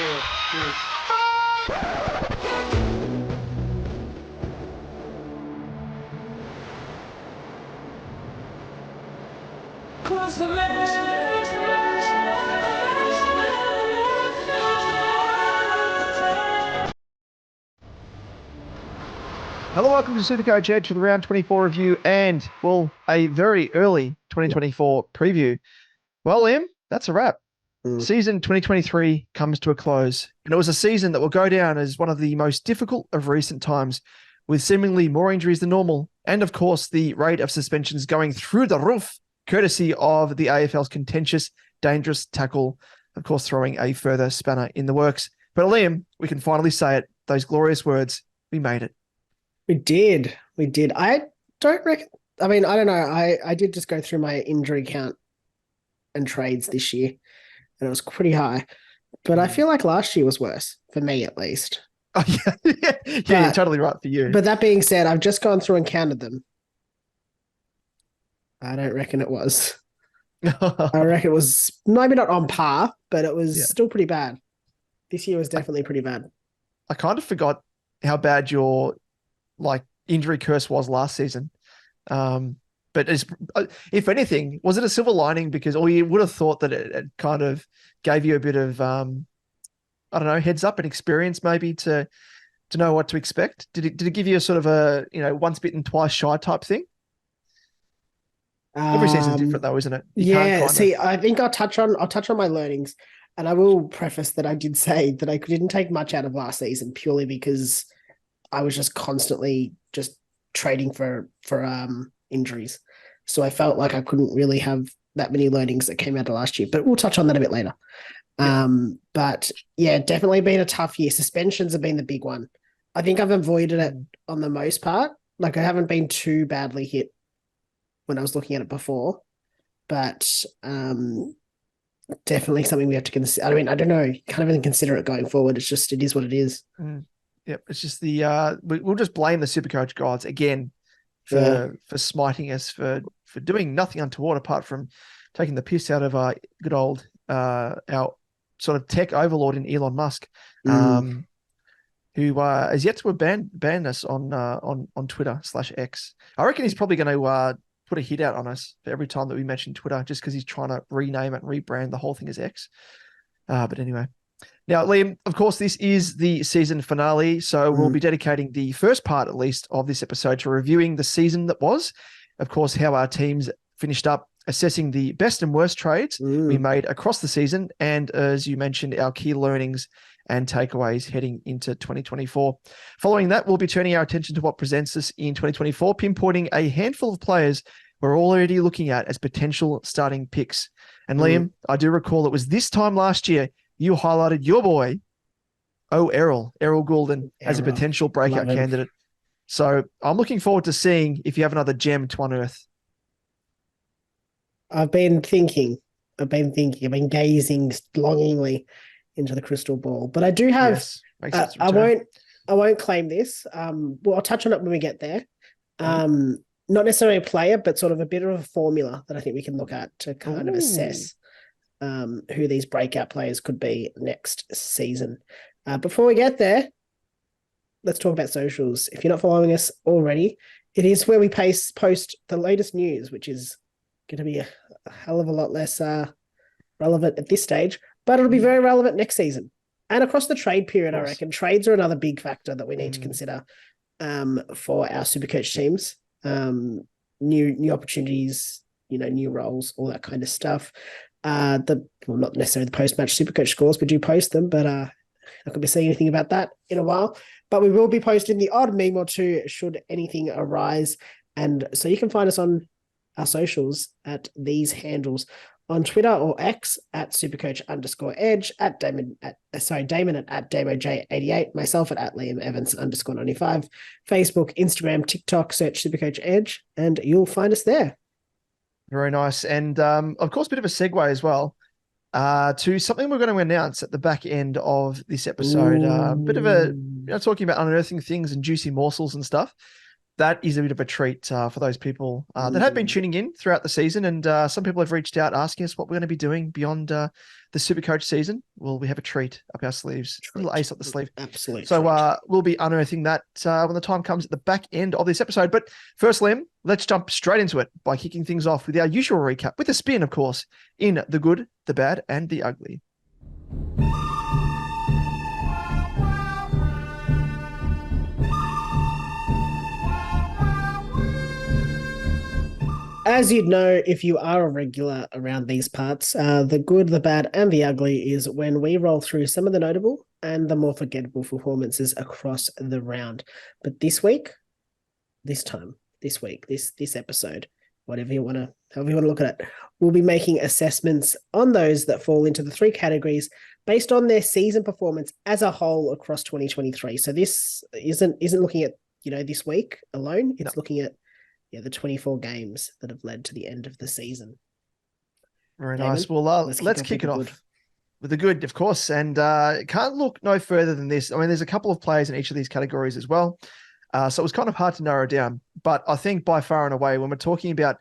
Hello, welcome to SuperCoach Edge for the round 24 review and, well, a very early 2024 preview. Well, Liam, that's a wrap. Season 2023 comes to a close, and it was a season that will go down as one of the most difficult of recent times, with seemingly more injuries than normal, and of course, the rate of suspensions going through the roof, courtesy of the AFL's contentious, dangerous tackle, of course, throwing a further spanner in the works. But Liam, we can finally say it, those glorious words, we made it. We did. I don't reckon. I mean, I don't know. I did just go through my injury count and trades this year, and it was pretty high. But I feel like last year was worse, for me at least. Oh, yeah, you're totally right for you. But that being said, I've just gone through and counted them. I don't reckon it was. I reckon it was maybe not on par, but it was still pretty bad. This year was definitely pretty bad. I kind of forgot how bad your injury curse was last season. But if anything, was it a silver lining? Because, or you would have thought that it kind of gave you a bit of, I don't know, heads up and experience maybe to know what to expect. Did it give you a sort of a, once bitten, twice shy type thing? Every season's different though, isn't it? I think I'll touch on my learnings, and I will preface that I did say that I didn't take much out of last season purely because I was just constantly just trading for injuries. So I felt like I couldn't really have that many learnings that came out of last year, but we'll touch on that a bit later. Yeah. But yeah, definitely been a tough year. Suspensions have been the big one. I think I've avoided it on the most part. Like I haven't been too badly hit when I was looking at it before, but definitely something we have to consider. I mean, I don't know. You can't even consider it going forward. It is what it is. Yep, it's just we'll just blame the SuperCoach gods again for smiting us for doing nothing untoward apart from taking the piss out of our good old our sort of tech overlord in Elon Musk, who has yet to ban us on Twitter /X. I reckon he's probably going to put a hit out on us for every time that we mention Twitter, just because he's trying to rename it and rebrand the whole thing as X. But anyway. Now, Liam, of course, this is the season finale, so we'll be dedicating the first part, at least, of this episode to reviewing the season that was, of course, how our teams finished up, assessing the best and worst trades we made across the season, and as you mentioned, our key learnings and takeaways heading into 2024. Following that, we'll be turning our attention to what presents us in 2024, pinpointing a handful of players we're already looking at as potential starting picks. And Liam, I do recall it was this time last year you highlighted your boy, Errol Goulden, as a potential breakout candidate. So I'm looking forward to seeing if you have another gem to unearth. I've been gazing longingly into the crystal ball, but I do have, I won't claim this. Well, I'll touch on it when we get there. Not necessarily a player, but sort of a bit of a formula that I think we can look at to kind of assess who these breakout players could be next season. Before we get there, let's talk about socials. If you're not following us already, it is where we post the latest news, which is going to be a hell of a lot less relevant at this stage, but it'll be very relevant next season. And across the trade period, I reckon trades are another big factor that we need to consider for our SuperCoach teams. New opportunities, new roles, all that kind of stuff. Not necessarily the post-match SuperCoach scores. We do post them, but I could be saying anything about that in a while. But we will be posting the odd meme or two should anything arise. And so you can find us on our socials at these handles on Twitter or X at SuperCoach_Edge, Damon at DamoJ88, myself at Liam Evans _95, Facebook, Instagram, TikTok, search SuperCoach Edge, and you'll find us there. Very nice. And of course, a bit of a segue as well to something we're going to announce at the back end of this episode. Bit of a, talking about unearthing things and juicy morsels and stuff. that is a bit of a treat for those people that have been tuning in throughout the season. And some people have reached out asking us what we're going to be doing beyond the SuperCoach season. Well, we have a treat up our sleeves, a little ace up the sleeve. Absolutely. So we'll be unearthing that when the time comes at the back end of this episode. But first, Liam, let's jump straight into it by kicking things off with our usual recap, with a spin, of course, in the good, the bad, and the ugly. As you'd know, if you are a regular around these parts, the good, the bad, and the ugly is when we roll through some of the notable and the more forgettable performances across the round. But this episode, however you want to look at it, we'll be making assessments on those that fall into the three categories based on their season performance as a whole across 2023. So this isn't looking at, this week alone. It's looking at the 24 games that have led to the end of the season. Very nice. Well, let's kick it off with the good, of course. And can't look no further than this. I mean, there's a couple of players in each of these categories as well. So it was kind of hard to narrow down. But I think by far and away, when we're talking about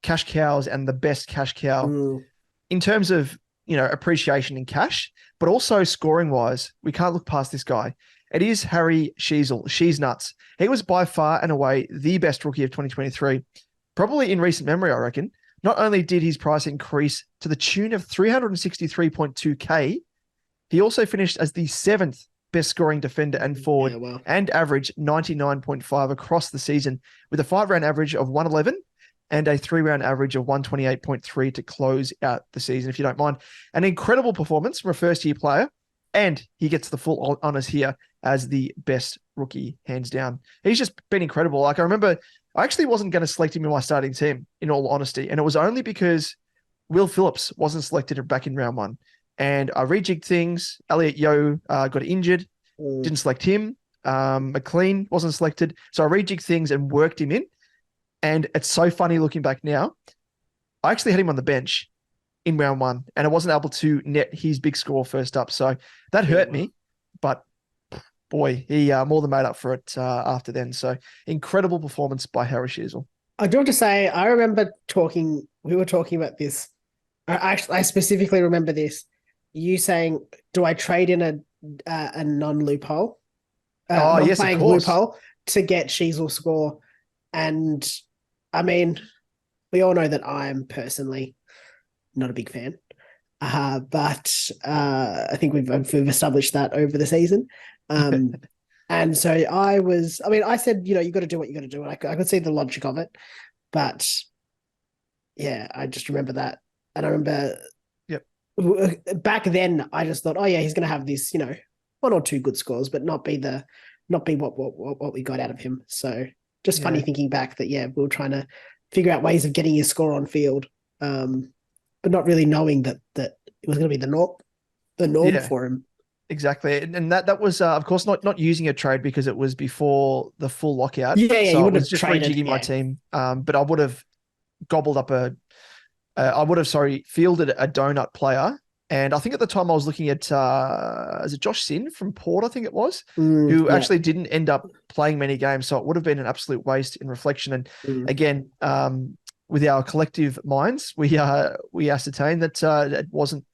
cash cows and the best cash cow, in terms of, appreciation in cash, but also scoring-wise, we can't look past this guy. It is Harry Sheezel. She's nuts. He was by far and away the best rookie of 2023, probably in recent memory, I reckon. Not only did his price increase to the tune of 363.2K, he also finished as the 7th best scoring defender and forward and averaged 99.5 across the season with a 5-round average of 111 and a 3-round average of 128.3 to close out the season, if you don't mind. An incredible performance from a first-year player, and he gets the full honors here as the best rookie, hands down. He's just been incredible. Like, I remember I actually wasn't going to select him in my starting team, in all honesty, and it was only because Will Phillips wasn't selected back in round 1. And I rejigged things. Elliot Yeo got injured, didn't select him. McLean wasn't selected. So I rejigged things and worked him in. And it's so funny looking back now. I actually had him on the bench in round 1, and I wasn't able to net his big score first up. So that hurt me, but boy, he more than made up for it after then. So incredible performance by Harry Sheezel. I do have to say, I remember we were talking about this. I specifically remember this. You saying, do I trade in a non-loophole? Yes, of course. Loophole to get Sheezel score. And I mean, we all know that I'm personally not a big fan. But I think we've established that over the season. And so I said, you got to do what you got to do. And I could see the logic of it. But yeah, I just remember that. And I remember back then I just thought, he's going to have this, 1 or 2 good scores, but not be what we got out of him. So just funny thinking back that, we were trying to figure out ways of getting his score on field. But not really knowing that it was going to be the norm for him. Exactly. And that was, of course, not using a trade because it was before the full lockout. Yeah, so you I was just rejigging my team. But I would have gobbled up fielded a donut player. And I think at the time I was looking at, is it Josh Sin from Port, I think it was, who actually didn't end up playing many games. So it would have been an absolute waste in reflection. And again, with our collective minds, we ascertained that it wasn't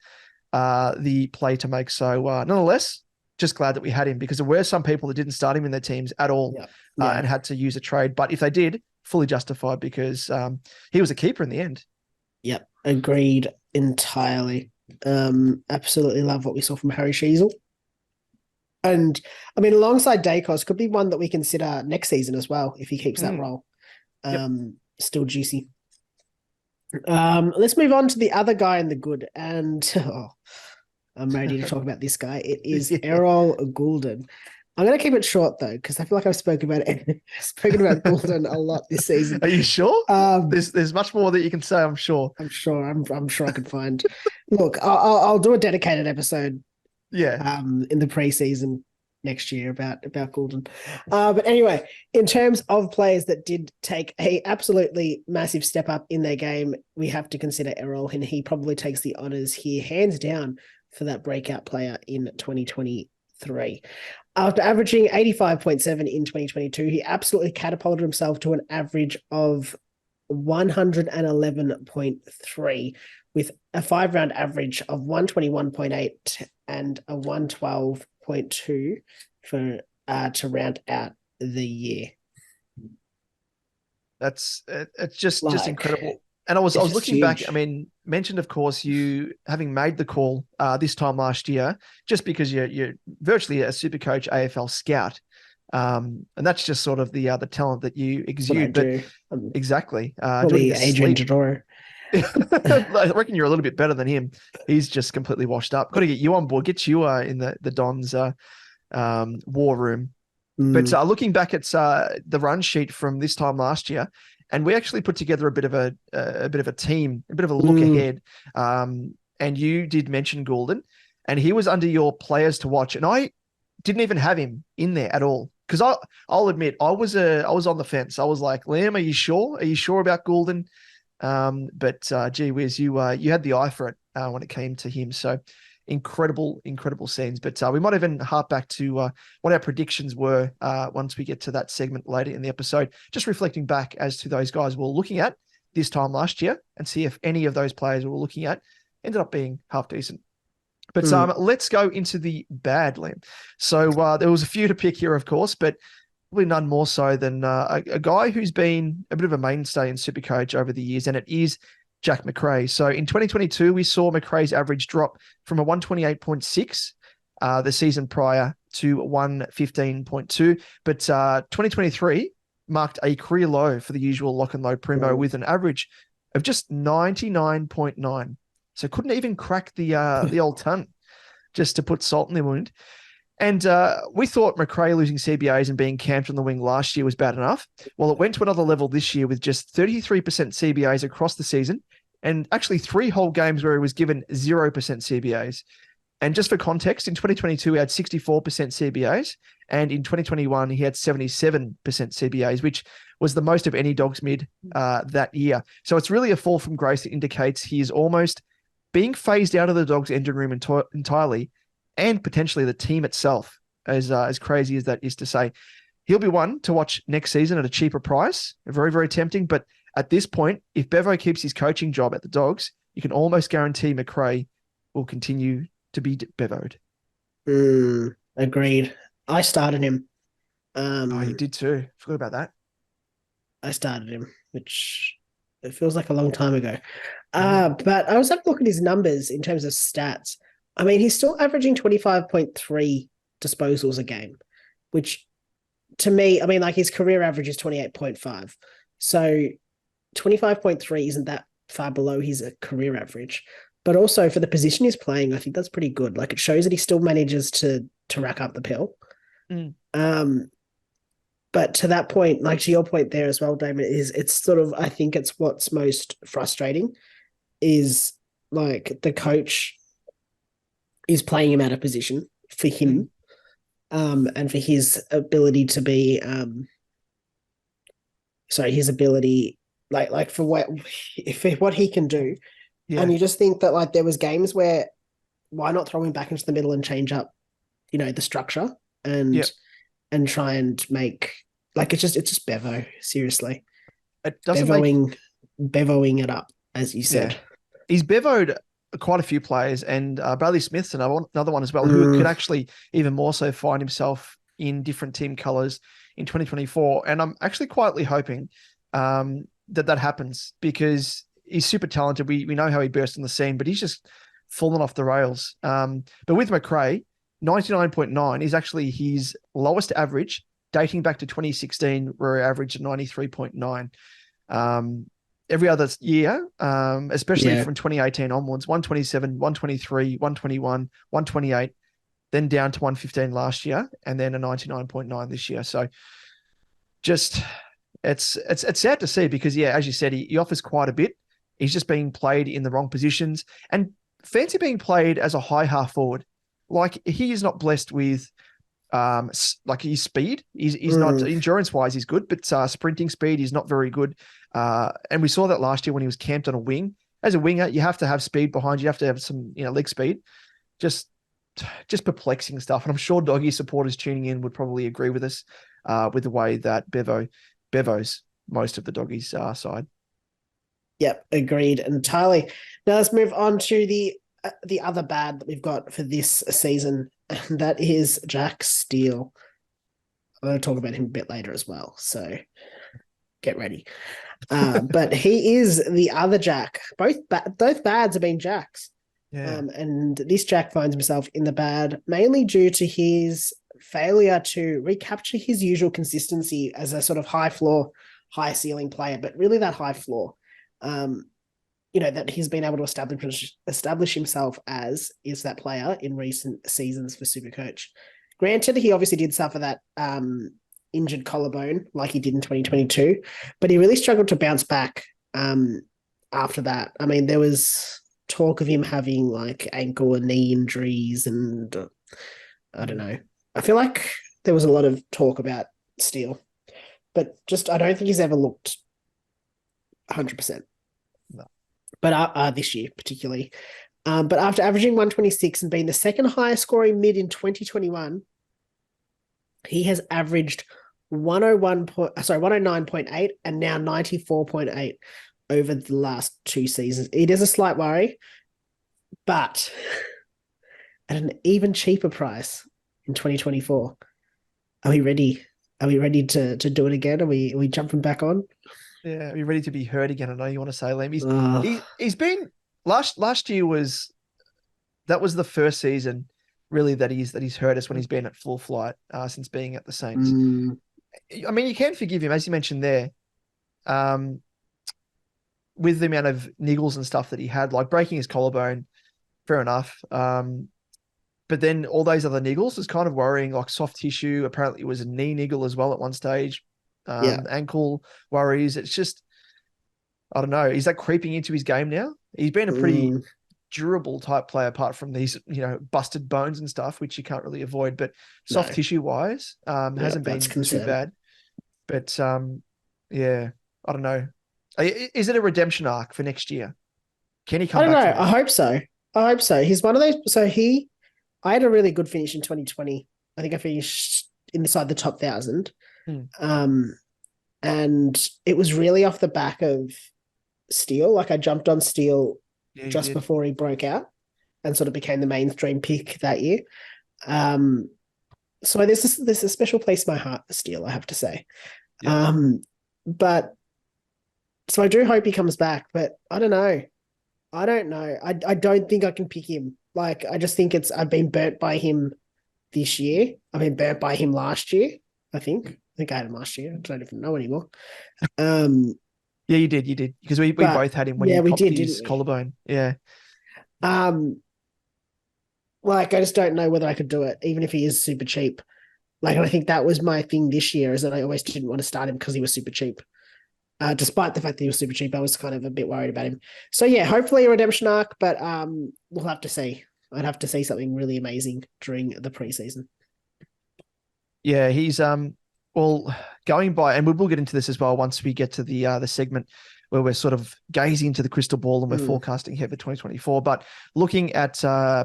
the play to make. So nonetheless, just glad that we had him, because there were some people that didn't start him in their teams at all and had to use a trade. But if they did, fully justified, because he was a keeper in the end. Yep, agreed entirely. Absolutely love what we saw from Harry Sheezel. And I mean, alongside Dacos, could be one that we consider next season as well if he keeps that role. Still juicy. Let's move on to the other guy in the good, and I'm ready to talk about this guy. It is Errol Goulden. I'm going to keep it short though, because I feel like I've spoken about Goulden a lot this season. Are you sure? There's much more that you can say. I'm sure. I'm sure I can find. Look, I'll do a dedicated episode. In the preseason next year about Goulden. But anyway, in terms of players that did take a absolutely massive step up in their game, we have to consider Errol, and he probably takes the honors here, hands down, for that breakout player in 2023. After averaging 85.7 in 2022, he absolutely catapulted himself to an average of 111.3 with a 5-round average of 121.8 and a 112.2 for to round out the year. It's just incredible. And I was looking back. I mean, mentioned of course you having made the call this time last year, just because you're virtually a SuperCoach AFL scout, and that's just sort of the talent that you exude. But exactly, probably Adrian Dodoro. I reckon you're a little bit better than him. He's just completely washed up. Got to get you on board. Get you in the Don's war room. But looking back at the run sheet from this time last year, and we actually put together a bit of a team, a bit of a look ahead. And you did mention Goulden, and he was under your players to watch, and I didn't even have him in there at all because I'll admit I was on the fence. I was like, Liam, are you sure? Are you sure about Goulden? But gee whiz, you had the eye for it when it came to him. So incredible scenes. But we might even harp back to what our predictions were once we get to that segment later in the episode, just reflecting back as to those guys we're looking at this time last year and see if any of those players we were looking at ended up being half decent. But let's go into the bad, Liam. So there was a few to pick here, of course, but probably none more so than a guy who's been a bit of a mainstay in SuperCoach over the years, and it is Jack Macrae. So in 2022, we saw Macrae's average drop from a 128.6 the season prior to 115.2. But 2023 marked a career low for the usual lock and load primo with an average of just 99.9. So couldn't even crack the old ton, just to put salt in the wound. And we thought Macrae losing CBAs and being camped on the wing last year was bad enough. Well, it went to another level this year with just 33% CBAs across the season, and actually 3 whole games where he was given 0% CBAs. And just for context, in 2022, he had 64% CBAs, and in 2021, he had 77% CBAs, which was the most of any Dogs mid that year. So it's really a fall from grace that indicates he is almost being phased out of the Dogs engine room entirely, and potentially the team itself, as crazy as that is to say. He'll be one to watch next season at a cheaper price. Very, very tempting. But at this point, if Bevo keeps his coaching job at the Dogs, you can almost guarantee Macrae will continue to be Bevoed. Agreed. I started him. You did too. Forgot about that. I started him, which it feels like a long time ago. But I was having a look at his numbers in terms of stats. I mean, he's still averaging 25.3 disposals a game, which to me, I mean, like his career average is 28.5. So 25.3 isn't that far below his career average. But also for the position he's playing, I think that's pretty good. Like it shows that he still manages to rack up the pill. But to that point, like to your point there as well, Damon, it's sort of, I think it's what's most frustrating is like the coach is playing him out of position for him, and for his ability to be, his ability, like for what he can do. Yeah. And you just think that like there was games where why not throw him back into the middle and change up, the structure and try and make like it's just Bevo, seriously. It doesn't bevoing it up, as you said. Yeah. He's bevoed quite a few players, and Bradley Smith's another one as well, who could actually even more so find himself in different team colours in 2024. And I'm actually quietly hoping that happens, because he's super talented. We know how he burst on the scene, but he's just fallen off the rails. But with Macrae, 99.9 is actually his lowest average, dating back to 2016, where he averaged 93.9. Every other year, especially from 2018 onwards, 127, 123, 121, 128, then down to 115 last year, and then a 99.9 this year. So just it's sad to see, because as you said, he offers quite a bit. He's just being played in the wrong positions, and fancy being played as a high half forward. Like he is not blessed with like his speed. He's not endurance wise, he's good, but sprinting speed is not very good. And we saw that last year when he was camped on a wing. As a winger, you have to have speed behind you. You have to have some, leg speed. Just just perplexing stuff. And I'm sure doggy supporters tuning in would probably agree with us with the way that Bevo's most of the doggies side. Yep, agreed entirely. Now let's move on to the other bad that we've got for this season, and that is Jack Steele. I'm going to talk about him a bit later as well, so get ready. But he is the other Jack. Both bads have been Jacks. Yeah. And this Jack finds himself in the bad, mainly due to his failure to recapture his usual consistency as a sort of high floor, high ceiling player, but really that high floor. That he's been able to establish himself as is that player in recent seasons for SuperCoach. Granted, he obviously did suffer that injured collarbone like he did in 2022, but he really struggled to bounce back after that. I mean, there was talk of him having like ankle and knee injuries, and I don't know. I feel like there was a lot of talk about Steele, but just I don't think he's ever looked 100%. No. But this year particularly. But after averaging 126 and being the second highest scoring mid in 2021, he has averaged 109.8 and now 94.8 over the last two seasons. It is a slight worry, but at an even cheaper price in 2024. Are we ready? Are we ready to do it again? Are we jumping back on? Yeah, are we ready to be heard again? I know you want to say, Liam. He's been last year was the first season really that he's hurt us when he's been at full flight since being at the Saints. I mean, you can forgive him, as you mentioned there, with the amount of niggles and stuff that he had, like breaking his collarbone, fair enough. But then all those other niggles was kind of worrying, like soft tissue. Apparently it was a knee niggle as well at one stage. Ankle worries. It's just, I don't know. Is that creeping into his game now? He's been a pretty durable type player apart from these, busted bones and stuff, which you can't really avoid, but soft tissue wise, hasn't been too bad. But I don't know. Is it a redemption arc for next year? Can he come back? I don't know. I hope so. He's one of those. I had a really good finish in 2020. I think I finished inside the top 1,000. And it was really off the back of Steele. Like I jumped on Steele just before he broke out and sort of became the mainstream pick that year. So there's a special place in my heart for Steele, I have to say. Yeah. But so I do hope he comes back, but I don't know. I don't think I can pick him. Like, I just think I've been burnt by him this year. I've been burnt by him last year, I think. I had him last year. I don't even know anymore. Yeah, you did. Because we both had him when he popped his collarbone. Yeah. Like, I just don't know whether I could do it, even if he is super cheap. Like, and I think that was my thing this year, is that I always didn't want to start him because he was super cheap. Despite the fact that he was super cheap, I was kind of a bit worried about him. So yeah, hopefully a redemption arc, but we'll have to see. I'd have to see something really amazing during the preseason. Yeah, he's going by, and we will get into this as well once we get to the segment where we're sort of gazing into the crystal ball and we're forecasting here for 2024. But looking at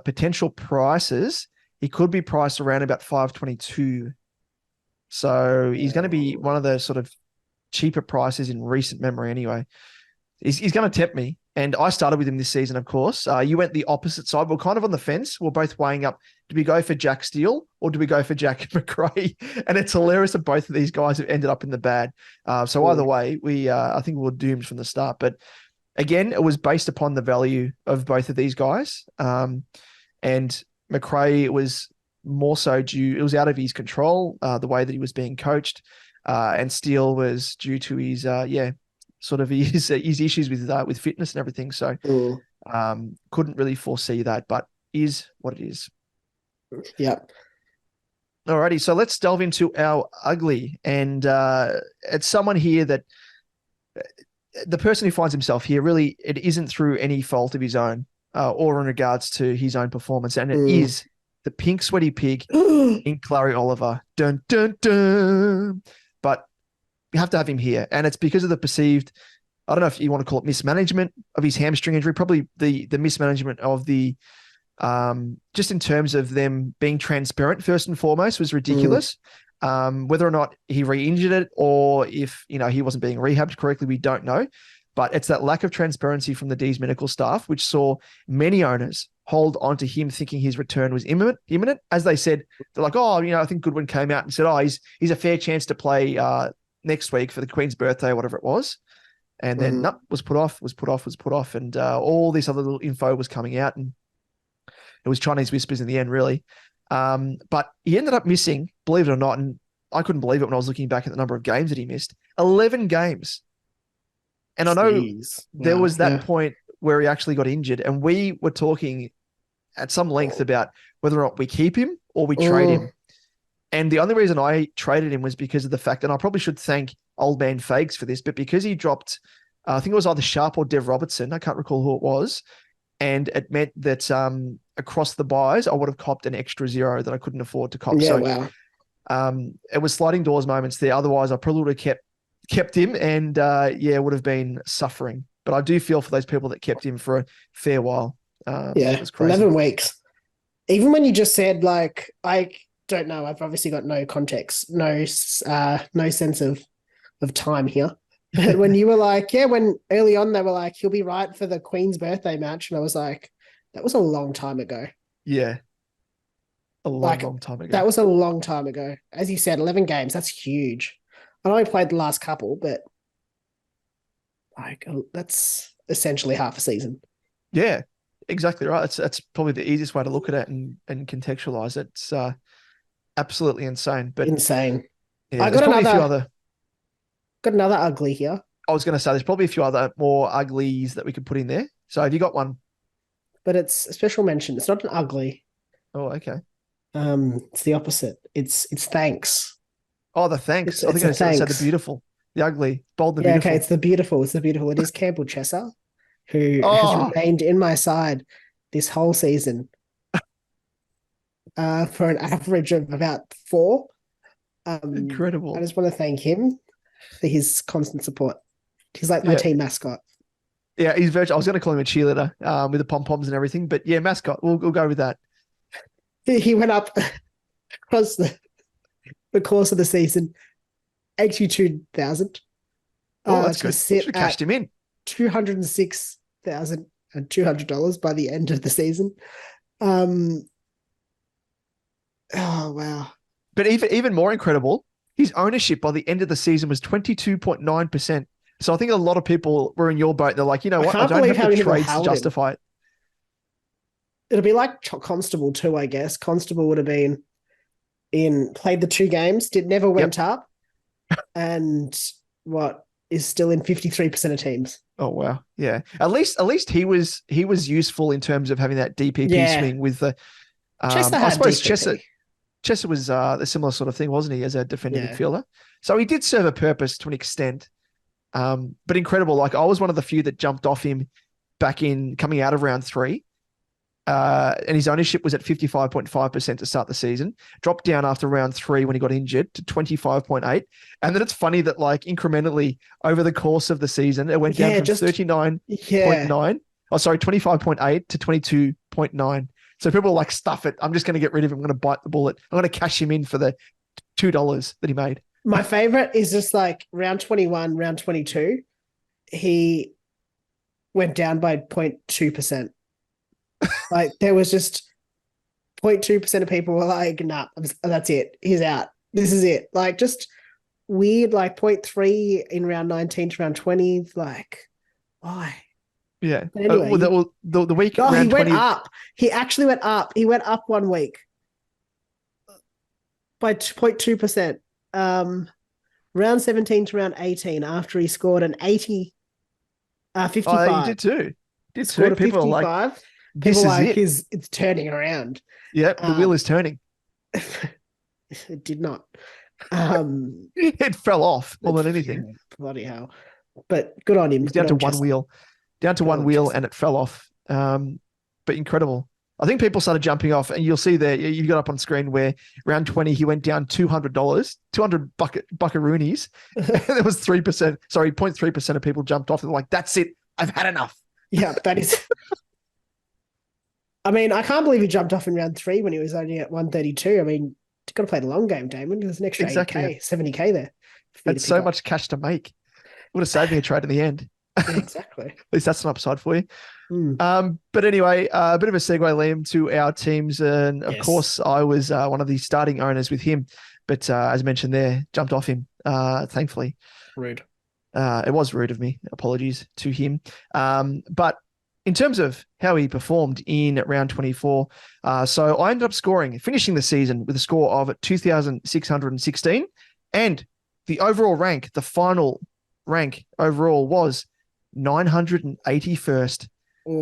potential prices, he could be priced around about 522. So he's going to be one of the sort of cheaper prices in recent memory anyway. He's going to tempt me. And I started with him this season, of course. You went the opposite side. We're kind of on the fence. We're both weighing up, do we go for Jack Steele or do we go for Jack Macrae? And it's hilarious that both of these guys have ended up in the bad. So either way, I think we were doomed from the start. But again, it was based upon the value of both of these guys. And Macrae was more so due, it was out of his control, the way that he was being coached. And Steele was due to his sort of his issues with fitness and everything. So couldn't really foresee that, but is what it is. Yeah. Alrighty, so let's delve into our ugly. And it's someone here that the person who finds himself here, really, it isn't through any fault of his own or in regards to his own performance. And it is the pink sweaty pig in Clary Oliver. Dun, dun, dun. But you have to have him here. And it's because of the perceived, I don't know if you want to call it mismanagement of his hamstring injury, probably the mismanagement of the just in terms of them being transparent, first and foremost, was ridiculous. Whether or not he re-injured it or if, he wasn't being rehabbed correctly, we don't know. But it's that lack of transparency from the D's medical staff, which saw many owners hold on to him thinking his return was imminent. As they said, they're like, I think Goodwin came out and said, he's a fair chance to play next week for the Queen's birthday or whatever it was. And then was put off. And all this other little info was coming out, and it was Chinese whispers in the end, really. But he ended up missing, believe it or not, and I couldn't believe it when I was looking back at the number of games that he missed. 11 games. And I know there was that point where he actually got injured, and we were talking at some length about whether or not we keep him or we trade him. And the only reason I traded him was because of the fact, and I probably should thank Old Man Fags for this, but because he dropped, I think it was either Sharp or Dev Robertson, I can't recall who it was, and it meant that across the buys, I would have copped an extra zero that I couldn't afford to cop. It was sliding doors moments there. Otherwise, I probably would have kept him and, would have been suffering. But I do feel for those people that kept him for a fair while. It was crazy. 11 weeks. Even when you just said, like, I don't know, I've obviously got no context, no sense of time here. But when you were like, when early on they were like, he'll be right for the Queen's birthday match. And I was like, that was a long time ago. Yeah. A long time ago. That was a long time ago. As you said, 11 games, that's huge. I know he played the last couple, but that's essentially half a season. Yeah, exactly right. That's probably the easiest way to look at it and contextualize it. It's absolutely insane. But insane. Yeah, I got another ugly here. I was going to say there's probably a few other more uglies that we could put in there. So have you got one? But it's a special mention. It's not an ugly. Oh, okay. It's the opposite. It's thanks. Oh, the thanks. I think I said the beautiful, the ugly, bold, the beautiful. Okay, it's the beautiful. It's the beautiful. It is Campbell Chesser, who has remained in my side this whole season for an average of about 4. Incredible. I just want to thank him for his constant support. He's like my team mascot. Yeah, he's virtual. I was going to call him a cheerleader with the pom-poms and everything, but yeah, mascot. We'll go with that. He went up across the course of the season, 82,000. Oh, that's good. Should have cashed him in. $206,200 by the end of the season. Oh wow! But even more incredible, his ownership by the end of the season was 22.9%. So I think a lot of people were in your boat. They're like, you know what? I don't have the trades to justify it. It'll be like Constable too, I guess. Constable would have been played the 2 games, never went up, and is still in 53% of teams. Oh wow, yeah. At least he was useful in terms of having that DPP swing with the. I suppose Chesser was a similar sort of thing, wasn't he, as a defending midfielder? So he did serve a purpose to an extent. But incredible. Like I was one of the few that jumped off him back in coming out of round 3. And his ownership was at 55.5% to start the season, dropped down after round 3 when he got injured to 25.8. And then it's funny that like incrementally over the course of the season, it went down from 39.9. Oh, sorry, 25.8 to 22.9. So people are like, stuff it. I'm just going to get rid of him. I'm going to bite the bullet. I'm going to cash him in for the $2 that he made. My favorite is just like round 21, round 22. He went down by 0.2%. Like there was just 0.2% of people were like, nah, that's it. He's out. This is it. Like just weird, like 0.3 in round 19 to round 20. Like, why? Yeah. But anyway, the week round he 20... went up. He actually went up. He went up 1 week by 0.2%. Round 17 to round 18 after he scored an 55. Oh, he did too. People are like, this is it. It's turning around. Yeah, the wheel is turning. It did not. It fell off more than anything. Bloody hell. But good on him. He's down to one wheel. Down to one wheel and it fell off. But incredible. I think people started jumping off, and you'll see there, you got up on screen where round 20, he went down $200, 200 buckaroonies. There was 0.3% of people jumped off and like, that's it. I've had enough. Yeah, that is. I mean, I can't believe he jumped off in round 3 when he was only at 132. I mean, you've got to play the long game, Damon. There's an extra 80K, 70K there. That's so much cash to make. Would have saved me a trade in the end. Yeah, exactly. At least that's an upside for you. But anyway, a bit of a segue, Liam, to our teams. And of course, I was one of the starting owners with him. But as mentioned there, jumped off him, thankfully. Rude. It was rude of me. Apologies to him. But in terms of how he performed in round 24, so I ended up finishing the season with a score of 2,616. And the overall rank, the final rank overall was 981st.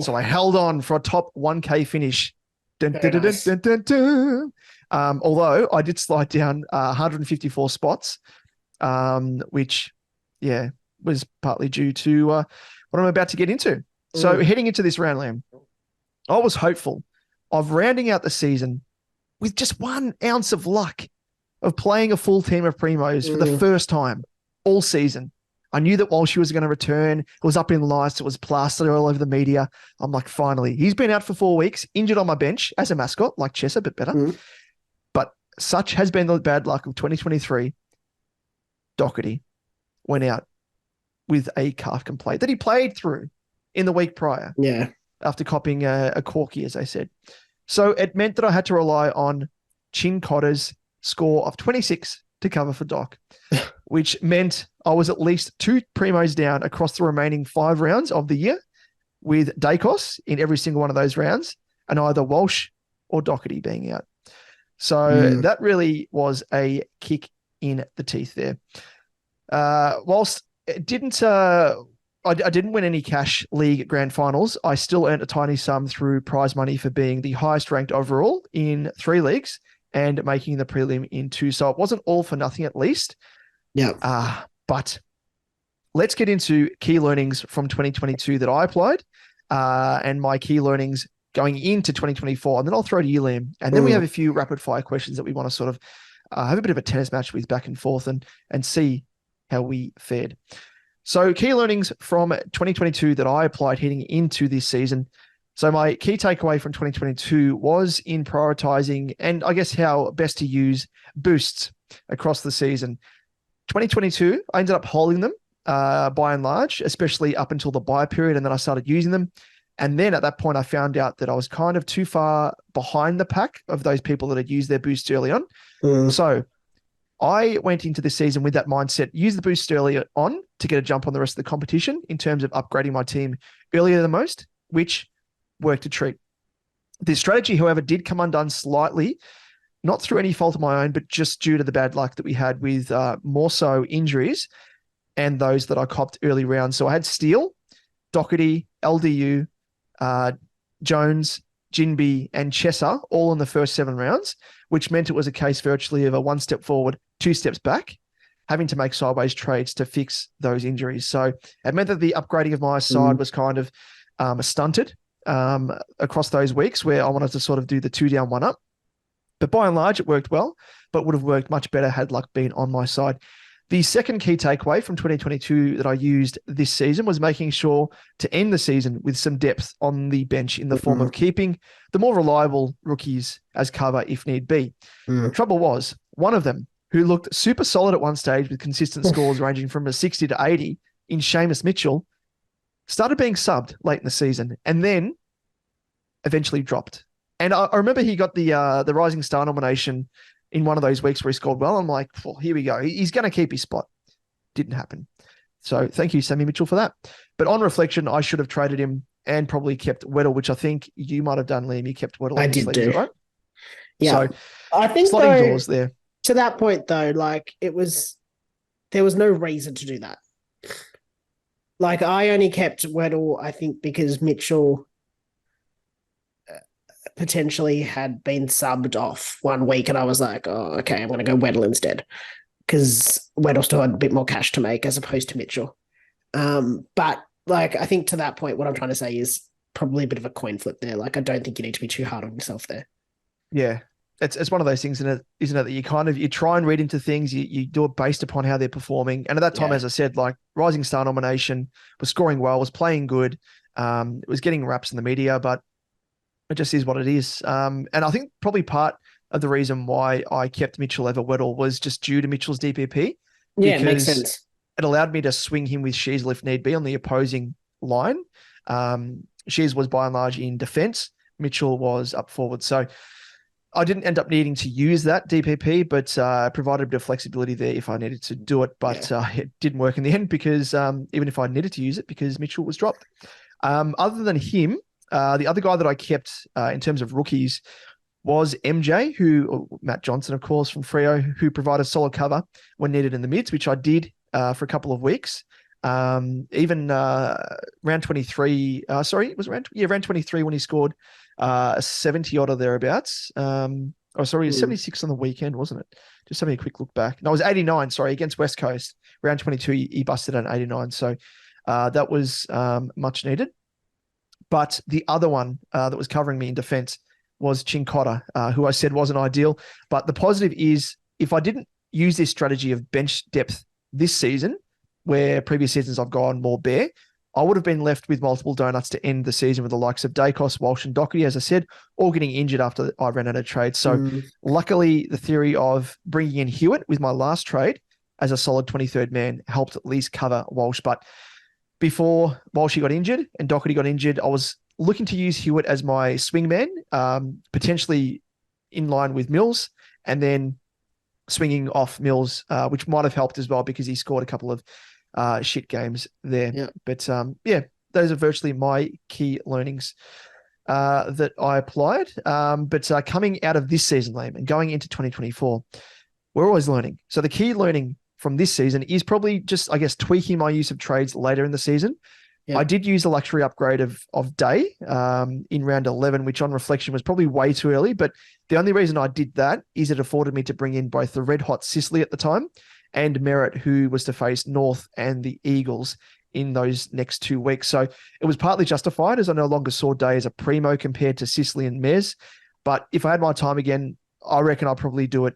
So I held on for a top 1K finish. Although I did slide down 154 spots, which, was partly due to what I'm about to get into. So heading into this round, Liam, I was hopeful of rounding out the season with just 1 ounce of luck of playing a full team of primos for the first time all season. I knew that Walsh was going to return. It was up in lights. It was plastered all over the media. I'm like, finally. He's been out for 4 weeks, injured on my bench as a mascot, like Chessa, but better. But such has been the bad luck of 2023. Doherty went out with a calf complaint that he played through in the week prior. Yeah. After copying a corky, as I said. So it meant that I had to rely on Chin Cotter's score of 26 to cover for Doc, which meant I was at least 2 primos down across the remaining 5 rounds of the year, with Dacos in every single one of those rounds, and either Walsh or Doherty being out. So that really was a kick in the teeth there. Whilst it didn't, I didn't win any cash league grand finals, I still earned a tiny sum through prize money for being the highest ranked overall in 3 leagues and making the prelim in 2. So it wasn't all for nothing, at least. Yeah. But let's get into key learnings from 2022 that I applied, and my key learnings going into 2024. And then I'll throw to you, Liam. And then we have a few rapid fire questions that we want to sort of have a bit of a tennis match with back and forth and see how we fared. So key learnings from 2022 that I applied heading into this season. So my key takeaway from 2022 was in prioritizing and I guess how best to use boosts across the season. 2022, I ended up holding them by and large, especially up until the buy period, and then I started using them. And then at that point, I found out that I was kind of too far behind the pack of those people that had used their boosts early on. So I went into this season with that mindset, use the boost early on to get a jump on the rest of the competition in terms of upgrading my team earlier than most, which worked a treat. This strategy, however, did come undone slightly, not through any fault of my own, but just due to the bad luck that we had with more so injuries and those that I copped early rounds. So I had Steele, Doherty, LDU, Jones, Jinby, and Chessa all in the first 7 rounds, which meant it was a case virtually of a 1 step forward, 2 steps back, having to make sideways trades to fix those injuries. So it meant that the upgrading of my side was kind of stunted across those weeks where I wanted to sort of do the 2 down, 1 up. But by and large, it worked well, but would have worked much better had luck been on my side. The second key takeaway from 2022 that I used this season was making sure to end the season with some depth on the bench in the form of keeping the more reliable rookies as cover if need be. The trouble was, one of them, who looked super solid at one stage with consistent scores ranging from a 60 to 80 in Seamus Mitchell, started being subbed late in the season and then eventually dropped. And I remember he got the Rising Star nomination in one of those weeks where he scored well. I'm like, well, here we go. He's going to keep his spot. Didn't happen. So thank you, Sammy Mitchell, for that. But on reflection, I should have traded him and probably kept Weddle, which I think you might have done, Liam. You kept Weddle. I did do. Right? Yeah. So I think sliding doors there. To that point, though, like there was no reason to do that. Like I only kept Weddle, I think, because Mitchell potentially had been subbed off 1 week, and I was like, oh, okay, I'm going to go Weddle instead because Weddle still had a bit more cash to make as opposed to Mitchell. But like, I think to that point, what I'm trying to say is probably a bit of a coin flip there. Like, I don't think you need to be too hard on yourself there. Yeah. It's one of those things, isn't it, that you try and read into things, you do it based upon how they're performing. And at that time, as I said, like Rising Star nomination, was scoring well, was playing good, was getting raps in the media, but It just is what it is. And I think probably part of the reason why I kept Mitchell over Weddle was just due to Mitchell's DPP, Yeah, it makes because sense. it allowed me to swing him with Sheasel if need be on the opposing line. Shears was by and large in defence. Mitchell was up forward. So I didn't end up needing to use that DPP, but provided a bit of flexibility there if I needed to do it. But it didn't work in the end because even if I needed to use it, because Mitchell was dropped. Other than him, the other guy that I kept in terms of rookies was MJ, Matt Johnson, of course, from Freo, who provided solid cover when needed in the mids, which I did for a couple of weeks. Even round 23, it was round 23 when he scored a 70 odd or thereabouts. 76 on the weekend, wasn't it? Just having a quick look back. No, it was 89, against West Coast. Round 22, he busted an 89. So that was much needed. But the other one that was covering me in defense was Chincotta, who I said wasn't ideal. But the positive is if I didn't use this strategy of bench depth this season, where previous seasons I've gone more bare, I would have been left with multiple donuts to end the season with the likes of Dacos, Walsh, and Doherty, as I said, all getting injured after I ran out of trades. So luckily, the theory of bringing in Hewitt with my last trade as a solid 23rd man helped at least cover Walsh. But before Walsh got injured and Doherty got injured, I was looking to use Hewitt as my swing man, potentially in line with Mills, and then swinging off Mills, which might have helped as well because he scored a couple of shit games there. Yeah. But those are virtually my key learnings that I applied. But coming out of this season, Liam, and going into 2024, we're always learning. So the key learning from this season is probably just, I guess, tweaking my use of trades later in the season. Yeah. I did use the luxury upgrade of Day in round 11, which on reflection was probably way too early. But the only reason I did that is it afforded me to bring in both the red hot Sicily at the time and Merritt, who was to face North and the Eagles in those next 2 weeks. So it was partly justified as I no longer saw Day as a primo compared to Sicily and Mez. But if I had my time again, I reckon I'll probably do it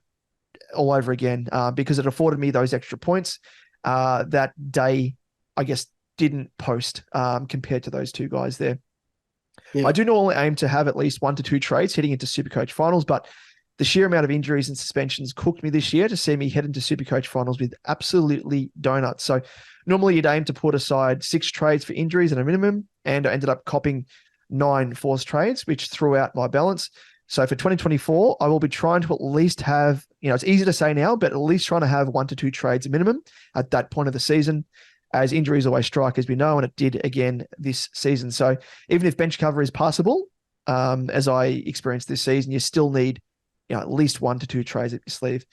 all over again because it afforded me those extra points that Day, I guess, didn't post compared to those two guys there. Yeah. I do normally aim to have at least 1 to 2 trades heading into SuperCoach finals, but the sheer amount of injuries and suspensions cooked me this year to see me head into SuperCoach finals with absolutely donuts. So normally you'd aim to put aside 6 trades for injuries at a minimum, and I ended up copping 9 forced trades, which threw out my balance. So for 2024, I will be trying to at least have, it's easy to say now, but at least trying to have 1 to 2 trades minimum at that point of the season, as injuries always strike, as we know, and it did again this season. So even if bench cover is passable, as I experienced this season, you still need at least 1 to 2 trades up your sleeve.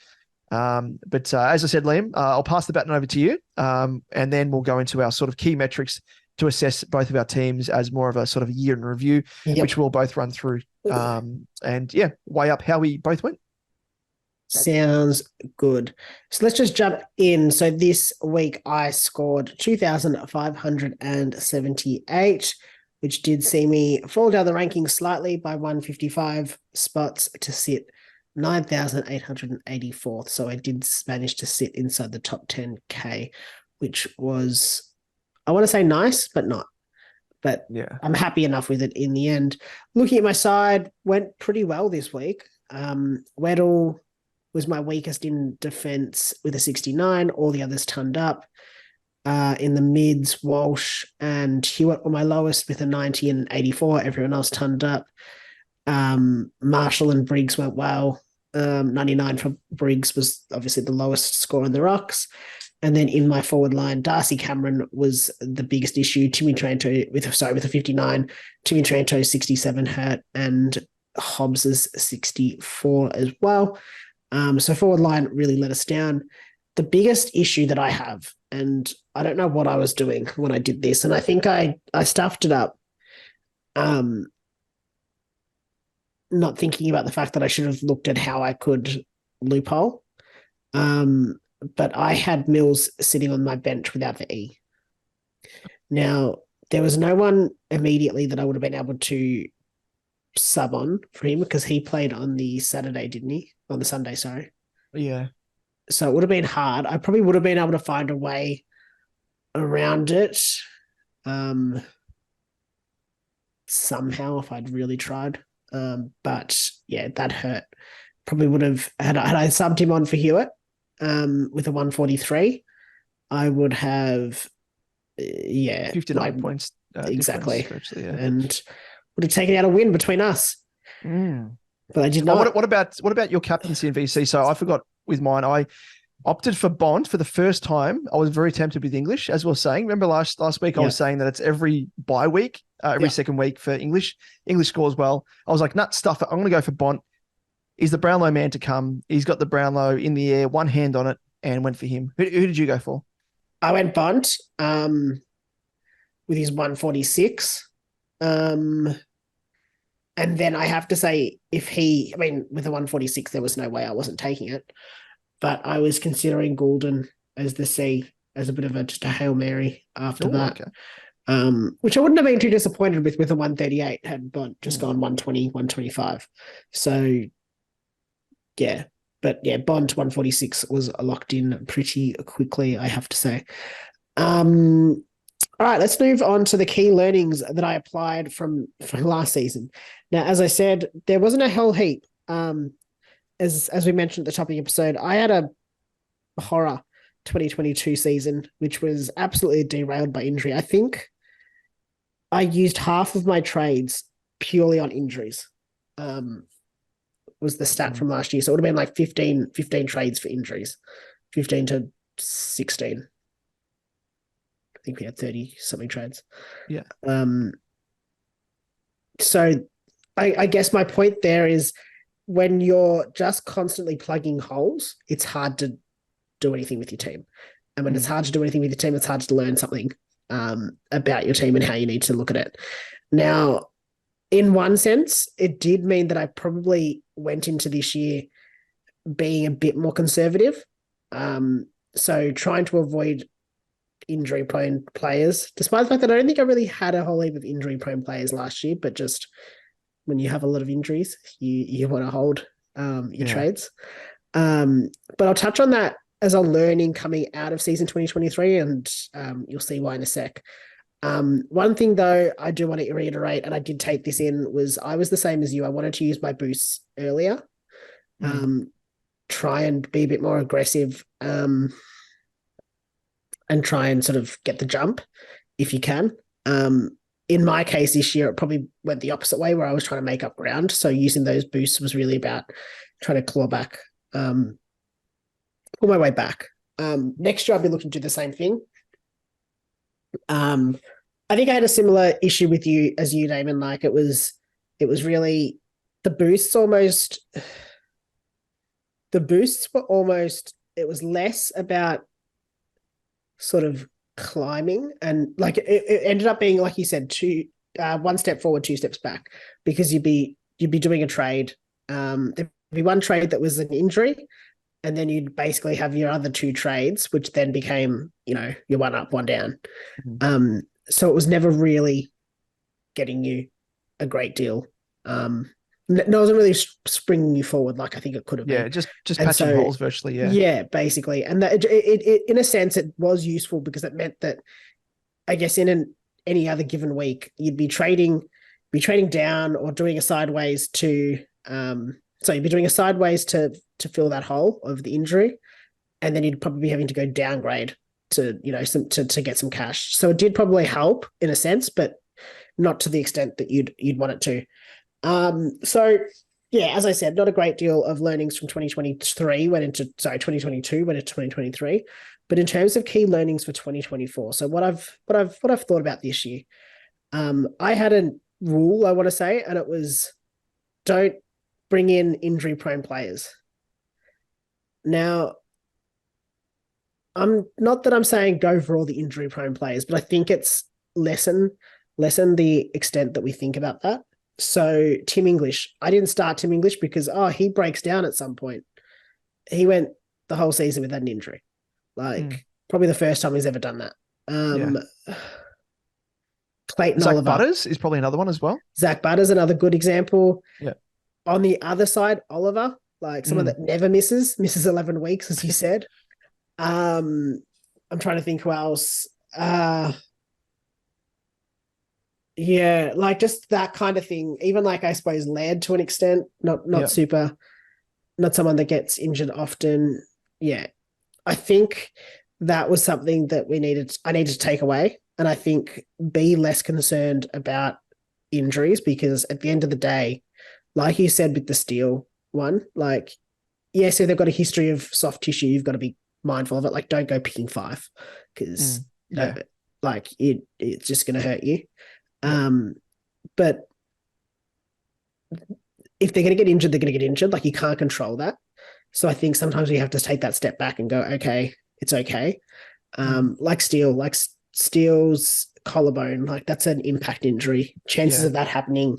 But as I said, Liam, I'll pass the baton over to you, and then we'll go into our sort of key metrics to assess both of our teams as more of a sort of year in review, which we'll both run through. And weigh up how we both went. Sounds good. So let's just jump in. So this week I scored 2,578, which did see me fall down the rankings slightly by 155 spots to sit 9,884th. So I did manage to sit inside the top 10K, which was, I want to say nice, but not. But I'm happy enough with it in the end. Looking at my side, went pretty well this week. Weddle was my weakest in defense with a 69. All the others turned up. In the mids, Walsh and Hewitt were my lowest with a 90 and 84. Everyone else turned up. Marshall and Briggs went well. 99 for Briggs was obviously the lowest score in the rocks. And then in my forward line, Darcy Cameron was the biggest issue. Timmy Tranto with a 59. Timmy Tranto 67 hurt, and Hobbs's 64 as well. So forward line really let us down. The biggest issue that I have, and I don't know what I was doing when I did this, and I think I stuffed it up. Not thinking about the fact that I should have looked at how I could loophole. But I had Mills sitting on my bench without the E. Now, there was no one immediately that I would have been able to sub on for him because he played on the Saturday, didn't he? On the Sunday, sorry. Yeah. So it would have been hard. I probably would have been able to find a way around it somehow if I'd really tried. But yeah, that hurt. Probably would have had I subbed him on for Hewitt with a 143. I would have 59 points exactly difference virtually, yeah. And would have taken out a win between us. But I did not. What about your captaincy in VC? So I forgot with mine. I opted for Bond for the first time. I was very tempted with English, as we were saying. Remember last week I was saying that it's every bye week, every second week for English. English scores well. I was like, nut stuff it. I'm going to go for Bond. He's the Brownlow man to come. He's got the Brownlow in the air, one hand on it, and went for him. Who did you go for? I went Bond with his 146. And then I have to say, with the 146, there was no way I wasn't taking it. But I was considering Goulden as the C, as a bit of just a Hail Mary after that. Okay. Which I wouldn't have been too disappointed with a 138 had Bond just gone 120, 125. So, yeah. But yeah, Bond 146 was locked in pretty quickly, I have to say. All right, let's move on to the key learnings that I applied from last season. Now, as I said, there wasn't a hell heap. As we mentioned at the top of the episode, I had a horror 2022 season, which was absolutely derailed by injury. I think I used half of my trades purely on injuries. Was the stat from last year. So it would have been like 15 trades for injuries, 15 to 16. I think we had 30-something trades. Yeah. So I guess my point there is when you're just constantly plugging holes, it's hard to do anything with your team. And when it's hard to do anything with your team, it's hard to learn something about your team and how you need to look at it. Now, in one sense, it did mean that I probably went into this year being a bit more conservative. So trying to avoid injury-prone players, despite the fact that I don't think I really had a whole heap of injury-prone players last year, but just when you have a lot of injuries, you want to hold your trades. But I'll touch on that as a learning coming out of season 2023, and you'll see why in a sec. One thing, though, I do want to reiterate, and I did take this in, was I was the same as you. I wanted to use my boosts earlier, try and be a bit more aggressive, and try and sort of get the jump if you can. In my case this year, it probably went the opposite way where I was trying to make up ground. So using those boosts was really about trying to claw back, pull my way back. Next year, I'll be looking to do the same thing. I think I had a similar issue with you as you, Damon. Like it was really the boosts were almost, it was less about sort of climbing, and like it ended up being, like you said, one step forward, two steps back, because you'd be doing a trade. There'd be one trade that was an injury, and then you'd basically have your other two trades, which then became, your one up, one down. So it was never really getting you a great deal. No, it wasn't really springing you forward like I think it could have been. Yeah, just patching holes virtually, yeah. Yeah, basically. And that it in a sense, it was useful because it meant that, I guess, in any other given week, you'd be trading down or doing a sideways to you'd be doing a sideways to fill that hole of the injury, and then you'd probably be having to go downgrade to to get some cash. So it did probably help in a sense, but not to the extent that you'd want it to. So yeah, as I said, not a great deal of learnings from 2022 went into 2023. But in terms of key learnings for 2024, so what I've thought about this year, I had a rule, I want to say, and it was don't bring in injury-prone players. Now, I'm not that I'm saying go for all the injury-prone players, but I think it's lessen the extent that we think about that. So Tim English, I didn't start Tim English because, he breaks down at some point. He went the whole season without an injury. Probably the first time he's ever done that. Clayton Zach Oliver. Butters is probably another one as well. Zach Butters, another good example. Yeah. On the other side, Oliver, like someone that never misses 11 weeks, as you said. I'm trying to think who else. Yeah, like just that kind of thing. Even like I suppose Laird to an extent, not super, not someone that gets injured often. Yeah, I think that was something that I needed to take away, and I think be less concerned about injuries because at the end of the day, like you said with the Steele one, like so they've got a history of soft tissue. You've got to be mindful of it. Like, don't go picking 5 because like it's just going to hurt you. But if they're going to get injured, they're going to get injured. Like, you can't control that. So I think sometimes we have to take that step back and go, okay, it's okay. Like Steele's collarbone, like that's an impact injury. Chances of that happening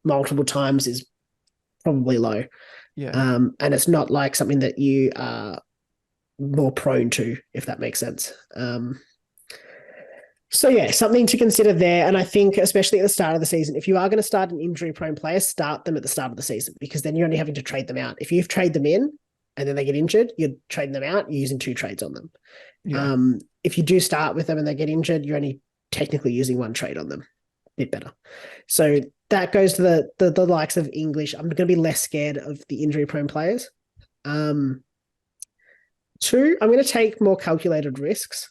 multiple times is probably low. And it's not like something that you are more prone to, if that makes sense. So something to consider there. And I think especially at the start of the season, if you are going to start an injury-prone player, start them at the start of the season because then you're only having to trade them out. If you've traded them in and then they get injured, you're trading them out, you're using 2 trades on them. If you do start with them and they get injured, you're only technically using 1 trade on them. A bit better. So that goes to the likes of English. I'm going to be less scared of the injury-prone players. 2, I'm going to take more calculated risks.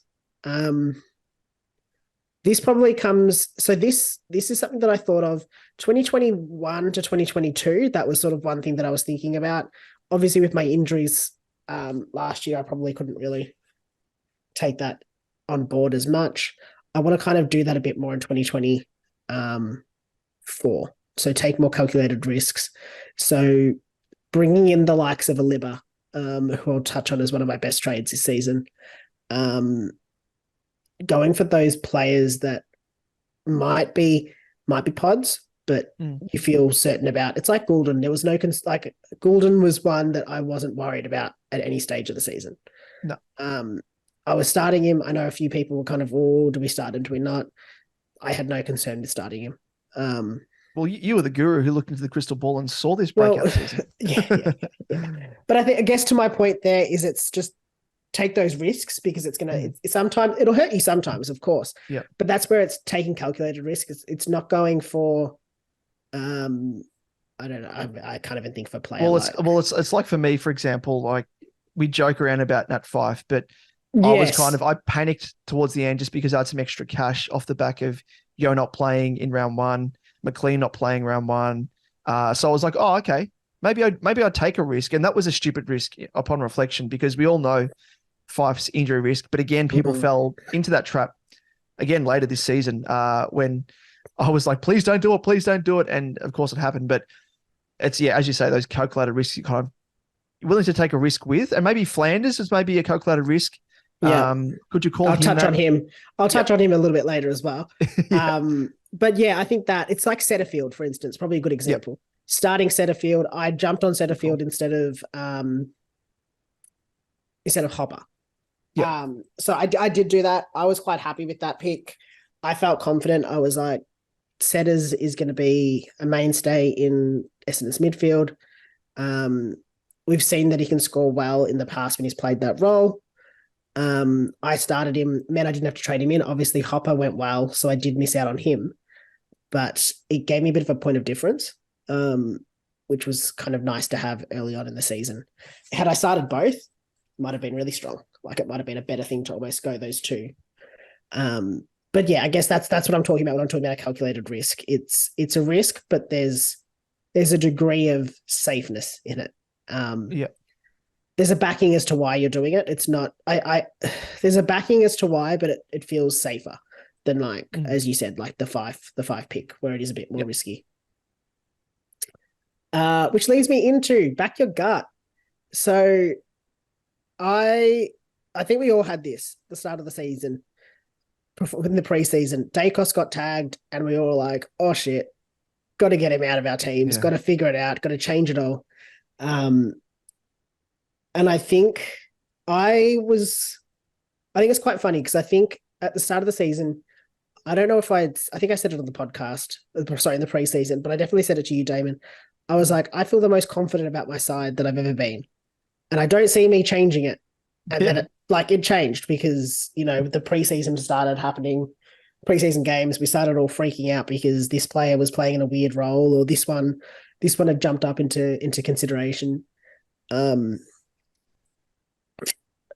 This probably comes, so this is something that I thought of 2021 to 2022. That was sort of one thing that I was thinking about. Obviously, with my injuries last year, I probably couldn't really take that on board as much. I want to kind of do that a bit more in 2024. So take more calculated risks. So bringing in the likes of a Libba, who I'll touch on as one of my best trades this season. Going for those players that might be pods, but you feel certain about. It's like Goulden. There was no Goulden was one that I wasn't worried about at any stage of the season. No. I was starting him. I know a few people were kind of, oh, do we start him? Do we not? I had no concern with starting him. Well, you were the guru who looked into the crystal ball and saw this breakout season. Yeah. But I guess to my point there is it's just take those risks because it's going to sometimes it'll hurt you sometimes, of course. Yeah. But that's where it's taking calculated risk. It's not going for I don't know. I can't even think of a player. It's like for me, for example, like we joke around about Nat 5, but I panicked towards the end just because I had some extra cash off the back of Yo not playing in round 1, McLean not playing round 1. So I was like, oh, okay, maybe I'd take a risk. And that was a stupid risk upon reflection because we all know 5's injury risk. But again, people fell into that trap again later this season when I was like, please don't do it. Please don't do it. And of course it happened. But it's, as you say, those calculated risks you're willing to take a risk with. And maybe Flanders is maybe a calculated risk. Yeah. Could you call I'll him touch that? on him. I'll touch on him a little bit later as well. But I think that it's like Setterfield, for instance, probably a good example. Yep. Starting Setterfield, I jumped on Setterfield instead of Hopper. Yep. So I did do that. I was quite happy with that pick. I felt confident. I was like, Setters is going to be a mainstay in Essendon's midfield. We've seen that he can score well in the past when he's played that role. I started him, I didn't have to trade him in. Obviously, Hopper went well, so I did miss out on him. But it gave me a bit of a point of difference, which was kind of nice to have early on in the season. Had I started both, it might have been really strong. Like it might have been a better thing to almost go those 2. But I guess that's what I'm talking about when I'm talking about a calculated risk. It's a risk, but there's a degree of safeness in it. There's a backing as to why you're doing it. It's not, there's a backing as to why, but it feels safer than as you said, like the 5 pick where it is a bit more risky. Which leads me into back your gut. So I think we all had this at the start of the season, in the preseason. Dacos got tagged and we all were like, oh shit, got to get him out of our teams, got to figure it out, got to change it all. And I think it's quite funny because I think at the start of the season, I don't know if I think I said it on the podcast, sorry, in the preseason, but I definitely said it to you, Damon. I was like, I feel the most confident about my side that I've ever been. And I don't see me changing it. And then it changed because, the preseason started happening. preseason games, we started all freaking out because this player was playing in a weird role, or this one had jumped up into consideration. And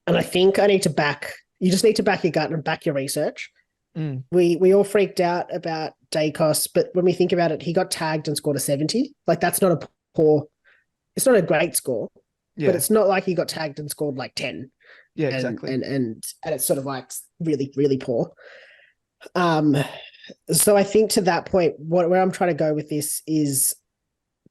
I think you just need to back your gut and back your research. We all freaked out about Dacos, but when we think about it, he got tagged and scored a 70. Like, that's not it's not a great score, but it's not like he got tagged and scored like 10. Yeah, exactly. And it's sort of like really, really poor. So I think to that point, where I'm trying to go with this is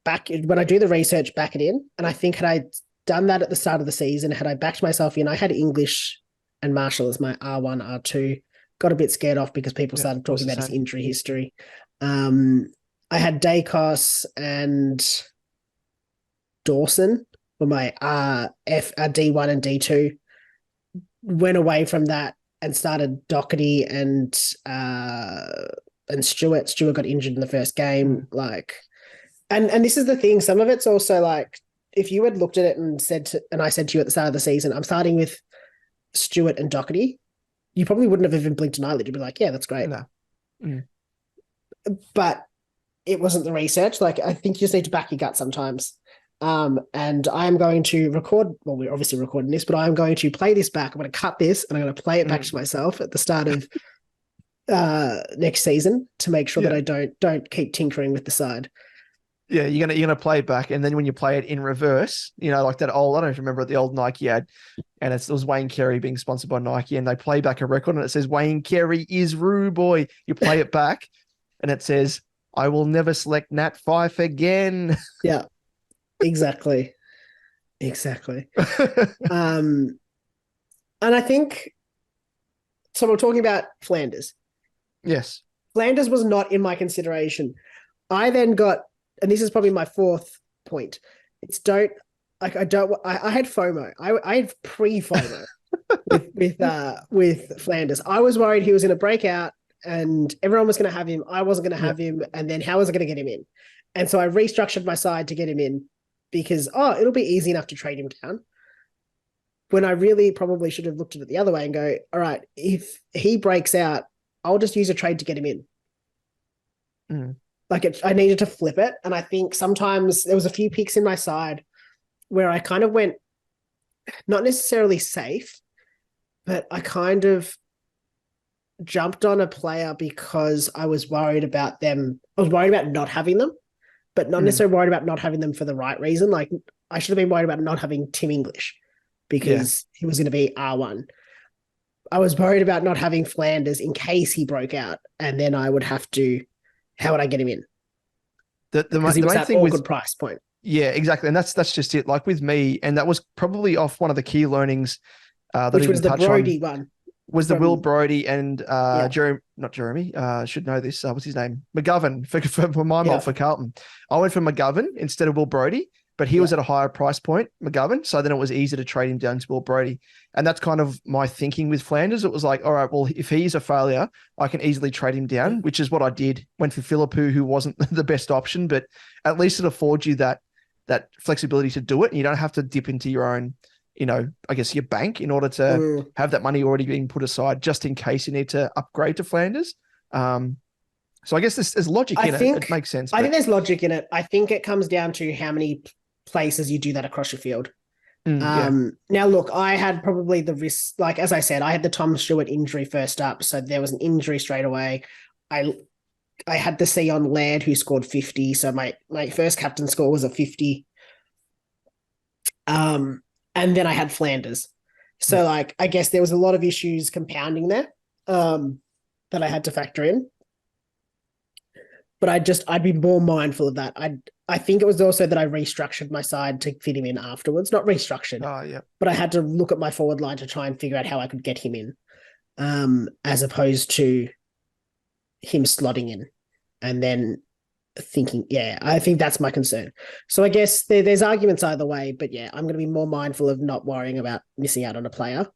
when I do the research, back it in. And I think had I done that at the start of the season, had I backed myself in, I had English and Marshall as my R1, R2, got a bit scared off because people started talking about his injury history. I had Dacos and Dawson were my D1 and D2. Went away from that and started Doherty and Stewart. Stewart got injured in the first game. And this is the thing. Some of it's also like, if you had looked at it and I said to you at the start of the season, I'm starting with Stewart and Doherty, you probably wouldn't have even blinked an eyelid. You'd be like, yeah, that's great. No. But it wasn't the research. Like, I think you just need to back your gut sometimes. And I'm going to record, well, we're obviously recording this, but I'm going to play this back. I'm going to cut this and I'm going to play it back to myself at the start of next season to make sure that I don't keep tinkering with the side. Yeah, you're gonna play it back, and then when you play it in reverse, like that old, I don't remember the old Nike ad, and it was Wayne Carey being sponsored by Nike, and they play back a record and it says Wayne Carey is Roo Boy. You play it back and it says, I will never select Nat Fife again. Yeah. Exactly. And I think, so we're talking about Flanders. Yes. Flanders was not in my consideration. I then got, and this is probably my fourth point. I had FOMO. I had pre-FOMO with Flanders. I was worried he was going to break out and everyone was going to have him. I wasn't going to have him. And then how was I going to get him in? And so I restructured my side to get him in because, it'll be easy enough to trade him down. When I really probably should have looked at it the other way and go, all right, if he breaks out, I'll just use a trade to get him in. I needed to flip it. And I think sometimes there was a few picks in my side where I kind of went, not necessarily safe, but I kind of jumped on a player because I was worried about them. I was worried about not having them, but not necessarily worried about not having them for the right reason. Like, I should have been worried about not having Tim English because he was going to be R1. I was worried about not having Flanders in case he broke out, and then I would have to, how would I get him in? Because he was at all good price point. Yeah, exactly. And that's just it. Like with me, and that was probably off one of the key learnings which was the Brody one. Was the Will Brody and Jeremy, should know this. What's his name? McGovern for my mold for Carlton. I went for McGovern instead of Will Brody, but he was at a higher price point, McGovern. So then it was easy to trade him down to Will Brody. And that's kind of my thinking with Flanders. It was like, all right, well, if he's a failure, I can easily trade him down, which is what I did. Went for Philippou, who wasn't the best option, but at least it affords you that flexibility to do it. And you don't have to dip into your own, I guess your bank in order to have that money already being put aside just in case you need to upgrade to Flanders. So I guess there's logic in it. It makes sense. I think there's logic in it. I think it comes down to how many places you do that across your field. Now, look, I had probably the risk, like, as I said, I had the Tom Stewart injury first up. So there was an injury straight away. I had the C on Laird, who scored 50. So my first captain score was a 50. And then I had Flanders. So, I guess there was a lot of issues compounding there that I had to factor in. But I'd be more mindful of that. I think it was also that I restructured my side to fit him in afterwards. Not restructured. But I had to look at my forward line to try and figure out how I could get him in, as opposed to him slotting in and then thinking, I think that's my concern. So I guess there's arguments either way, but I'm going to be more mindful of not worrying about missing out on a player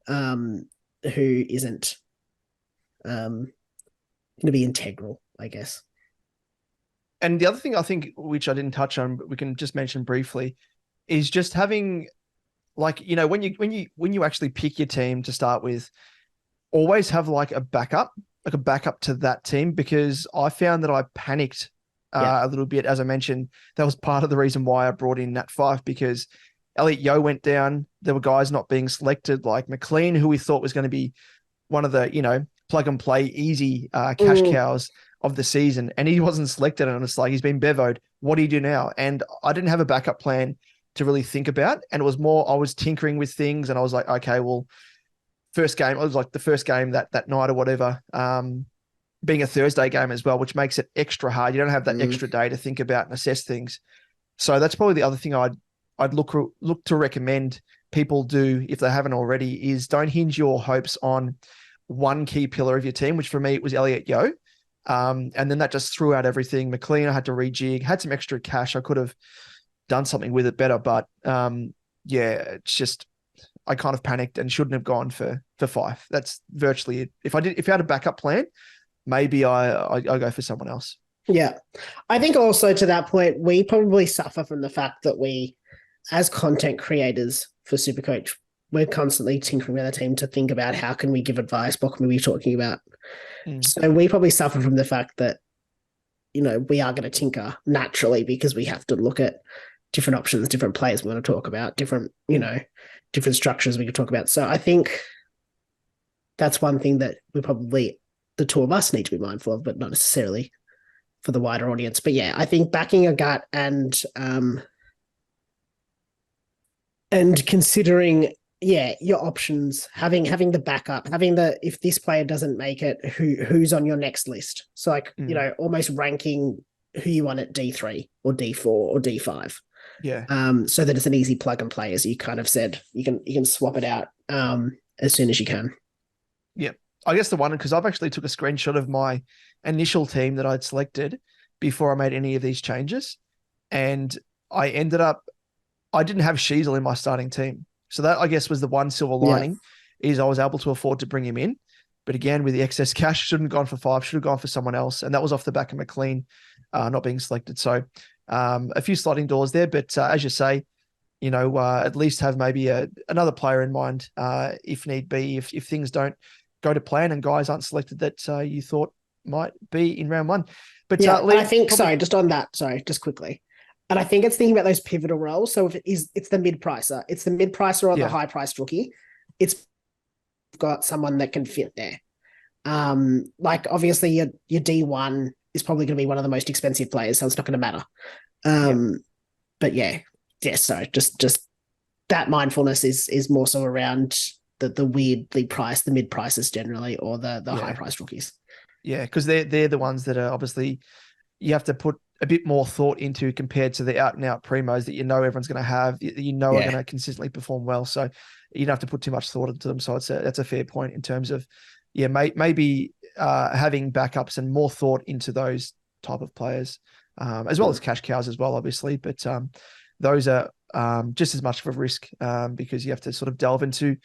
who isn't going to be integral, I guess. And the other thing I think, which I didn't touch on, but we can just mention briefly, is just having, like, when you actually pick your team to start with, always have like a backup. like a backup to that team, because I found that I panicked a little bit. As I mentioned, that was part of the reason why I brought in Nat Fife, because Elliot Yeo went down. There were guys not being selected, like McLean, who we thought was going to be one of the, plug and play easy cash cows of the season, and he wasn't selected. And it's like, he's been bevoed. What do you do now? And I didn't have a backup plan to really think about. And it was more, I was tinkering with things, and I was like, okay, well, first game, it was like the first game that night or whatever, being a Thursday game as well, which makes it extra hard. You don't have that extra day to think about and assess things. So that's probably the other thing I'd look to recommend people do, if they haven't already, is don't hinge your hopes on one key pillar of your team, which for me, it was Elliot Yeo. And then that just threw out everything. McLean, I had to rejig, had some extra cash. I could have done something with it better, but it's just, I kind of panicked and shouldn't have gone for Fife. That's virtually it. If I had a backup plan, maybe I go for someone else. Yeah. I think also to that point, we probably suffer from the fact that we, as content creators for SuperCoach, we're constantly tinkering with our team to think about how can we give advice, what can we be talking about. So we probably suffer from the fact that, we are going to tinker naturally, because we have to look at different options, different players we want to talk about, different structures we could talk about. So I think that's one thing that we probably, the two of us, need to be mindful of, but not necessarily for the wider audience. But yeah, I think backing a gut and considering, your options, having the backup, if this player doesn't make it, who's on your next list. So like, almost ranking who you want at D3 or D4 or D5. Yeah. So that it's an easy plug and play, as you kind of said. You can swap it out as soon as you can. Yeah. I guess the one, because I've actually took a screenshot of my initial team that I'd selected before I made any of these changes. And I didn't have Sheasel in my starting team. So that, I guess, was the one silver lining, is I was able to afford to bring him in. But again, with the excess cash, shouldn't have gone for Five, should have gone for someone else. And that was off the back of McLean not being selected. So a few sliding doors there. But as you say, at least have maybe another player in mind if need be, if things don't go to plan and guys aren't selected that you thought might be in round one. But Liam, I think, just quickly. And I think it's thinking about those pivotal roles. So if it's the mid-pricer. It's the mid-pricer or the high-priced rookie. It's got someone that can fit there. Like obviously your D1 is probably going to be one of the most expensive players, so it's not going to matter. But so just that mindfulness is more so around the weirdly priced, the mid-prices generally, or the high-priced rookies. Yeah, because they're the ones that are obviously you have to put a bit more thought into compared to the out-and-out primos that everyone's going to have, are going to consistently perform well. So you don't have to put too much thought into them. So that's a fair point in terms of, maybe having backups and more thought into those type of players, as well as cash cows as well, obviously. But those are just as much of a risk because you have to sort of delve into,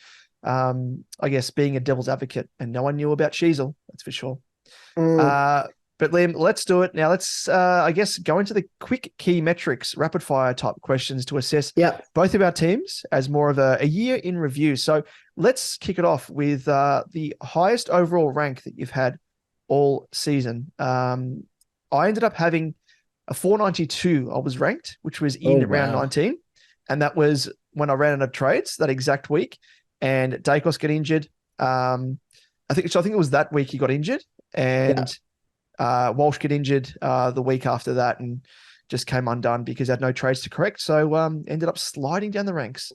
I guess, being a devil's advocate. And no one knew about Sheasel, that's for sure. But Liam, let's do it. Now let's, I guess, go into the quick key metrics, rapid fire type questions to assess both of our teams as more of a year in review. So let's kick it off with the highest overall rank that you've had all season. I ended up having a 492. I was ranked, which was in round 19. And that was when I ran out of trades that exact week. And Dacos got injured. I think it was that week he got injured. And Walsh get injured the week after that and just came undone because I had no trades to correct. So ended up sliding down the ranks.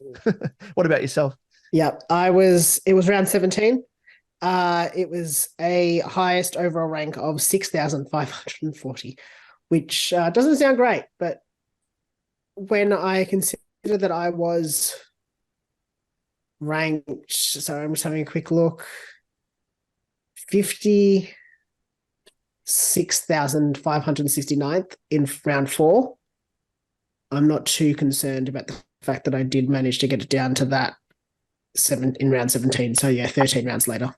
What about yourself? Yeah, it was round 17. It was a highest overall rank of 6,540, which doesn't sound great, but when I consider that I was ranked, so I'm just having a quick look, 56,569th in round 4. I'm not too concerned about the fact that I did manage to get it down to that in round 17. So 13 rounds later.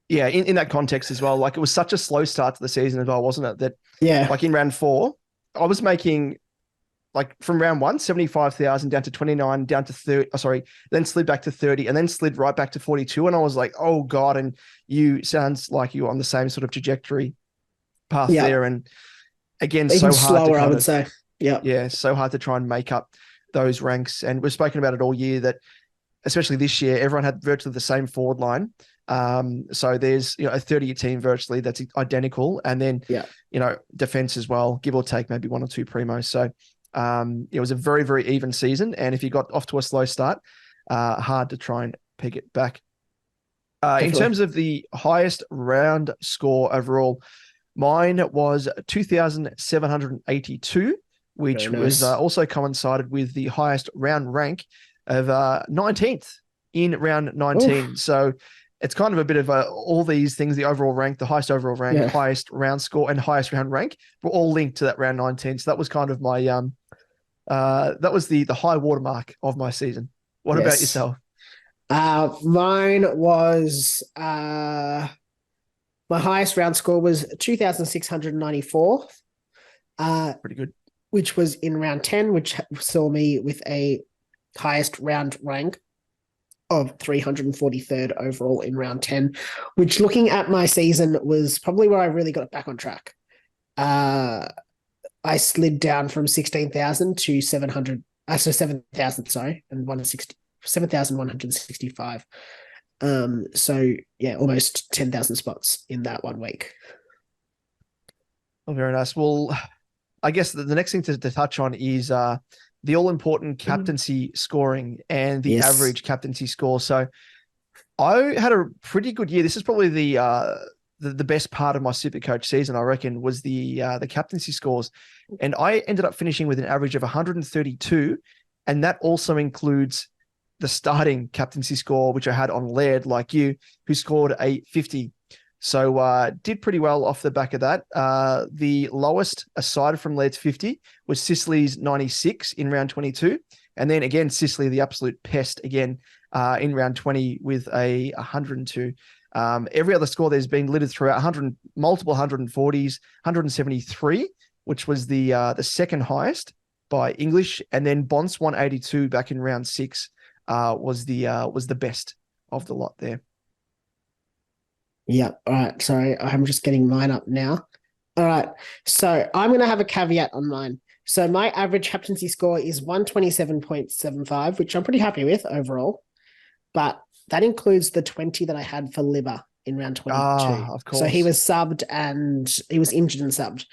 Yeah, in that context as well, like it was such a slow start to the season as well, wasn't it? That like in round 4, I was making like from round one, 75,000 down to 29, down to 30. Oh, sorry, then slid back to 30 and then slid right back to 42. And I was like, oh God. And you sounds like you're on the same sort of trajectory path there. And again, even so hard slower, to I would say. Yeah, so hard to try and make up those ranks. And we've spoken about it all year that, especially this year, everyone had virtually the same forward line. So there's a 30 team virtually that's identical, and then defense as well, give or take maybe one or two primos. So it was a very, very even season. And if you got off to a slow start, hard to try and pick it back. In terms of the highest round score overall, mine was 2,782, which was also coincided with the highest round rank of 19th in round 19. Oof. So it's kind of a bit of all these things, the overall rank, the highest overall rank, highest round score, and highest round rank were all linked to that round 19. So that was kind of my, that was the high watermark of my season. What about yourself? Mine was, my highest round score was 2,694. Pretty good. Which was in round 10, which saw me with a highest round rank of 343rd overall in round 10, which, looking at my season, was probably where I really got it back on track. I slid down from 16,000 to 7,000, sorry, and 7,165. So yeah, almost 10,000 spots in that 1 week. Oh, very nice. Well, I guess the next thing to touch on is the all-important captaincy scoring and the average captaincy score. So I had a pretty good year. This is probably the best part of my SuperCoach season, I reckon, was the captaincy scores. And I ended up finishing with an average of 132, and that also includes the starting captaincy score, which I had on Laird, like you, who scored a 50. So did pretty well off the back of that. The lowest, aside from Laird's 50, was Sicily's 96 in round 22. And then again, Sicily, the absolute pest again in round 20 with a 102. Every other score there's been littered throughout, multiple 140s, 173, which was the second highest by English. And then Bonce 182 back in round 6 was the best of the lot there. Yeah. All right. Sorry. I'm just getting mine up now. All right. So I'm going to have a caveat on mine. So my average captaincy score is 127.75, which I'm pretty happy with overall. But that includes the 20 that I had for Libba in round 22. Of course. So he was subbed and he was injured and subbed.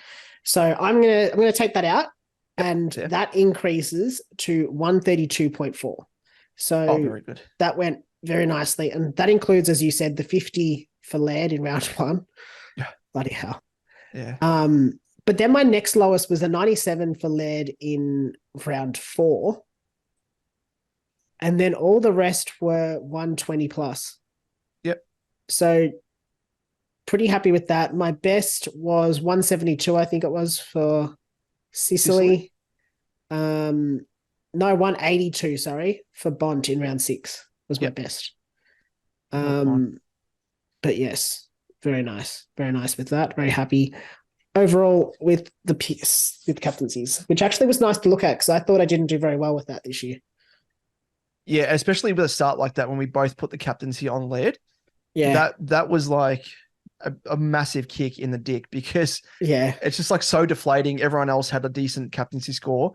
So I'm going to take that out, and that increases to 132.4. So very good. That went very nicely. And that includes, as you said, the 50 for Laird in round 1. Yeah. Bloody hell. Yeah. But then my next lowest was a 97 for Laird in round 4. And then all the rest were 120 plus. Yep. So pretty happy with that. My best was 172, I think it was, for Sicily. No, 182, sorry, for Bont in round 6 was my best. But yes, very nice. Very nice with that. Very happy overall with the piece, with captaincies, which actually was nice to look at because I thought I didn't do very well with that this year. Yeah, especially with a start like that when we both put the captaincy on Laird. Yeah. That was like a massive kick in the dick because it's just like so deflating. Everyone else had a decent captaincy score.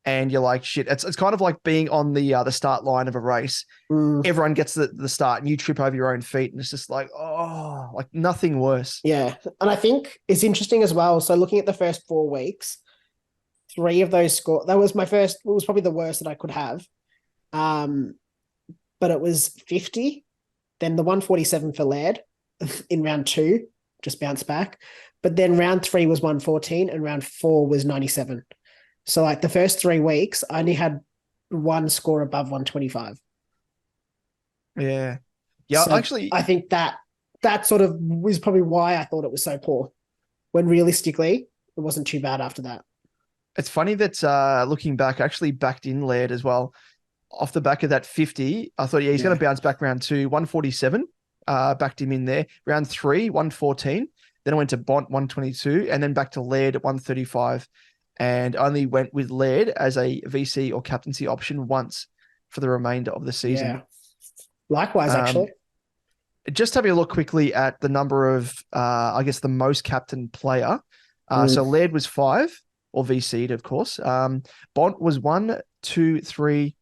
And you're like, shit, it's kind of like being on the start line of a race. Everyone gets the start and you trip over your own feet. And it's just like, oh, like nothing worse. Yeah. And I think it's interesting as well. So looking at the first 4 weeks, 3 of those scores, that was it was probably the worst that I could have. But it was 50, then the 147 for Laird in round 2, just bounced back. But then round 3 was 114 and round 4 was 97. So like the first 3 weeks, I only had 1 score above 125. Yeah. Yeah, so actually, I think that sort of was probably why I thought it was so poor, when realistically it wasn't too bad after that. It's funny that looking back, I actually backed in Laird as well. Off the back of that 50, I thought, he's going to bounce back round 2, 147, backed him in there. Round 3, 114. Then I went to Bont, 122, and then back to Laird at 135. and only went with Laird as a VC or captaincy option once for the remainder of the season. Yeah. Likewise, actually. Just having a look quickly at the number of, the most captain player. So Laird was 5, or VC'd, of course. Bont was 1, 2, 3,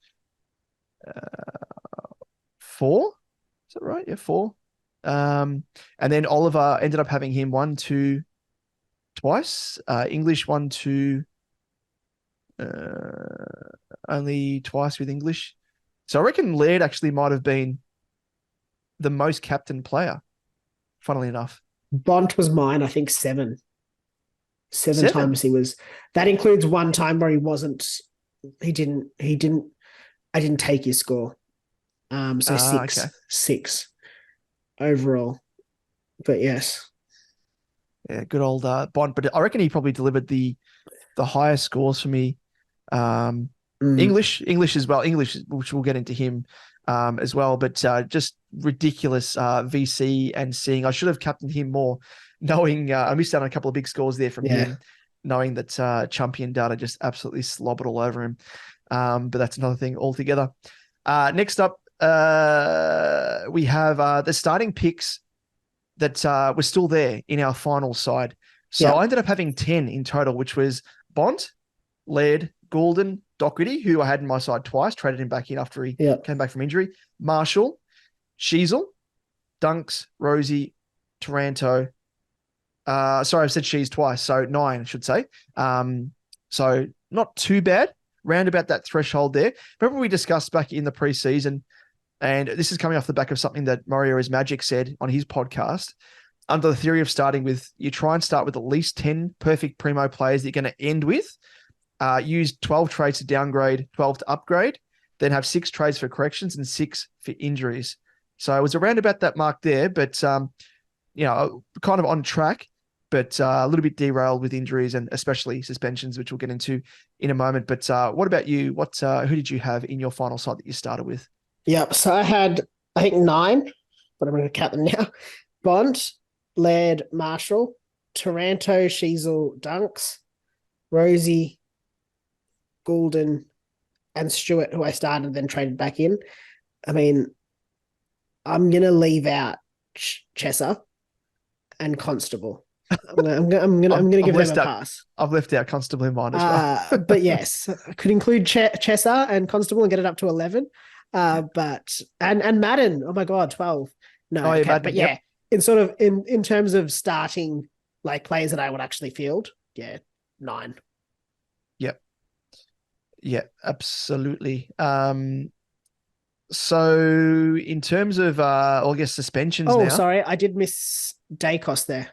4. Is that right? Yeah, 4. And then Oliver ended up having him 1, 2, twice. English 1, 2, only twice with English. So I reckon Laird actually might have been the most captain player, funnily enough. Bont was mine, I think 7. 7 times he was. That includes one time where I didn't take his score. So 6. Okay. 6 overall. But yes. Yeah, good old Bont. But I reckon he probably delivered the highest scores for me. English as well. English, which we'll get into him as well. But just ridiculous VC and seeing. I should have captained him more, knowing I missed out on a couple of big scores there from him, knowing that Champion Data just absolutely slobbered all over him. But that's another thing altogether. Next up, we have the starting picks that were still there in our final side. So I ended up having 10 in total, which was Bont, Laird, Goulden, Docherty, who I had in my side twice, traded him back in after he came back from injury, Marshall, Sheasel, Dunks, Rosie, Taranto. Sorry, I've said Shees twice, so 9, I should say. So not too bad, round about that threshold there. Remember we discussed back in the preseason, and this is coming off the back of something that Mario is Magic said on his podcast, under the theory of starting with, you try and start with at least 10 perfect primo players that you're going to end with, use 12 trades to downgrade, 12 to upgrade, then have 6 trades for corrections and 6 for injuries. So it was around about that mark there, but, kind of on track, but a little bit derailed with injuries and especially suspensions, which we'll get into in a moment. But what about you? Who did you have in your final side that you started with? Yep. So I had, I think 9, but I'm going to count them now. Bont, Laird, Marshall, Taranto, Sheasel, Dunks, Rosie, Goulden, and Stewart, who I started then traded back in. I mean, I'm going to leave out Chesser and Constable. I'm gonna give them a pass. I've left out Constable in mine as well. But yes, I could include Chesser and Constable and get it up to 11. But Madden, oh my god, 12. No, Madden, but yeah, in terms of starting like players that I would actually field, 9. Yep, absolutely. So in terms of I guess suspensions. Oh, sorry, I did miss Dacos there.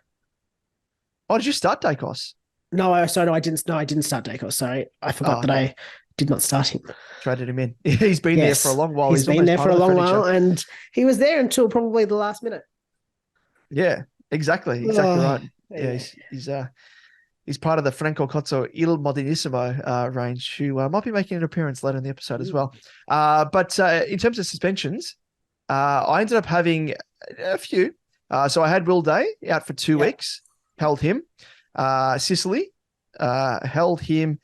Oh, did you start Dacos? No, I didn't start Dacos. Sorry, I forgot that I did not start him. Traded him in. He's been there for a long while. He's been there for a long while, and he was there until probably the last minute. Yeah, exactly right. Yeah, he's part of the Franco Cozzo Il Modernissimo range, who might be making an appearance later in the episode as well. But in terms of suspensions, I ended up having a few. So I had Will Day out for 2 weeks, held him. Sicily held him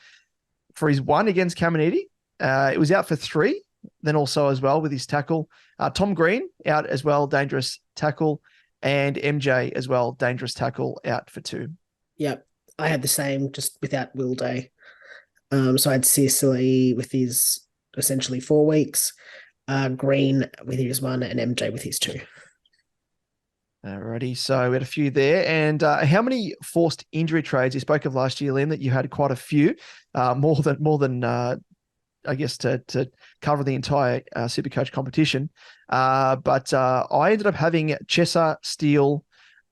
for his 1 against Caminiti. It was out for 3, then also as well with his tackle. Tom Green out as well, dangerous tackle. And MJ as well, dangerous tackle, out for 2. Yep. I had the same, just without Will Day. So I had Sicily with his essentially 4 weeks, Green with his 1, and MJ with his 2. Alrighty, so we had a few there. And how many forced injury trades? You spoke of last year, Liam, that you had quite a few, more than I guess to cover the entire SuperCoach competition. But I ended up having Chesser, Steele,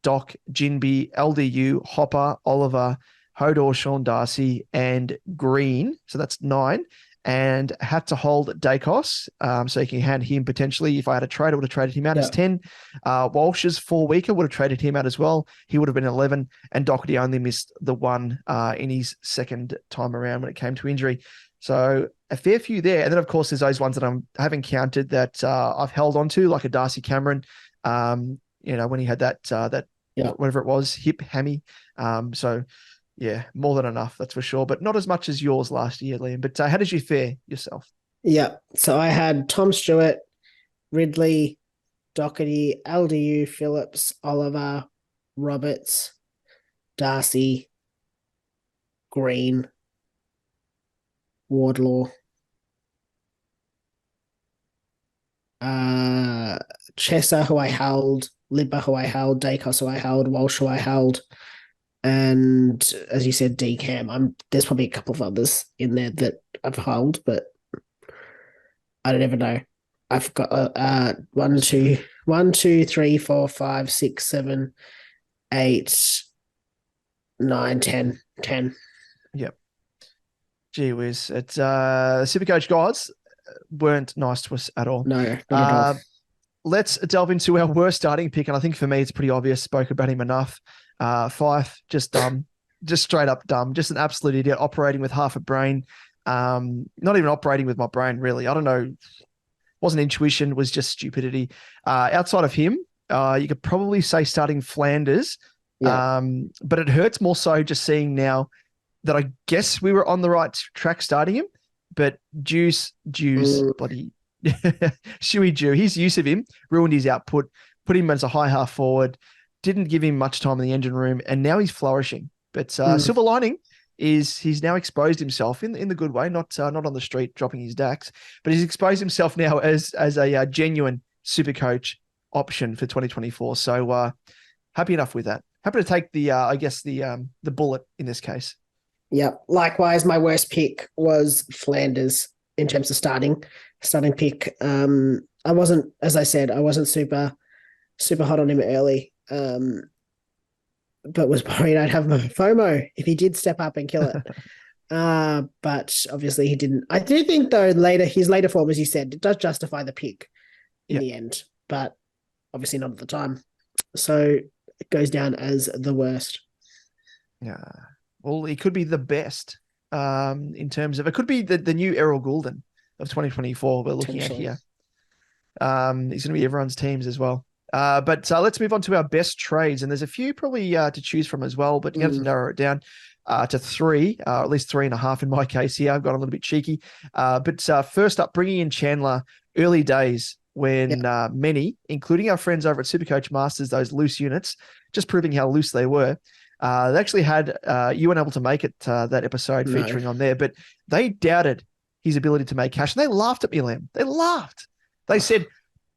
Doc, Jinby, LDU, Hopper, Oliver, Hodor, Sean Darcy, and Green. So that's 9. And had to hold Dacos. So you can hand him potentially. If I had a trade, I would have traded him out as 10. Walsh's 4-weeker would have traded him out as well. He would have been 11. And Docherty only missed the 1 in his second time around when it came to injury. So a fair few there. And then, of course, there's those ones that I haven't counted that I've held on to, like a Darcy Cameron, when he had that whatever it was, hip hammy. So Yeah, more than enough, that's for sure. But not as much as yours last year, Liam. But how did you fare yourself? Yeah. So I had Tom Stewart, Ridley, Doherty, LDU, Phillips, Oliver, Roberts, Darcy, Green, Wardlaw, Chesser, who I held, Libba, who I held, Dacos, who I held, Walsh, who I held, and as you said, DCAM. There's probably a couple of others in there that I've held, but I don't ever know. I've got 1, 2, 1, 2, 3, 4, 5, 6, 7, 8, 9, 10. 10. Yep. Gee whiz. It's SuperCoach guys weren't nice to us at all. No, not at all. Let's delve into our worst starting pick, and I think for me it's pretty obvious. Spoke about him enough. Fife, just dumb, just straight up dumb, just an absolute idiot, operating with half a brain. Not even operating with my brain, really. I don't know. Wasn't intuition, was just stupidity. Outside of him, you could probably say starting Flanders. Yeah. But it hurts more so just seeing now that I guess we were on the right track starting him. But Juice, bloody Shuey Jew, his use of him ruined his output, put him as a high half forward, didn't give him much time in the engine room, and now he's flourishing. But silver lining is he's now exposed himself in the good way, not on the street dropping his DAX, but he's exposed himself now as a genuine SuperCoach option for 2024. So happy enough with that. Happy to take the bullet in this case. Yeah. Likewise, my worst pick was Flanders in terms of starting pick. I wasn't, as I said, I wasn't super hot on him early. But was worried I'd have FOMO if he did step up and kill it. But obviously he didn't. I do think though his later form, as you said, it does justify the pick in the end, but obviously not at the time. So it goes down as the worst. Yeah. Well, he could be the best in terms of, it could be the new Errol Goulden of 2024 we're looking at here. He's going to be everyone's teams as well. But let's move on to our best trades. And there's a few probably to choose from as well, but you have to narrow it down to 3, at least 3.5 in my case here. I've got a little bit cheeky. But first up, bringing in Chandler, early days when many, including our friends over at SuperCoach Masters, those loose units, just proving how loose they were. They actually had, you weren't able to make it that episode featuring on there, but they doubted his ability to make cash. And they laughed at me, Liam. They laughed. They said,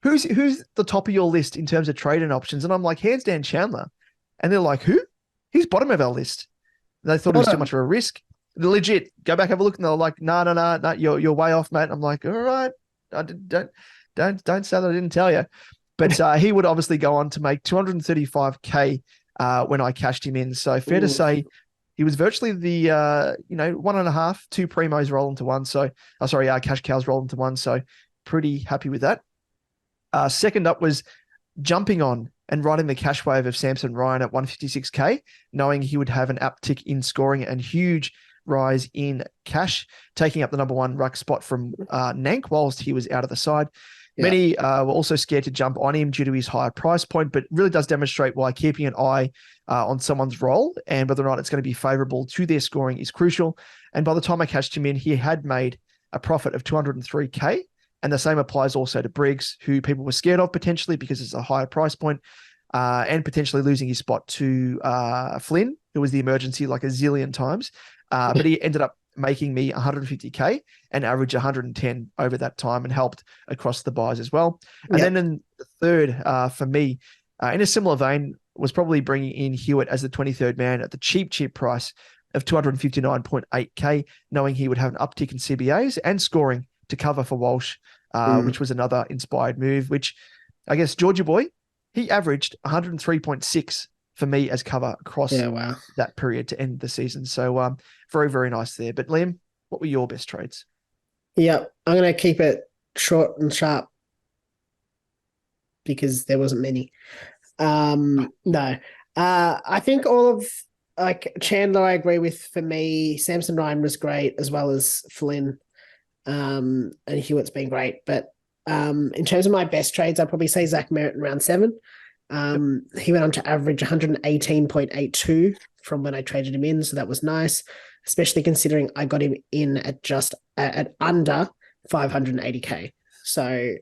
who's the top of your list in terms of trading options? And I'm like, hands down Chandler. And they're like, who? He's bottom of our list. And they thought it was too much of a risk. They're legit. Go back, have a look. And they're like, no, you're way off, mate. I'm like, all right. Don't say that I didn't tell you. But he would obviously go on to make 235K when I cashed him in. So fair to say, he was virtually the 1.5, 2 primos roll into one. So cash cows roll into one. So pretty happy with that. Second up was jumping on and riding the cash wave of Samson Ryan at 156K, knowing he would have an uptick in scoring and huge rise in cash, taking up the number 1 ruck spot from Nank whilst he was out of the side. Yeah. Many were also scared to jump on him due to his higher price point, but really does demonstrate why keeping an eye on someone's role and whether or not it's going to be favorable to their scoring is crucial. And by the time I cashed him in, he had made a profit of 203K. And the same applies also to Briggs, who people were scared of potentially because it's a higher price point, and potentially losing his spot to Flynn, who was the emergency like a zillion times. But he ended up making me 150K and average 110 over that time and helped across the buys as well. And then in the third, for me, in a similar vein, was probably bringing in Hewitt as the 23rd man at the cheap price of 259.8K, knowing he would have an uptick in CBAs and scoring to cover for Walsh, which was another inspired move, which I guess Georgia boy, he averaged 103.6 for me as cover across that period to end the season. So very, very nice there. But Liam, what were your best trades? Yeah, I'm going to keep it short and sharp because there wasn't many. No, I think all of Chandler, I agree with. For me, Samson Ryan was great as well as Flynn. And Hewitt's been great. But in terms of my best trades, I'd probably say Zach Merritt in round 7. He went on to average 118.82 from when I traded him in. So that was nice, especially considering I got him in at just at under 580K. So it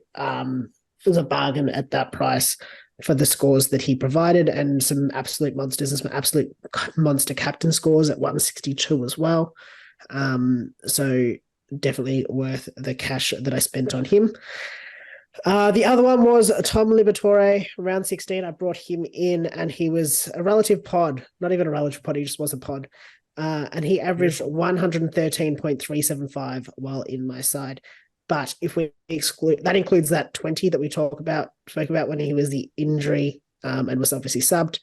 was a bargain at that price for the scores that he provided, and some absolute monsters and some absolute monster captain scores at 162 as well. So definitely worth the cash that I spent on him. The other one was Tom Liberatore, round 16. I brought him in, and he was a relative pod, not even a relative pod, he just was a pod. And he averaged 113.375 while in my side. But if we exclude, that includes that 20 that we spoke about when he was the injury and was obviously subbed.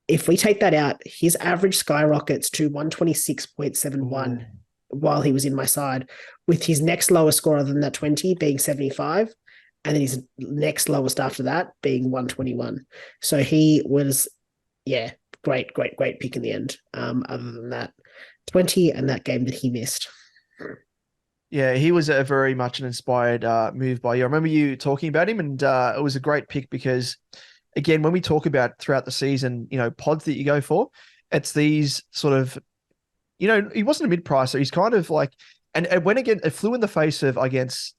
If we take that out, his average skyrockets to 126.71 while he was in my side, with his next lowest score than that 20 being 75. And then his next lowest after that being 121. So he was, great pick in the end. Other than that 20 and that game that he missed. Yeah, he was a very much an inspired move by you. I remember you talking about him, and it was a great pick because, again, when we talk about throughout the season, pods that you go for, it's these sort of, he wasn't a mid-pricer. He's kind of like, and when again, it flew in the face of, I guess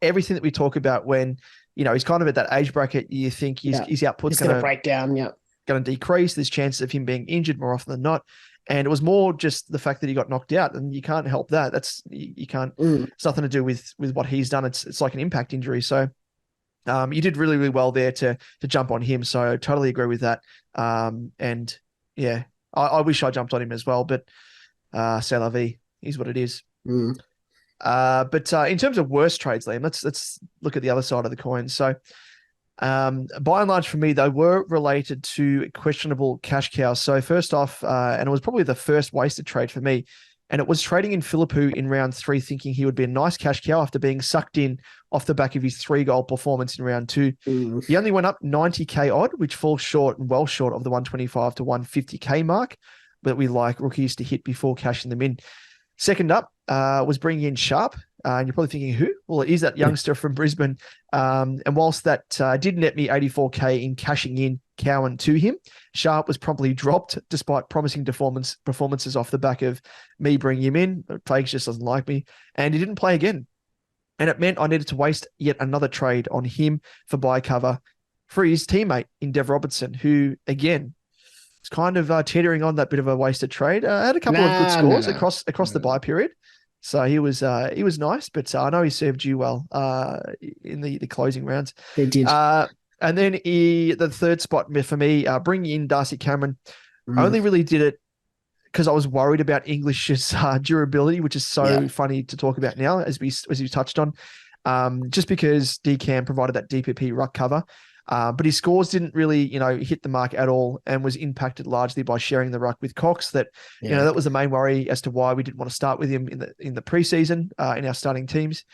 everything that we talk about when, he's kind of at that age bracket. You think his output's going to break down. Yeah. Going to decrease. There's chances of him being injured more often than not. And it was more just the fact that he got knocked out, and you can't help that. You can't, it's nothing to do with what he's done. It's like an impact injury. So you did really, really well there to jump on him. So I totally agree with that. And yeah, I wish I jumped on him as well, but c'est la vie is what it is. But in terms of worst trades, Liam, let's look at the other side of the coin. So by and large for me, they were related to questionable cash cows. So first off, and it was probably the first wasted trade for me, and it was trading in Philippou in round 3, thinking he would be a nice cash cow after being sucked in off the back of his 3-goal performance in round 2. He only went up 90K odd, which falls short and well short of the 125 to 150K mark that we like rookies to hit before cashing them in. Second up was bringing in Sharp. And you're probably thinking, who? Well, it is that youngster from Brisbane. And whilst that did net me 84K in cashing in Cowan to him, Sharp was promptly dropped despite promising performances off the back of me bringing him in. Plagues just doesn't like me. And he didn't play again. And it meant I needed to waste yet another trade on him for buy cover for his teammate in Dev Robertson, who, again, is kind of teetering on that bit of a wasted trade. Had a couple of good scores across the buy period. So he was nice, but I know he served you well in the closing rounds. They did. And then the third spot for me, bringing in Darcy Cameron, I only really did it because I was worried about English's durability, which is so funny to talk about now, as we touched on. Just because DCam provided that DPP ruck cover. But his scores didn't really, hit the mark at all, and was impacted largely by sharing the ruck with Cox. That was the main worry as to why we didn't want to start with him in the preseason in our starting teams,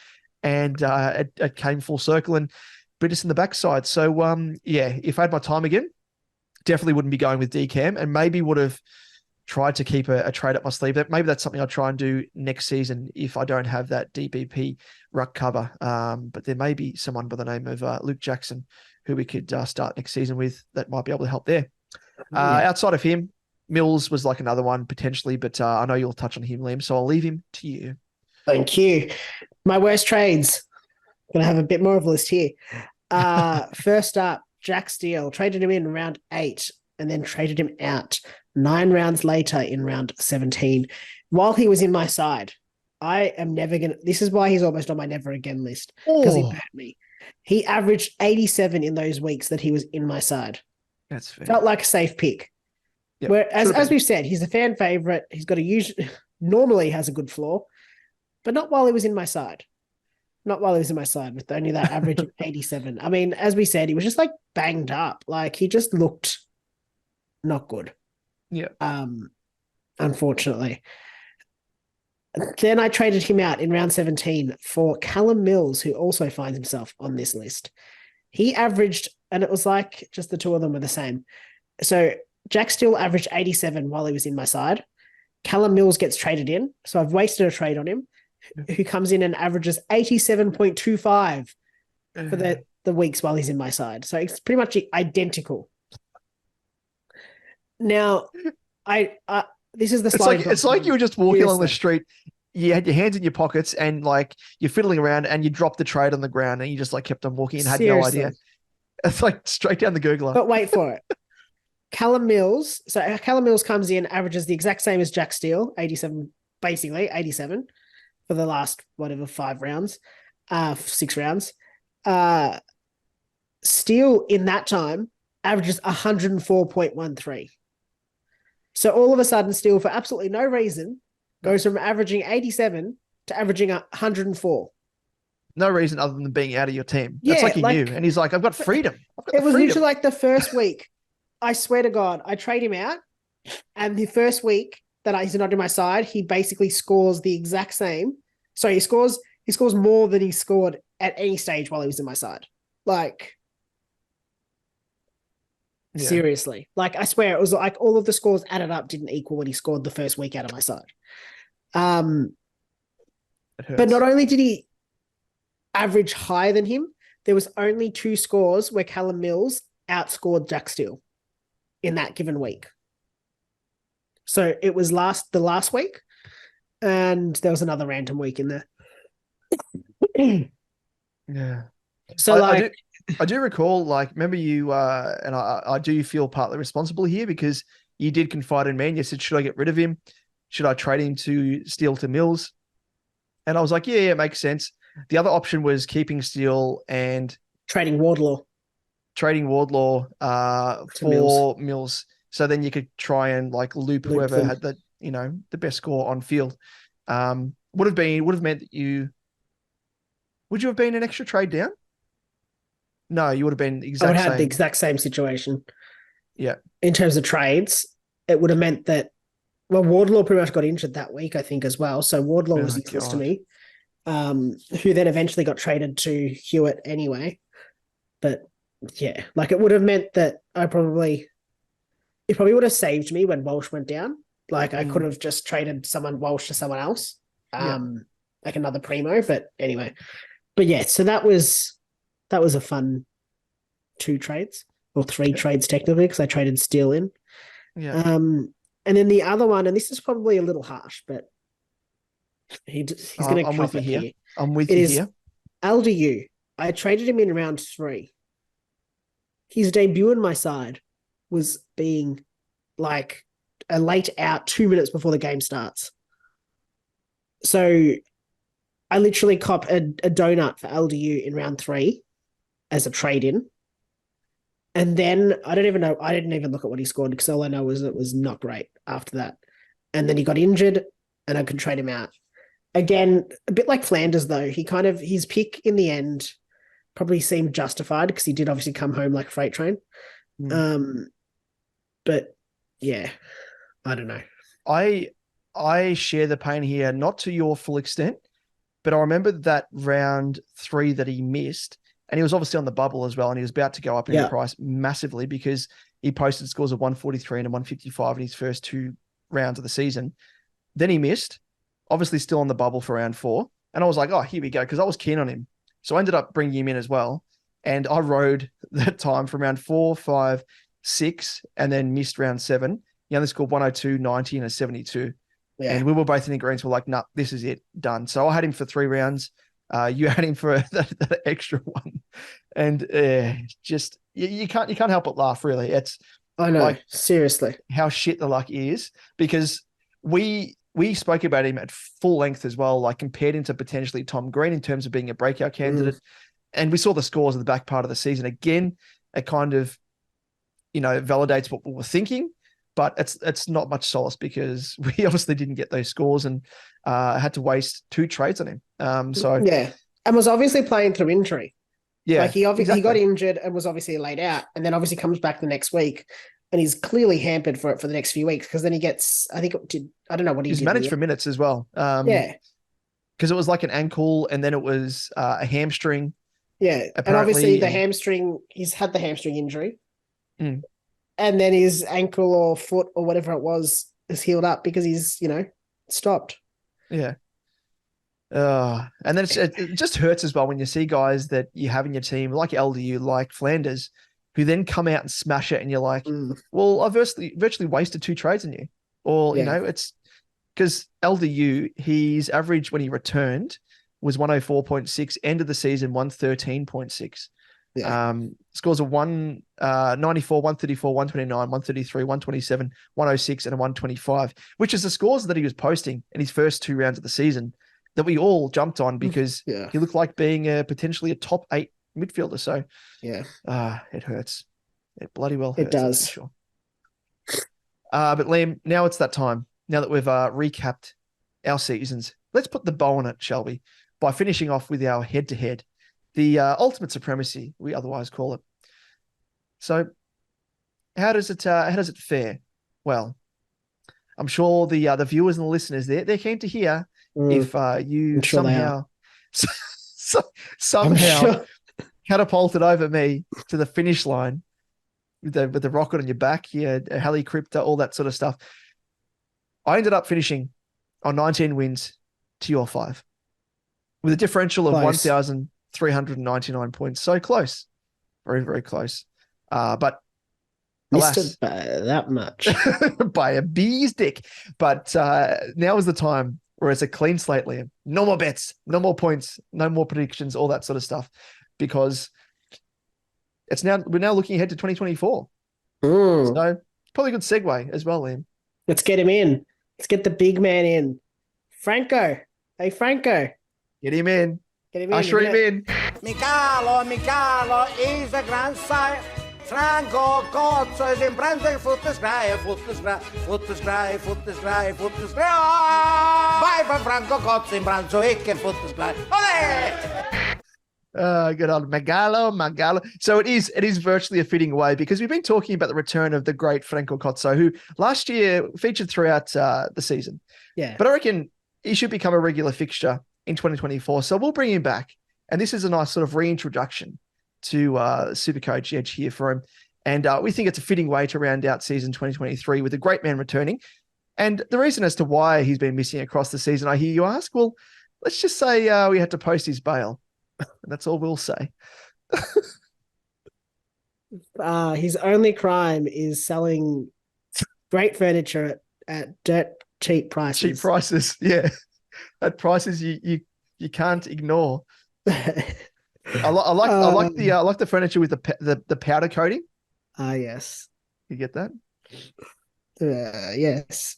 and it came full circle and bit us in the backside. So if I had my time again, definitely wouldn't be going with DCam, and maybe would have tried to keep a trade up my sleeve. Maybe that's something I'll try and do next season if I don't have that DPP ruck cover. But there may be someone by the name of Luke Jackson who we could start next season with that might be able to help there. Outside of him, Mills was like another one potentially, but I know you'll touch on him, Liam, so I'll leave him to you. Thank you. My worst trades. I'm going to have a bit more of a list here. First up, Jack Steele. Traded him in round 8 and then traded him out 9 rounds later in round 17 while he was in my side. I am never going to... This is why he's almost on my never again list, because he hurt me. He averaged 87 in those weeks that he was in my side. That's fair. Felt like a safe pick. Yep. Where, as we've said, he's a fan favorite. He's got normally has a good floor, but not while he was in my side. Not while he was in my side with only that average of 87. I mean, as we said, he was just like banged up. Like he just looked not good. Yeah. Unfortunately. Then I traded him out in round 17 for Callum Mills, who also finds himself on this list. He averaged, and it was like just the two of them were the same. So Jack Steele averaged 87 while he was in my side. Callum Mills gets traded in. So I've wasted a trade on him, who comes in and averages 87.25 for the weeks while he's in my side. So it's pretty much identical. Now, This is the it's like you were just walking along the street. You had your hands in your pockets and like you're fiddling around and you dropped the trade on the ground and you just like kept on walking and had no idea. It's like straight down the Googler. But wait for it. Callum Mills. So Callum Mills comes in, averages the exact same as Jack Steele, 87, basically 87 for the last, 5 rounds, 6 rounds. Steele in that time averages 104.13. So all of a sudden, Steele, for absolutely no reason, goes from averaging 87 to averaging 104. No reason other than being out of your team. It's like he knew. And he's like, I've got freedom. It was literally like the first week. I swear to God, I trade him out. And the first week that he's not in my side, he basically scores the exact same. So he scores more than he scored at any stage while he was in my side. Like, seriously. Like, I swear it was like all of the scores added up didn't equal what he scored the first week out of my side. But not only did he average higher than him, there was only 2 scores where Callum Mills outscored Jack Steele in that given week. So it was the last week, and there was another random week in there. Yeah. So I do recall, like, remember you, and I do feel partly responsible here because you did confide in me and you said, should I get rid of him? Should I trade him to Steele to Mills? And I was like, yeah, it makes sense. The other option was keeping Steele and trading Wardlaw for Mills. So then you could try and like loop whoever had the best score on field. Would have meant that would you have been an extra trade down? No, you would have been I would have had the exact same situation. Yeah. In terms of trades, it would have meant that, Wardlaw pretty much got injured that week, I think, as well. So Wardlaw was useless to me, who then eventually got traded to Hewitt anyway. But yeah, like it would have meant that it probably would have saved me when Walsh went down. Like I could have just traded Walsh to someone else, like another primo. But anyway, so that was a fun 2 trades or 3 trades technically because I traded Steele in. Yeah. And then the other one, and this is probably a little harsh, but he's going to cop it here. I'm with you here. LDU. I traded him in round 3. His debut in my side was being like a late out 2 minutes before the game starts. So I literally cop a donut for LDU in round 3 as a trade-in. And then I didn't even look at what he scored because all I know was it was not great after that. And then he got injured and I could trade him out. Again, a bit like Flanders though, his pick in the end probably seemed justified because he did obviously come home like a freight train. But yeah, I don't know. I share the pain here, not to your full extent, but I remember that round 3 that he missed. And he was obviously on the bubble as well, and he was about to go up in price massively because he posted scores of 143 and a 155 in his first 2 rounds of the season. Then he missed, obviously still on the bubble for round 4. And I was like, oh, here we go, because I was keen on him. So I ended up bringing him in as well. And I rode that time from round 4, 5, 6, and then missed round 7. He only scored 102, 90, and a 72. Yeah. And we were both in agreement. We're like, nah, this is it, done. So I had him for 3 rounds. You had him for that extra one, and just you can't help but laugh. Really, I know, like, seriously how shit the luck is because we spoke about him at full length as well, like compared him to potentially Tom Green in terms of being a breakout candidate, and we saw the scores in the back part of the season. Again, it kind of validates what we were thinking. But it's not much solace because we obviously didn't get those scores and had to waste 2 trades on him. And was obviously playing through injury. Yeah, like he got injured and was obviously laid out, and then obviously comes back the next week, and he's clearly hampered for the next few weeks because then he gets. I don't know what he did. He's managed for minutes as well. Because it was like an ankle and then it was a hamstring. Yeah, and obviously the hamstring. He's had the hamstring injury. And then his ankle or foot or whatever it was is healed up because he's, stopped. Yeah. And then it just hurts as well when you see guys that you have in your team, like LDU, like Flanders, who then come out and smash it. And you're like, well, I've virtually wasted 2 trades on you. Or, it's because LDU, his average when he returned was 104.6, end of the season, 113.6. Yeah. Scores of 194, 134, 129, 133, 127, 106, and a 125, which is the scores that he was posting in his first 2 rounds of the season that we all jumped on because he looked like being potentially a top 8 midfielder. So it hurts. It bloody well hurts. It does. Sure. But Liam, now it's that time. Now that we've recapped our seasons, let's put the bow on it, shall we? By finishing off with our head-to-head, the ultimate supremacy, we otherwise call it. So, how does it fare? Well, I'm sure the viewers and the listeners they're keen to hear if you somehow catapulted over me to the finish line with the rocket on your back, a helicopter, all that sort of stuff. I ended up finishing on 19 wins to your 5 with a differential of 1,399 points. So close. Very, very close. But missed it by that much. By a bee's dick. But now is the time where it's a clean slate, Liam. No more bets, no more points, no more predictions, all that sort of stuff. Because we're now looking ahead to 2024. So probably a good segue as well, Liam. Let's get him in. Let's get the big man in. Franco. Hey, Franco. Get him in. Usher him in. Micalo is a grandsire. Franco Cozzo is in Brunswick, foot the sky. Bye for Franco Cozzo in Brunswick and foot the sky. Good old Magalo. So it is virtually a fitting way because we've been talking about the return of the great Franco Cozzo, who last year featured throughout the season. Yeah. But I reckon he should become a regular fixture in 2024. So we'll bring him back. And this is a nice sort of reintroduction to SuperCoach Edge here for him. And we think it's a fitting way to round out season 2023 with a great man returning. And the reason as to why he's been missing across the season, I hear you ask, well, let's just say we had to post his bail. And that's all we'll say. His only crime is selling great furniture at dirt cheap prices. Cheap prices, yeah. At prices you can't ignore. I like the furniture with the powder coating. Yes. You get that? Yes.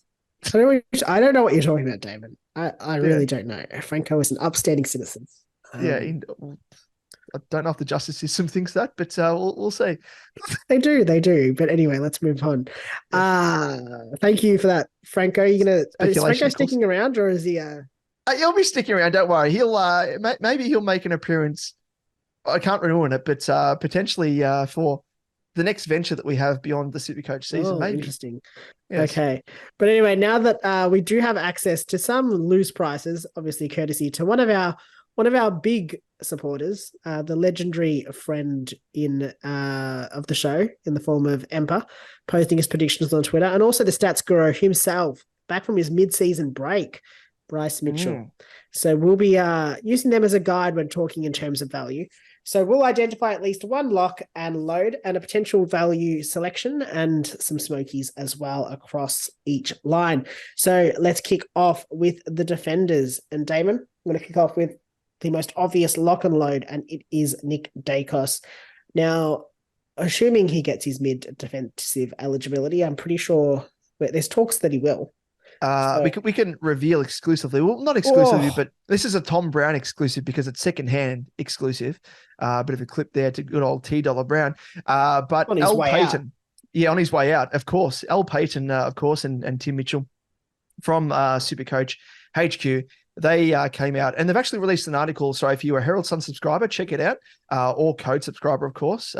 I don't know what you're talking about, Damon. I really don't know. Franco is an upstanding citizen. I don't know if the justice system thinks that, but we'll see. They do. But anyway, let's move on. Thank you for that, Franco. Is Franco sticking around, or is he? He'll be sticking around. Don't worry. Maybe he'll make an appearance. I can't ruin it, but potentially for the next venture that we have beyond the SuperCoach season. Maybe. Interesting. Yes. Okay, but anyway, now that we do have access to some loose prices, obviously courtesy to one of our big supporters, the legendary friend of the show in the form of Emper, posting his predictions on Twitter, and also the stats guru himself, back from his mid-season break, Bryce Mitchell. So we'll be using them as a guide when talking in terms of value. So we'll identify at least one lock and load and a potential value selection and some smokies as well across each line. So let's kick off with the defenders. And Damon, I'm going to kick off with the most obvious lock and load, and it is Nick Dacos. Now, assuming he gets his mid-defensive eligibility, I'm pretty sure there's talks that he will. We can reveal exclusively. Well, not exclusively, but this is a Tom Brown exclusive because it's secondhand exclusive. Bit of a clip there to good old T. Brown. But Al Payton, on his way out, of course. Al Payton, of course, and Tim Mitchell from SuperCoach HQ. They came out and they've actually released an article. So if you're a Herald Sun subscriber, check it out, or Code subscriber, of course,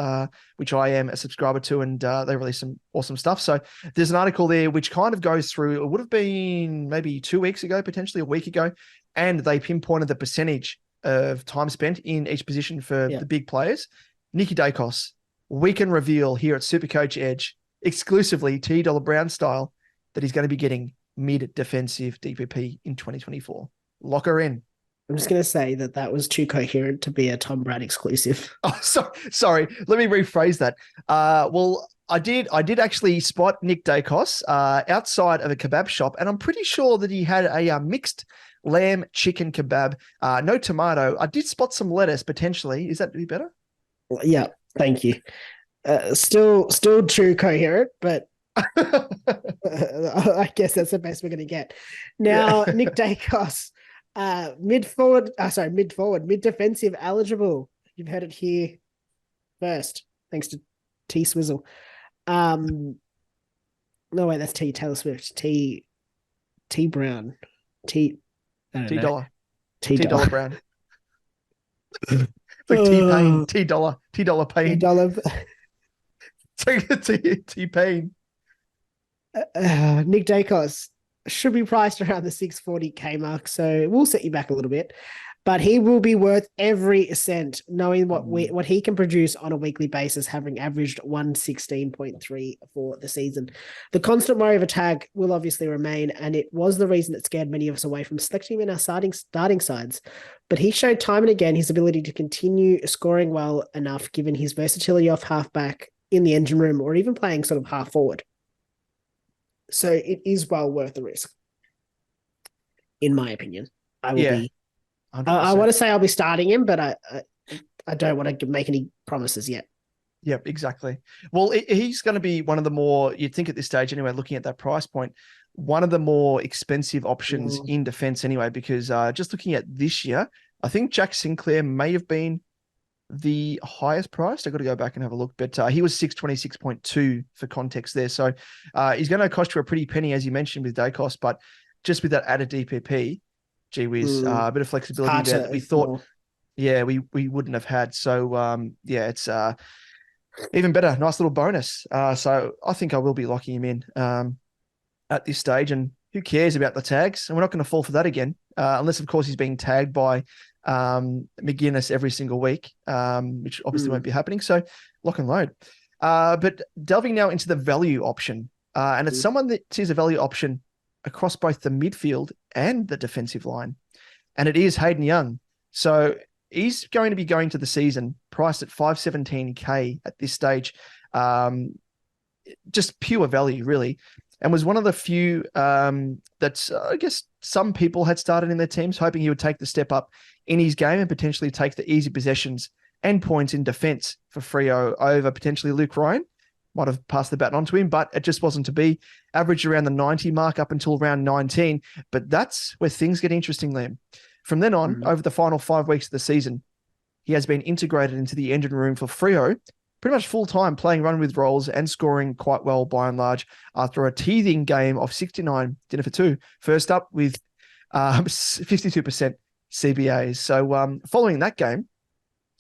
which I am a subscriber to, and they released some awesome stuff. So there's an article there which kind of goes through, it would have been maybe 2 weeks ago, potentially a week ago, and they pinpointed the percentage of time spent in each position for the big players. Nicky Dacos, we can reveal here at SuperCoach Edge, exclusively T. Brown style, that he's going to be getting mid-defensive DPP in 2024. Lock her in. I'm just going to say that was too coherent to be a Tom Brown exclusive. Oh, sorry. Let me rephrase that. Well, I did actually spot Nick Dacos outside of a kebab shop, and I'm pretty sure that he had a mixed lamb chicken kebab, no tomato. I did spot some lettuce potentially. Is that any better? Yeah, thank you. Still too coherent, but I guess that's the best we're going to get. Now, yeah. Nick Dacos, mid defensive eligible. You've heard it here first, thanks to T Swizzle. No wait, that's T Taylor Swift. T Brown. T Dollar. T Dollar Brown. It's like T Pain. T Dollar Pain. T Dollar. It's like T Pain. Nick Dacos should be priced around the 640k mark, so we'll set you back a little bit. But he will be worth every cent, knowing what he can produce on a weekly basis, having averaged 116.3 for the season. The constant worry of a tag will obviously remain, and it was the reason that scared many of us away from selecting him in our starting sides. But he showed time and again his ability to continue scoring well enough, given his versatility off halfback, in the engine room, or even playing sort of half forward. So it is well worth the risk, in my opinion. I want to say I'll be starting him, but I don't want to make any promises yet. Yep, exactly. Well, he's going to be one of the more, you'd think at this stage anyway, looking at that price point, one of the more expensive options in defense anyway, because just looking at this year, I think Jack Sinclair may have been the highest priced. I've got to go back and have a look, but he was 626.2 for context there. So he's going to cost you a pretty penny, as you mentioned, with Dacos, but just with that added DPP, gee whiz, a bit of flexibility there that we thought, we wouldn't have had. So it's even better. Nice little bonus. So I think I will be locking him in at this stage, and who cares about the tags? And we're not going to fall for that again, unless of course he's being tagged by McGuinness every single week, which obviously won't be happening. So lock and load. But delving now into the value option, and it's someone that sees a value option across both the midfield and the defensive line, and it is Hayden Young. So he's going to be going to the season priced at 517k at this stage, just pure value really, and was one of the few that I guess some people had started in their teams, hoping he would take the step up in his game and potentially take the easy possessions and points in defense for Freo over potentially Luke Ryan. Might have passed the baton on to him, but it just wasn't to be. Averaged around the 90 mark up until round 19, but that's where things get interesting, Liam. From then on, over the final 5 weeks of the season, he has been integrated into the engine room for Freo, pretty much full-time, playing run with roles and scoring quite well by and large after a teething game of 69 dinner for two. First up with 52% CBAs. So following that game,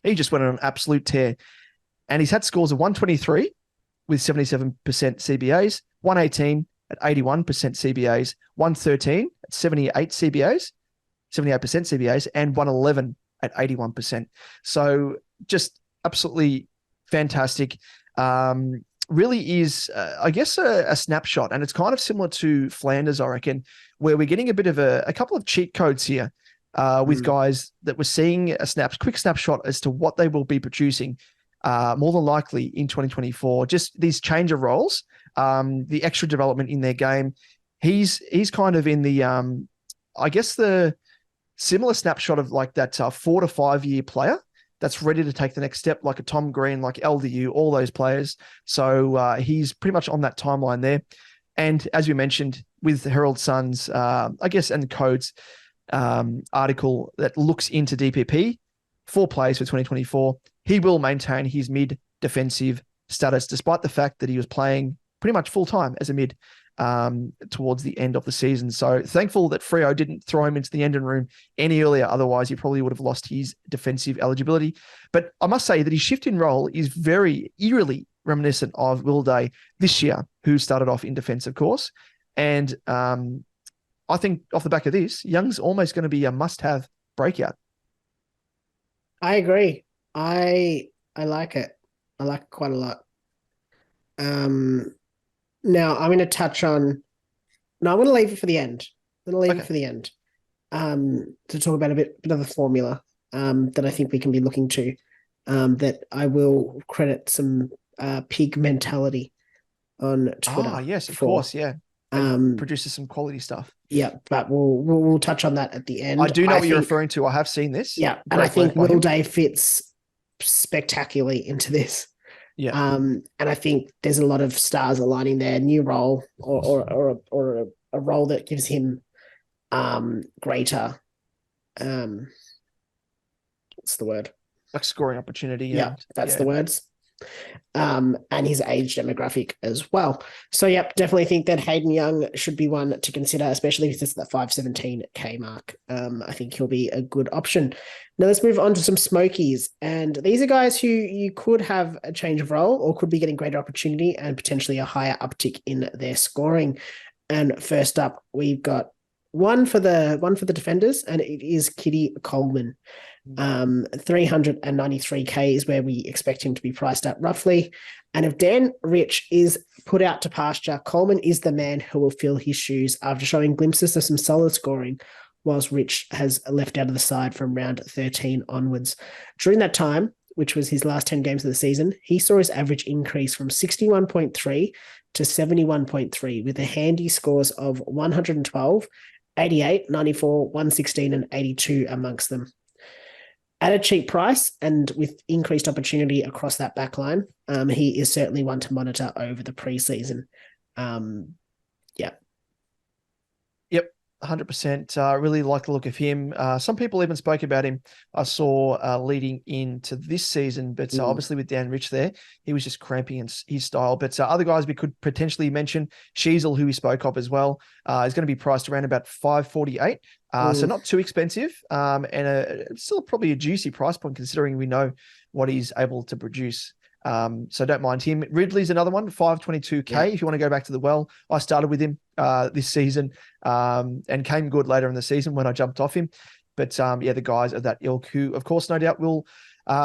he just went on an absolute tear. And he's had scores of 123 with 77% CBAs, 118 at 81% CBAs, 113 at 78% CBAs, and 111 at 81%. So just absolutely fantastic. Really is, I guess, a snapshot. And it's kind of similar to Flanders, I reckon, where we're getting a bit of a couple of cheat codes here with guys that we're seeing a quick snapshot as to what they will be producing more than likely in 2024. Just these change of roles, the extra development in their game. He's kind of in the, I guess, the similar snapshot of like that 4 to 5 year player that's ready to take the next step, like a Tom Green, like LDU, all those players. So he's pretty much on that timeline there. And as we mentioned, with the Herald Sun's, I guess, and the Codes article that looks into DPP, 4 players for 2024, he will maintain his mid-defensive status, despite the fact that he was playing pretty much full-time as a mid towards the end of the season. So thankful that Freo didn't throw him into the engine room any earlier. Otherwise, he probably would have lost his defensive eligibility. But I must say that his shift in role is very eerily reminiscent of Will Day this year, who started off in defense, of course. And I think off the back of this, Young's almost going to be a must-have breakout. I agree. I like it. I like it quite a lot. Now I'm going to touch on. No, I'm going to leave it for the end. I'm going to leave it for the end to talk about a bit of a formula that I think we can be looking to. That I will credit some pig mentality on Twitter. Ah, yes, of course, yeah. Produces some quality stuff. Yeah, but we'll touch on that at the end. I do know what you're referring to. I have seen this. Yeah, and I think Will Day fits spectacularly into this. Yeah. And I think there's a lot of stars aligning there. New role or a role that gives him greater what's the word? Like scoring opportunity. Yeah, that's the words. And his age demographic as well. So, yep, definitely think that Hayden Young should be one to consider, especially if it's the 517K mark. I think he'll be a good option. Now, let's move on to some smokies. And these are guys who you could have a change of role or could be getting greater opportunity and potentially a higher uptick in their scoring. And first up, we've got one for the defenders, and it is Kitty Coleman. 393K is where we expect him to be priced at roughly. And if Dan Rich is put out to pasture, Coleman is the man who will fill his shoes after showing glimpses of some solid scoring, whilst Rich has left out of the side from round 13 onwards. During that time, which was his last 10 games of the season, he saw his average increase from 61.3 to 71.3 with the handy scores of 112, 88, 94, 116 and 82 amongst them. At a cheap price and with increased opportunity across that back line, he is certainly one to monitor over the preseason. Yep, 100%. Really like the look of him. Some people even spoke about him. I saw leading into this season, but obviously with Dan Rich there, he was just cramping in his style. But other guys we could potentially mention, Sheasel, who we spoke of as well, is going to be priced around about 548. So not too expensive, and still probably a juicy price point considering we know what he's able to produce. So don't mind him. Ridley's another one, 522K. Yeah. If you want to go back to the well, I started with him this season and came good later in the season when I jumped off him. But the guys of that ilk who, of course, no doubt we'll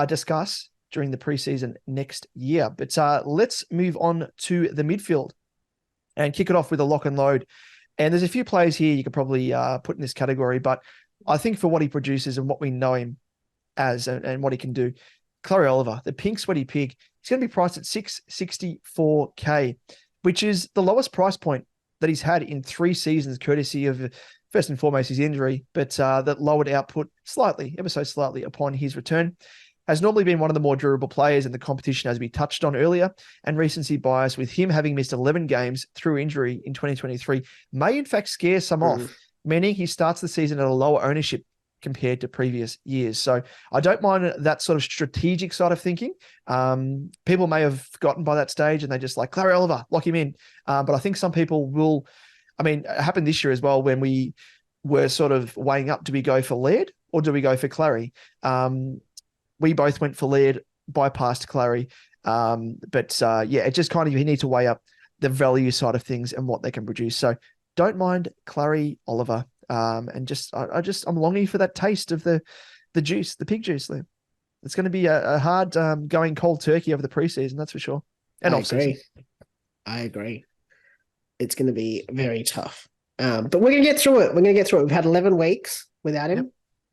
discuss during the preseason next year. But let's move on to the midfield and kick it off with a lock and load. And there's a few players here you could probably put in this category, but I think for what he produces and what we know him as and what he can do, Clary Oliver, the pink sweaty pig, he's going to be priced at 664K, which is the lowest price point that he's had in 3 seasons, courtesy of, first and foremost, his injury, but that lowered output slightly, ever so slightly upon his return. Has normally been one of the more durable players in the competition, as we touched on earlier, and recency bias with him having missed 11 games through injury in 2023 may in fact scare some off, meaning he starts the season at a lower ownership compared to previous years. So I don't mind that sort of strategic side of thinking. People may have gotten by that stage and they just like, Clary Oliver, lock him in. But I think some people will, it happened this year as well when we were sort of weighing up, do we go for Laird or do we go for Clary? We both went for Laird, bypassed Clary. It just kind of, you need to weigh up the value side of things and what they can produce. So don't mind Clary Oliver. I'm longing for that taste of the juice, the pig juice there. It's going to be a hard going cold turkey over the preseason, that's for sure. And I agree. It's going to be very tough. But we're going to get through it. We've had 11 weeks without him. Yep,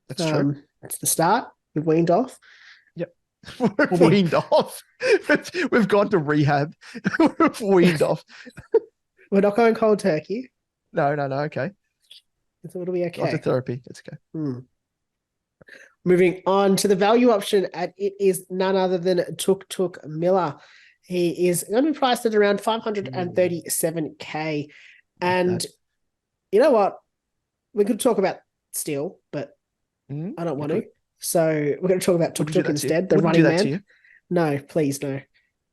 that's true. It's the start. We've weaned off. Yep. We've weaned off. We've gone to rehab. We've weaned off. We're not going cold turkey. No. Okay. So it'll be okay. Lots of therapy. It's okay. Moving on to the value option, and it is none other than Tuk Miller. He is going to be priced at around 537K. And you know what? We could talk about Steele, but I don't want to. So we're going to talk about Tuk instead, the running man. No, please, no.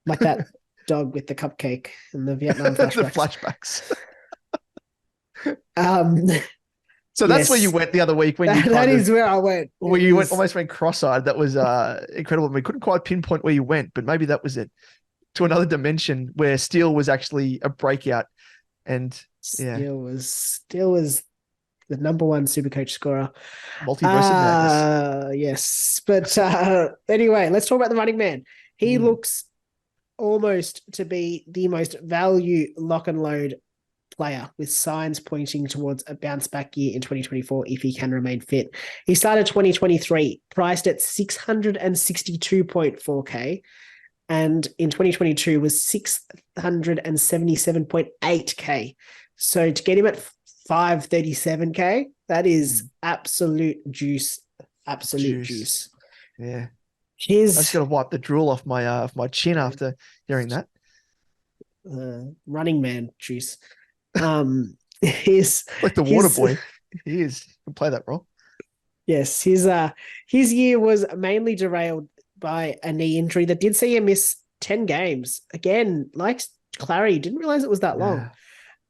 Like that dog with the cupcake and the Vietnam flashbacks. The flashbacks. So that's where you went the other week when that is where I went. Where you almost went cross-eyed. That was incredible. We couldn't quite pinpoint where you went, but maybe that was it. To another dimension where Steele was actually a breakout, and Steele was the number 1 SuperCoach scorer. Multiverse madness. Yes, but anyway, let's talk about the running man. He looks almost to be the most value lock and load player, with signs pointing towards a bounce back year in 2024 if he can remain fit. He started 2023 priced at 662.4K, and in 2022 was 677.8K. So to get him at 537K, that is absolute juice. Absolute juice. Yeah. I just got to wipe the drool off my chin after hearing that. Running man juice. He's like the water boy. He is. He can play that role. Yes, his year was mainly derailed by a knee injury that did see him miss 10 games. Again, like Clary, didn't realize it was that long.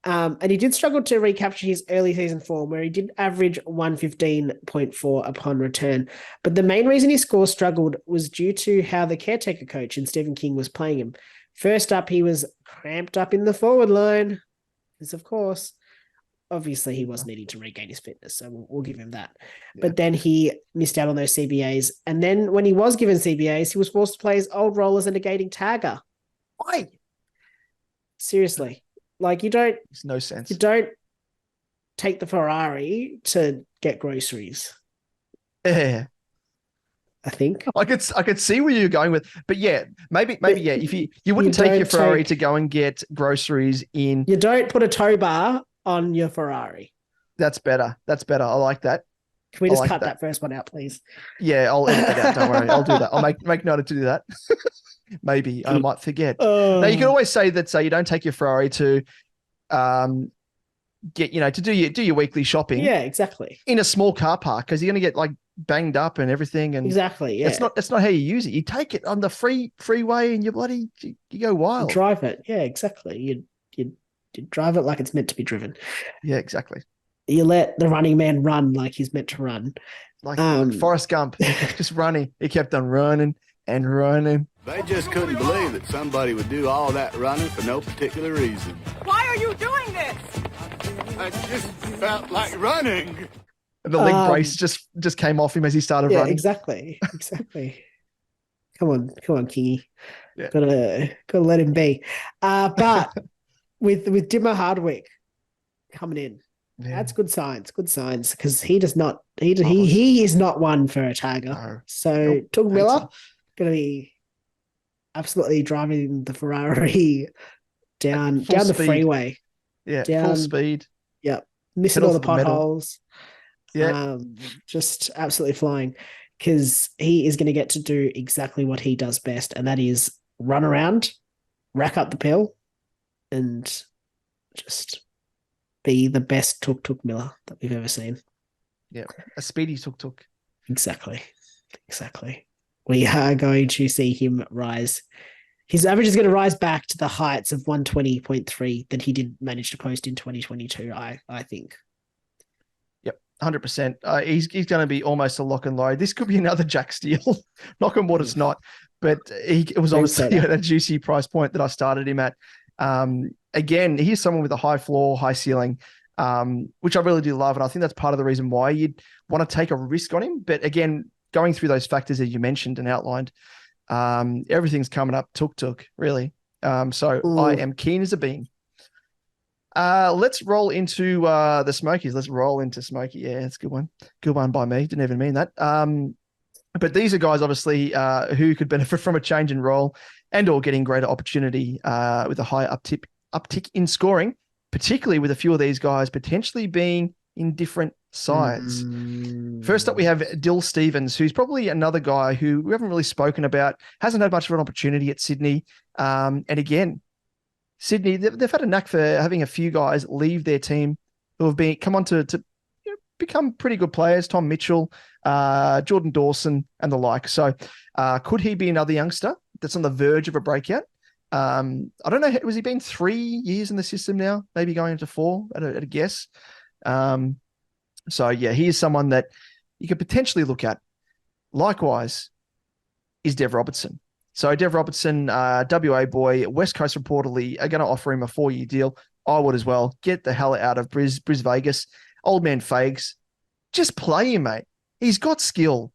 And he did struggle to recapture his early season form, where he did average 115.4 upon return. But the main reason his score struggled was due to how the caretaker coach in Stephen King was playing him. First up, he was cramped up in the forward line, because of course, obviously he was needing to regain his fitness, so we'll give him that. Yeah. But then he missed out on those CBAs. And then when he was given CBAs, he was forced to play his old role as a negating tagger. Why? Seriously. Like Makes no sense. You don't take the Ferrari to get groceries. Yeah. I think. I could see where you're going with, but yeah, maybe yeah. If you wouldn't take your Ferrari to go and get groceries in. You don't put a tow bar on your Ferrari. That's better. I like that. Can we just cut that first one out, please? Yeah, I'll edit it out. Don't worry. I'll do that. I'll make note to do that. Maybe I might forget. Now you can always say that. Say you don't take your Ferrari to, get to do your weekly shopping. Yeah, exactly. In a small car park, because you're going to get like banged up and everything. And exactly. Yeah, that's not how you use it. You take it on the freeway and you go wild. You drive it. Yeah, exactly. You drive it like it's meant to be driven. Yeah, exactly. You let the running man run like he's meant to run. Like Forrest Gump, just running. He kept on running and running. They just couldn't believe that somebody would do all that running for no particular reason. Why are you doing this? I just felt like running. And the leg brace just came off him as he started running. Exactly. Come on, Kingy. Yeah. Gotta let him be. But with Dimmer Hardwick coming in, that's good signs. Good signs, because he does not. He is not one for a tagger. No. So Tug Miller gonna be absolutely driving the Ferrari down the freeway. Yeah, full speed. Yep, missing all the potholes. Yeah, just absolutely flying, because he is going to get to do exactly what he does best, and that is run around, rack up the pill, and just be the best Tuk Miller that we've ever seen. Yeah, a speedy Tuk. Exactly. We are going to see him rise. His average is going to rise back to the heights of 120.3 that he did manage to post in 2022, I think. Yep, 100%. He's going to be almost a lock and load. This could be another Jack Steele. Knock on wood, it's not. But it was obviously at a juicy price point that I started him at. Again, he's someone with a high floor, high ceiling, which I really do love. And I think that's part of the reason why you'd want to take a risk on him. But again, going through those factors that you mentioned and outlined, everything's coming up tuk, really. So I am keen as a bean. Let's roll into the Smokies. Let's roll into Smokey. Yeah, it's a good one. Good one by me. Didn't even mean that. But these are guys, obviously, who could benefit from a change in role and or getting greater opportunity with a high uptick in scoring, particularly with a few of these guys potentially being in different sides. First up, we have Dill Stevens, who's probably another guy who we haven't really spoken about, hasn't had much of an opportunity at Sydney. And again, Sydney, they've had a knack for having a few guys leave their team who have come on to become pretty good players. Tom Mitchell, Jordan Dawson, and the like. So could he be another youngster that's on the verge of a breakout? I don't know. Was he been 3 years in the system now? Maybe going into 4 at a guess. So yeah, he is someone that you could potentially look at. Likewise is Dev Robertson. So Dev Robertson, WA boy, West Coast reportedly are going to offer him a 4-year deal. I would as well. Get the hell out of Bris Vegas. Old man Fags. Just play him, mate. He's got skill.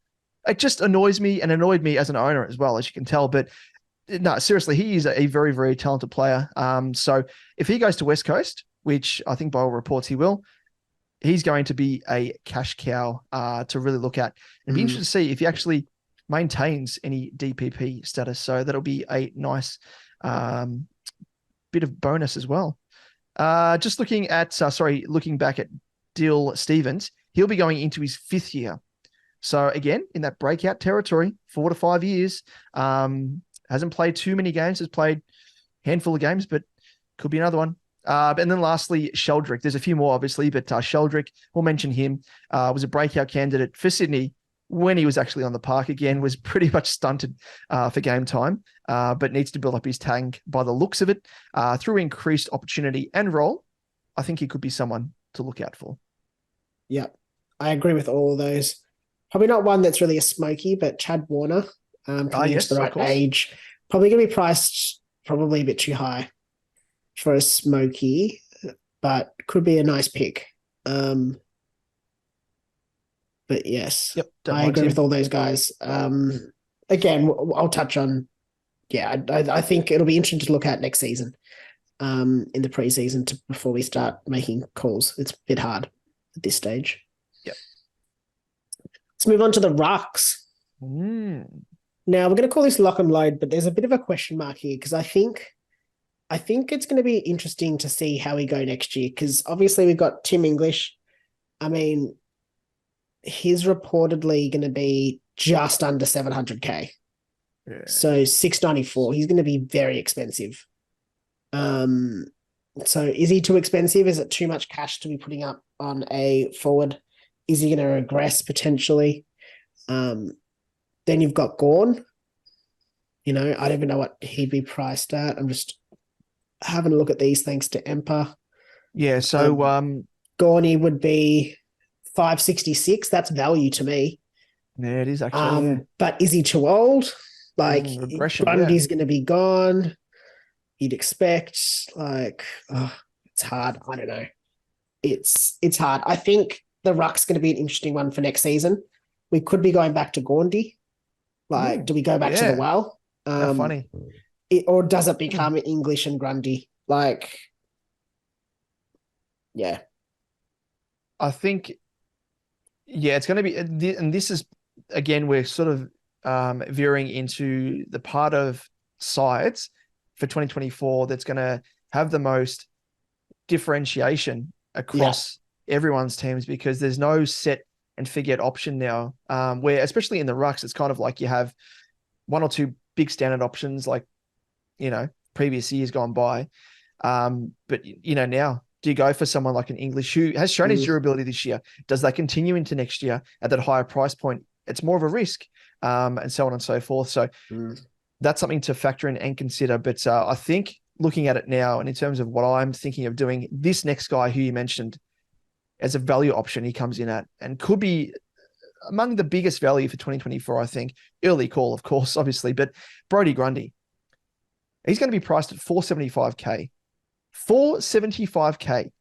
It just annoys me and annoyed me as an owner as well, as you can tell. But no, seriously, he is a very, very talented player. So if he goes to West Coast, which I think by all reports he will, he's going to be a cash cow to really look at. It'd be interesting to see if he actually maintains any DPP status. So that'll be a nice bit of bonus as well. Just looking back at Dill Stevens, he'll be going into his 5th year. So again, in that breakout territory, 4 to 5 years. Hasn't played too many games, has played a handful of games, but could be another one. And then lastly, Sheldrick. There's a few more, obviously, but Sheldrick, we'll mention him, was a breakout candidate for Sydney when he was actually on the park again, was pretty much stunted for game time, but needs to build up his tank by the looks of it. Through increased opportunity and role, I think he could be someone to look out for. Yeah, I agree with all of those. Probably not one that's really a smoky, but Chad Warner, coming into the right age, probably going to be priced probably a bit too high for a smoky, but could be a nice pick. But yes, I agree with all those guys. Again, I'll touch on, I think it'll be interesting to look at next season, in the preseason before we start making calls. It's a bit hard at this stage. Yep. Let's move on to the rucks. Now we're going to call this lock and load, but there's a bit of a question mark here because I think it's going to be interesting to see how we go next year because obviously we've got Tim English. I mean, he's reportedly going to be just under 700K. Yeah. So 694. He's going to be very expensive. So is he too expensive? Is it too much cash to be putting up on a forward? Is he going to regress potentially? Then you've got Gawn. I don't even know what he'd be priced at. I'm just having a look at these thanks to Emper. Yeah, so Gawney would be 566. That's value to me. Yeah, it is actually. But is he too old? Like Grundy's going to be gone. You'd expect it's hard. I don't know. It's hard. I think the ruck's going to be an interesting one for next season. We could be going back to Gaundy. Do we go back to the well? How funny. Or does it become English and Grundy? I think, it's going to be, and this is, again, we're sort of veering into the part of sides for 2024 that's going to have the most differentiation across everyone's teams because there's no set and forget option now, where especially in the rucks, it's kind of like you have one or two big standard options like, previous years gone by. But, now, do you go for someone like an English who has shown his durability this year? Does that continue into next year at that higher price point? It's more of a risk, and so on and so forth. So that's something to factor in and consider. But I think looking at it now, and in terms of what I'm thinking of doing, this next guy who you mentioned as a value option, he comes in at and could be among the biggest value for 2024, I think. Early call, of course, obviously, but Brodie Grundy. He's going to be priced at 475K. 475K.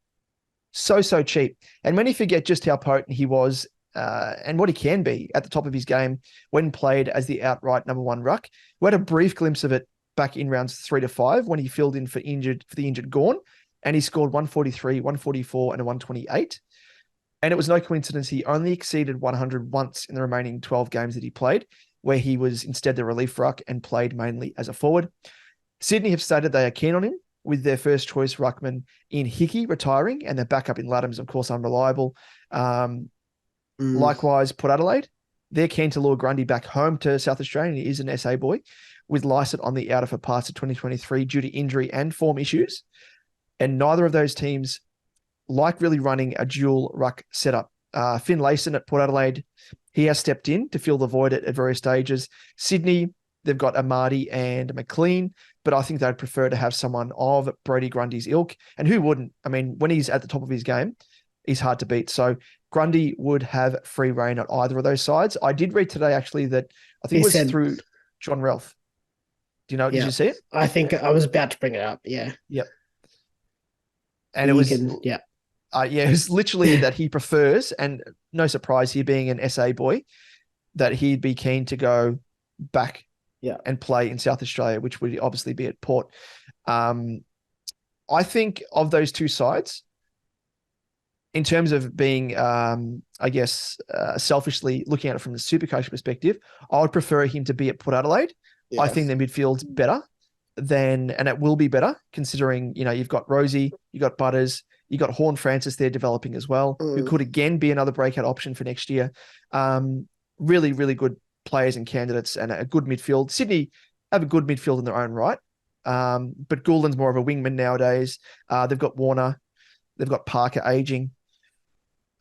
So cheap. And when you forget just how potent he was and what he can be at the top of his game when played as the outright number one ruck, we had a brief glimpse of it back in rounds 3 to 5 when he filled in for the injured Gawn, and he scored 143, 144, and a 128. And it was no coincidence he only exceeded 100 once in the remaining 12 games that he played, where he was instead the relief ruck and played mainly as a forward. Sydney have stated they are keen on him, with their first choice ruckman in Hickey retiring and their backup in Laddams, of course, unreliable. Likewise, Port Adelaide, they're keen to lure Grundy back home to South Australia. He is an SA boy, with Lysett on the outer for parts of 2023 due to injury and form issues. And neither of those teams like really running a dual ruck setup. Finn Layson at Port Adelaide, he has stepped in to fill the void at various stages. Sydney, they've got Amadi and McLean, but I think they'd prefer to have someone of Brodie Grundy's ilk. And who wouldn't? I mean, when he's at the top of his game, he's hard to beat. So Grundy would have free reign at either of those sides. I did read today, actually, that I think it was through John Ralph. Do you know? Did you see it? I think I was about to bring it up. Yeah. Yep. And it was, it was literally that he prefers, and no surprise here being an SA boy, that he'd be keen to go back and play in South Australia, which would obviously be at Port. I think of those two sides, in terms of being, selfishly looking at it from the SuperCoach perspective, I would prefer him to be at Port Adelaide. Yeah. I think the midfield's better and it will be better considering, you've got Rosie, you got Butters, you got Horn Francis there developing as well, who could again be another breakout option for next year. Really, really good players and candidates and a good midfield. Sydney have a good midfield in their own right. But Goulden's more of a wingman nowadays. They've got Warner, they've got Parker aging.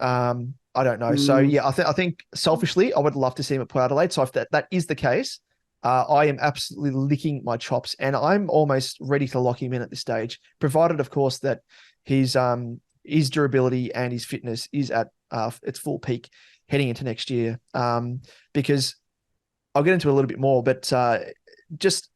I don't know. So yeah, I think selfishly, I would love to see him at Port Adelaide. So if that is the case, I am absolutely licking my chops, and I'm almost ready to lock him in at this stage, provided, of course, that his durability and his fitness is at its full peak heading into next year. Because I'll get into it a little bit more, but just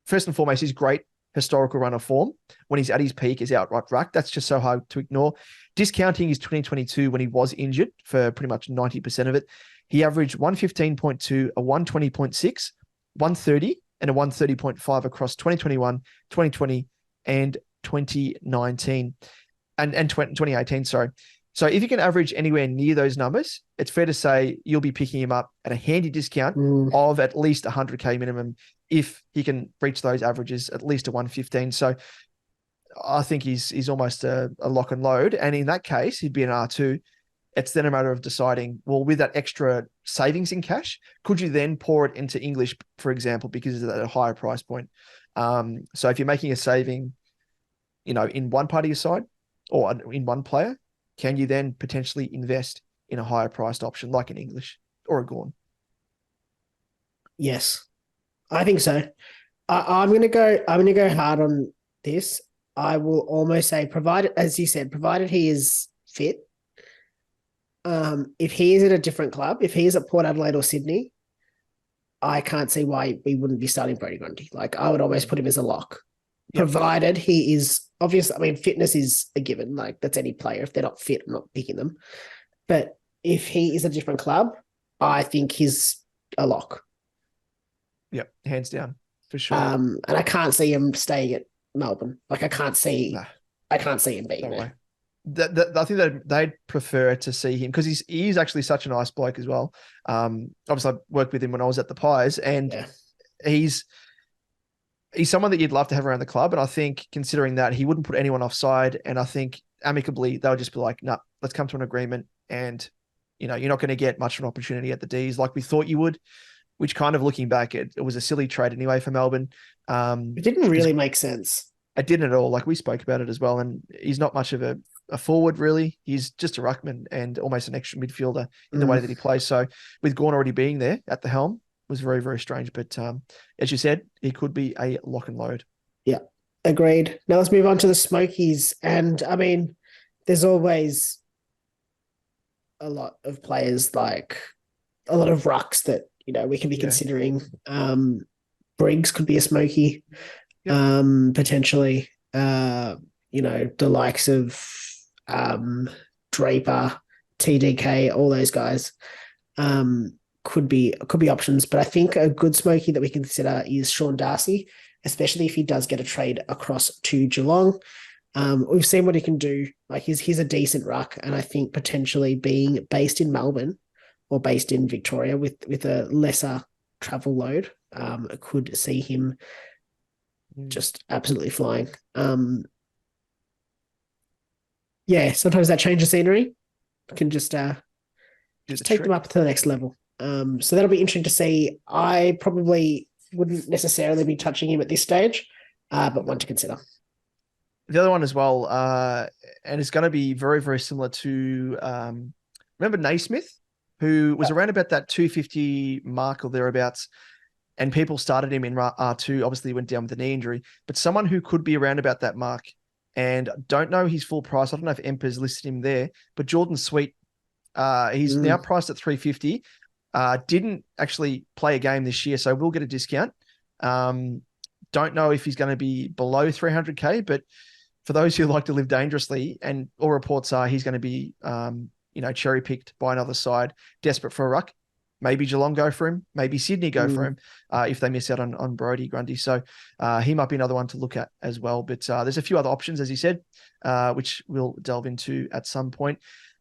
first and foremost, he's great historical run of form. When he's at his peak, is outright ruck. That's just so hard to ignore. Discounting his 2022 when he was injured for pretty much 90% of it, he averaged 115.2, a 120.6, 130, and a 130.5 across 2021, 2020, and 2019, and 2018, sorry. So if you can average anywhere near those numbers, it's fair to say you'll be picking him up at a handy discount of at least 100K minimum if he can reach those averages, at least a 115. So I think he's almost a lock and load. And in that case, he'd be an R2. It's then a matter of deciding, well, with that extra savings in cash, could you then pour it into English, for example, because it's at a higher price point? So if you're making a saving, in one part of your side or in one player, can you then potentially invest in a higher priced option like an English or a Gawn? Yes, I think so. I'm gonna go hard on this. I will almost say, provided, as you said, provided he is fit. If he is at a different club, if he is at Port Adelaide or Sydney, I can't see why we wouldn't be starting Brody Grundy. Like, I would almost put him as a lock. Yep. Provided he is obvious. I mean, fitness is a given. Like, that's any player. If they're not fit, I'm not picking them. But if he is a different club, I think he's a lock. Yep, hands down, for sure. And I can't see him staying at Melbourne. Like, I can't see him being there. I think that they'd prefer to see him because he's actually such a nice bloke as well. Obviously, I worked with him when I was at the Pies, and he's someone that you'd love to have around the club. And I think, considering that, he wouldn't put anyone offside. And I think amicably, they'll just be like, "No, let's come to an agreement." And you're not going to get much of an opportunity at the D's like we thought you would. Which, kind of looking back, it was a silly trade anyway for Melbourne. It didn't really make sense. It didn't at all. Like, we spoke about it as well. And he's not much of a forward, really. He's just a ruckman and almost an extra midfielder in the way that he plays. So with Gawn already being there at the helm was very, very strange. But as you said, he could be a lock and load. Yeah, agreed. Now let's move on to the Smokies. And I mean, there's always a lot of players, like a lot of rucks that, we can be considering. Briggs could be a Smoky, potentially. The likes of Draper, TDK, all those guys could be options. But I think a good Smoky that we can consider is Sean Darcy, especially if he does get a trade across to Geelong. We've seen what he can do. Like, he's a decent ruck, and I think potentially being based in Melbourne or based in Victoria with a lesser travel load, could see him just absolutely flying. Sometimes that change of scenery can just take them up to the next level. So that'll be interesting to see. I probably wouldn't necessarily be touching him at this stage, but one to consider. The other one as well, and it's going to be very, very similar to, remember Naismith, who was around about that 250 mark or thereabouts, and people started him in R2, obviously went down with a knee injury, but someone who could be around about that mark, and don't know his full price. I don't know if Emper's listed him there, but Jordan Sweet, he's now priced at 350, didn't actually play a game this year, so will get a discount. Don't know if he's going to be below 300K, but for those who like to live dangerously, and all reports are he's going to be, cherry-picked by another side, desperate for a ruck. Maybe Geelong go for him. Maybe Sydney go for him if they miss out on Brodie Grundy. So he might be another one to look at as well. But there's a few other options, as you said, which we'll delve into at some point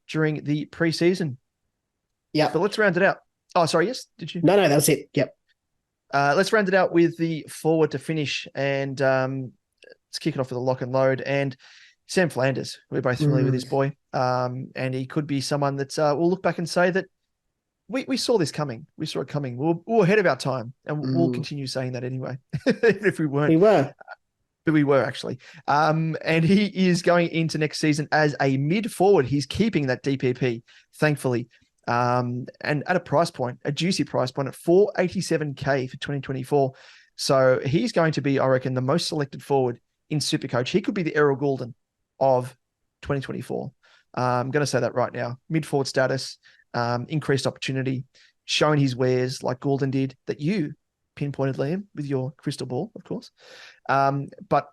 during the preseason. Yeah. But let's round it out. Oh, sorry. Yes. Did you? No, that was it. Yep. Let's round it out with the forward to finish. And let's kick it off with a lock and load. And Sam Flanders, we're both familiar with this boy. And he could be someone that we'll look back and say that we saw this coming. We saw it coming. We were ahead of our time, and we'll continue saying that anyway, even if we weren't. We were. But we were actually. And he is going into next season as a mid-forward. He's keeping that DPP, thankfully. And at a price point, a juicy price point at $487K for 2024. So he's going to be, I reckon, the most selected forward in SuperCoach. He could be the Errol Goulden of 2024. I'm going to say that right now. Mid-forward status. Increased opportunity, showing his wares like Goulden did, that you pinpointed, Liam, with your crystal ball, of course. But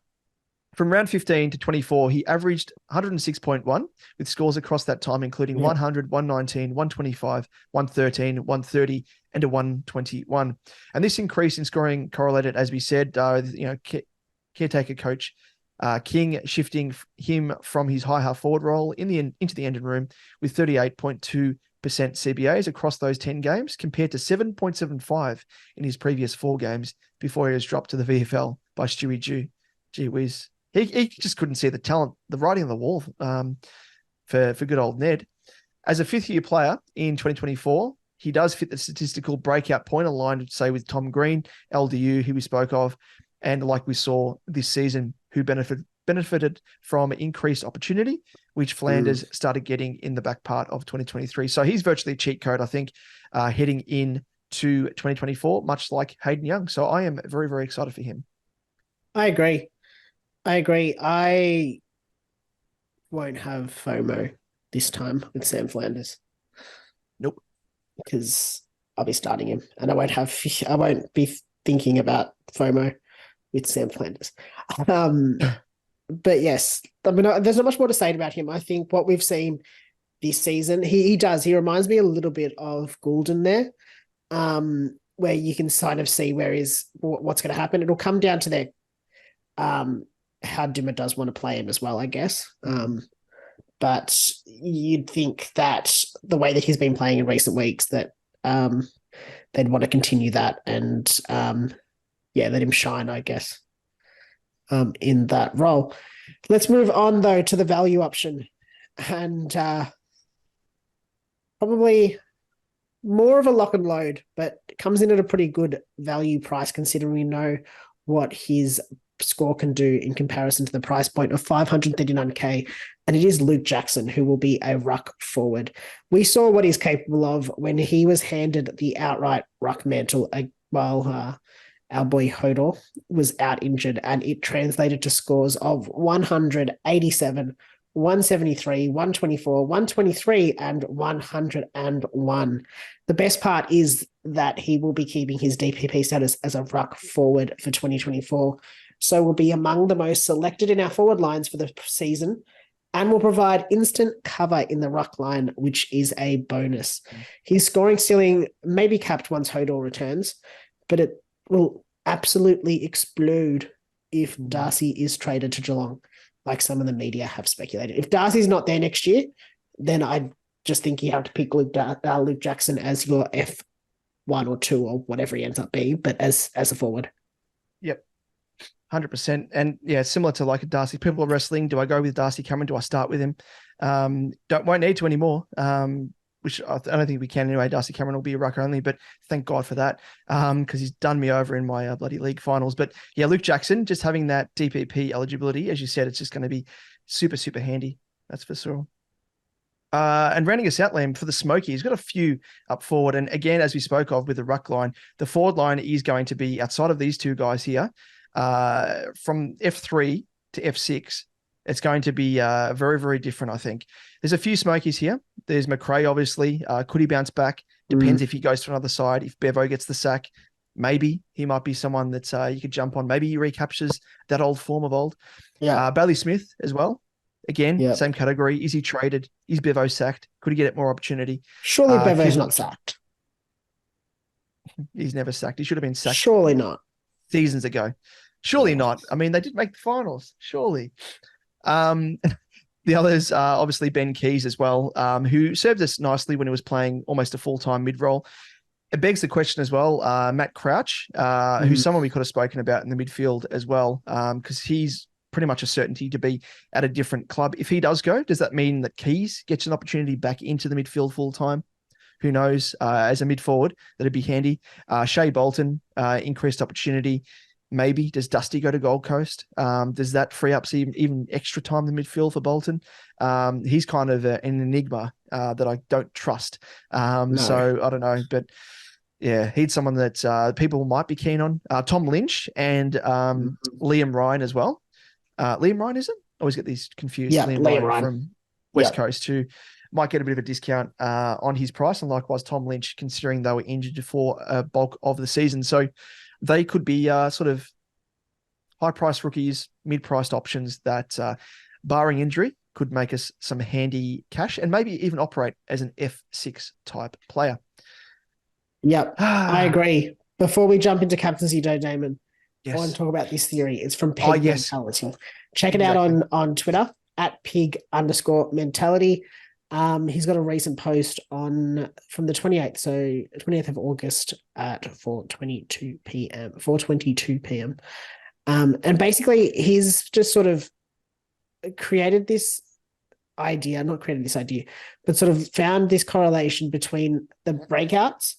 from round 15 to 24, he averaged 106.1 with scores across that time, including 100, 119, 125, 113, 130, and a 121. And this increase in scoring correlated, as we said, caretaker coach King shifting him from his high half forward role into the engine room with 38.2% CBAs across those 10 games, compared to 7.75 in his previous 4 games before he was dropped to the VFL by Stewie Jew. Gee whiz. He just couldn't see the talent, the writing on the wall for good old Ned. As a fifth-year player in 2024, he does fit the statistical breakout point aligned, say, with Tom Green, LDU, who we spoke of, and like we saw this season, who benefited from increased opportunity, which Flanders started getting in the back part of 2023. So he's virtually a cheat code, I think, heading into 2024, much like Hayden Young. So I am very, very excited for him. I agree. I won't have FOMO this time with Sam Flanders. Nope. Because I'll be starting him, and I won't be thinking about FOMO with Sam Flanders. But yes, I mean, there's not much more to say about him. I think what we've seen this season, he reminds me a little bit of Goulden there, where you can kind of see what's going to happen. It'll come down to their how Dimmer does want to play him as well, I guess. But you'd think that the way that he's been playing in recent weeks, that they'd want to continue that and let him shine, I guess, in that role. Let's move on, though, to the value option. And probably more of a lock and load, but it comes in at a pretty good value price, considering we know what his score can do in comparison to the price point of $539K. And it is Luke Jackson, who will be a ruck forward. We saw what he's capable of when he was handed the outright ruck mantle while our boy Hodor was out injured, and it translated to scores of 187, 173, 124, 123, and 101. The best part is that he will be keeping his DPP status as a ruck forward for 2024. So will be among the most selected in our forward lines for the season, and will provide instant cover in the ruck line, which is a bonus. His scoring ceiling may be capped once Hodor returns, but it will absolutely explode if Darcy is traded to Geelong, like some of the media have speculated. If Darcy's not there next year, then I just think you have to pick Luke Jackson as your F1 or 2 or whatever he ends up being, but as a forward. Yep. 100%. And yeah, similar to like a Darcy, people are wrestling. Do I go with Darcy Cameron? Do I start with him? Won't need to anymore. Which I don't think we can anyway. Darcy Cameron will be a ruck only, but thank God for that, because he's done me over in my bloody league finals. But yeah, Luke Jackson, just having that DPP eligibility, as you said, it's just going to be super, super handy. That's for sure. And rounding us out, Liam, for the Smoky, he's got a few up forward. And again, as we spoke of with the ruck line, the forward line is going to be, outside of these two guys here, from F3 to F6, it's going to be very, very different, I think. There's a few Smokies here. There's McRae, obviously. Could he bounce back? Depends if he goes to another side. If Bevo gets the sack, maybe he might be someone that you could jump on. Maybe he recaptures that old form of old. Yeah. Bailey Smith as well. Again, same category. Is he traded? Is Bevo sacked? Could he get more opportunity? Surely Bevo's not sacked. He's never sacked. He should have been sacked. Surely not. Seasons ago. Surely not. I mean, they did make the finals. Surely. The others are obviously Ben Keys as well, who served us nicely when he was playing almost a full-time mid-roll. It begs the question as well, Matt Crouch, who's someone we could have spoken about in the midfield as well, because he's pretty much a certainty to be at a different club. If he does go, does that mean that Keys gets an opportunity back into the midfield full-time? Who knows? As a mid-forward, that'd be handy. Shea Bolton, increased opportunity. Maybe. Does Dusty go to Gold Coast? Does that free up even extra time in the midfield for Bolton? He's kind of an enigma that I don't trust. No. So I don't know. But yeah, he's someone that people might be keen on. Tom Lynch and Liam Ryan as well. Liam Ryan, is it? I always get these confused. Yeah, Liam Ryan from West Coast, who might get a bit of a discount on his price. And likewise, Tom Lynch, considering they were injured for a bulk of the season. So they could be sort of high-priced rookies, mid-priced options that, barring injury, could make us some handy cash and maybe even operate as an F6 type player. Yep, I agree. Before we jump into captaincy, Damon, yes. I want to talk about this theory. It's from Pig Mentality. Check it out on Twitter at @pig_mentality. He's got a recent post from the 28th, so 20th of August at 4:22 p.m. And basically he's just sort of created this idea, not created this idea, but sort of found this correlation between the breakouts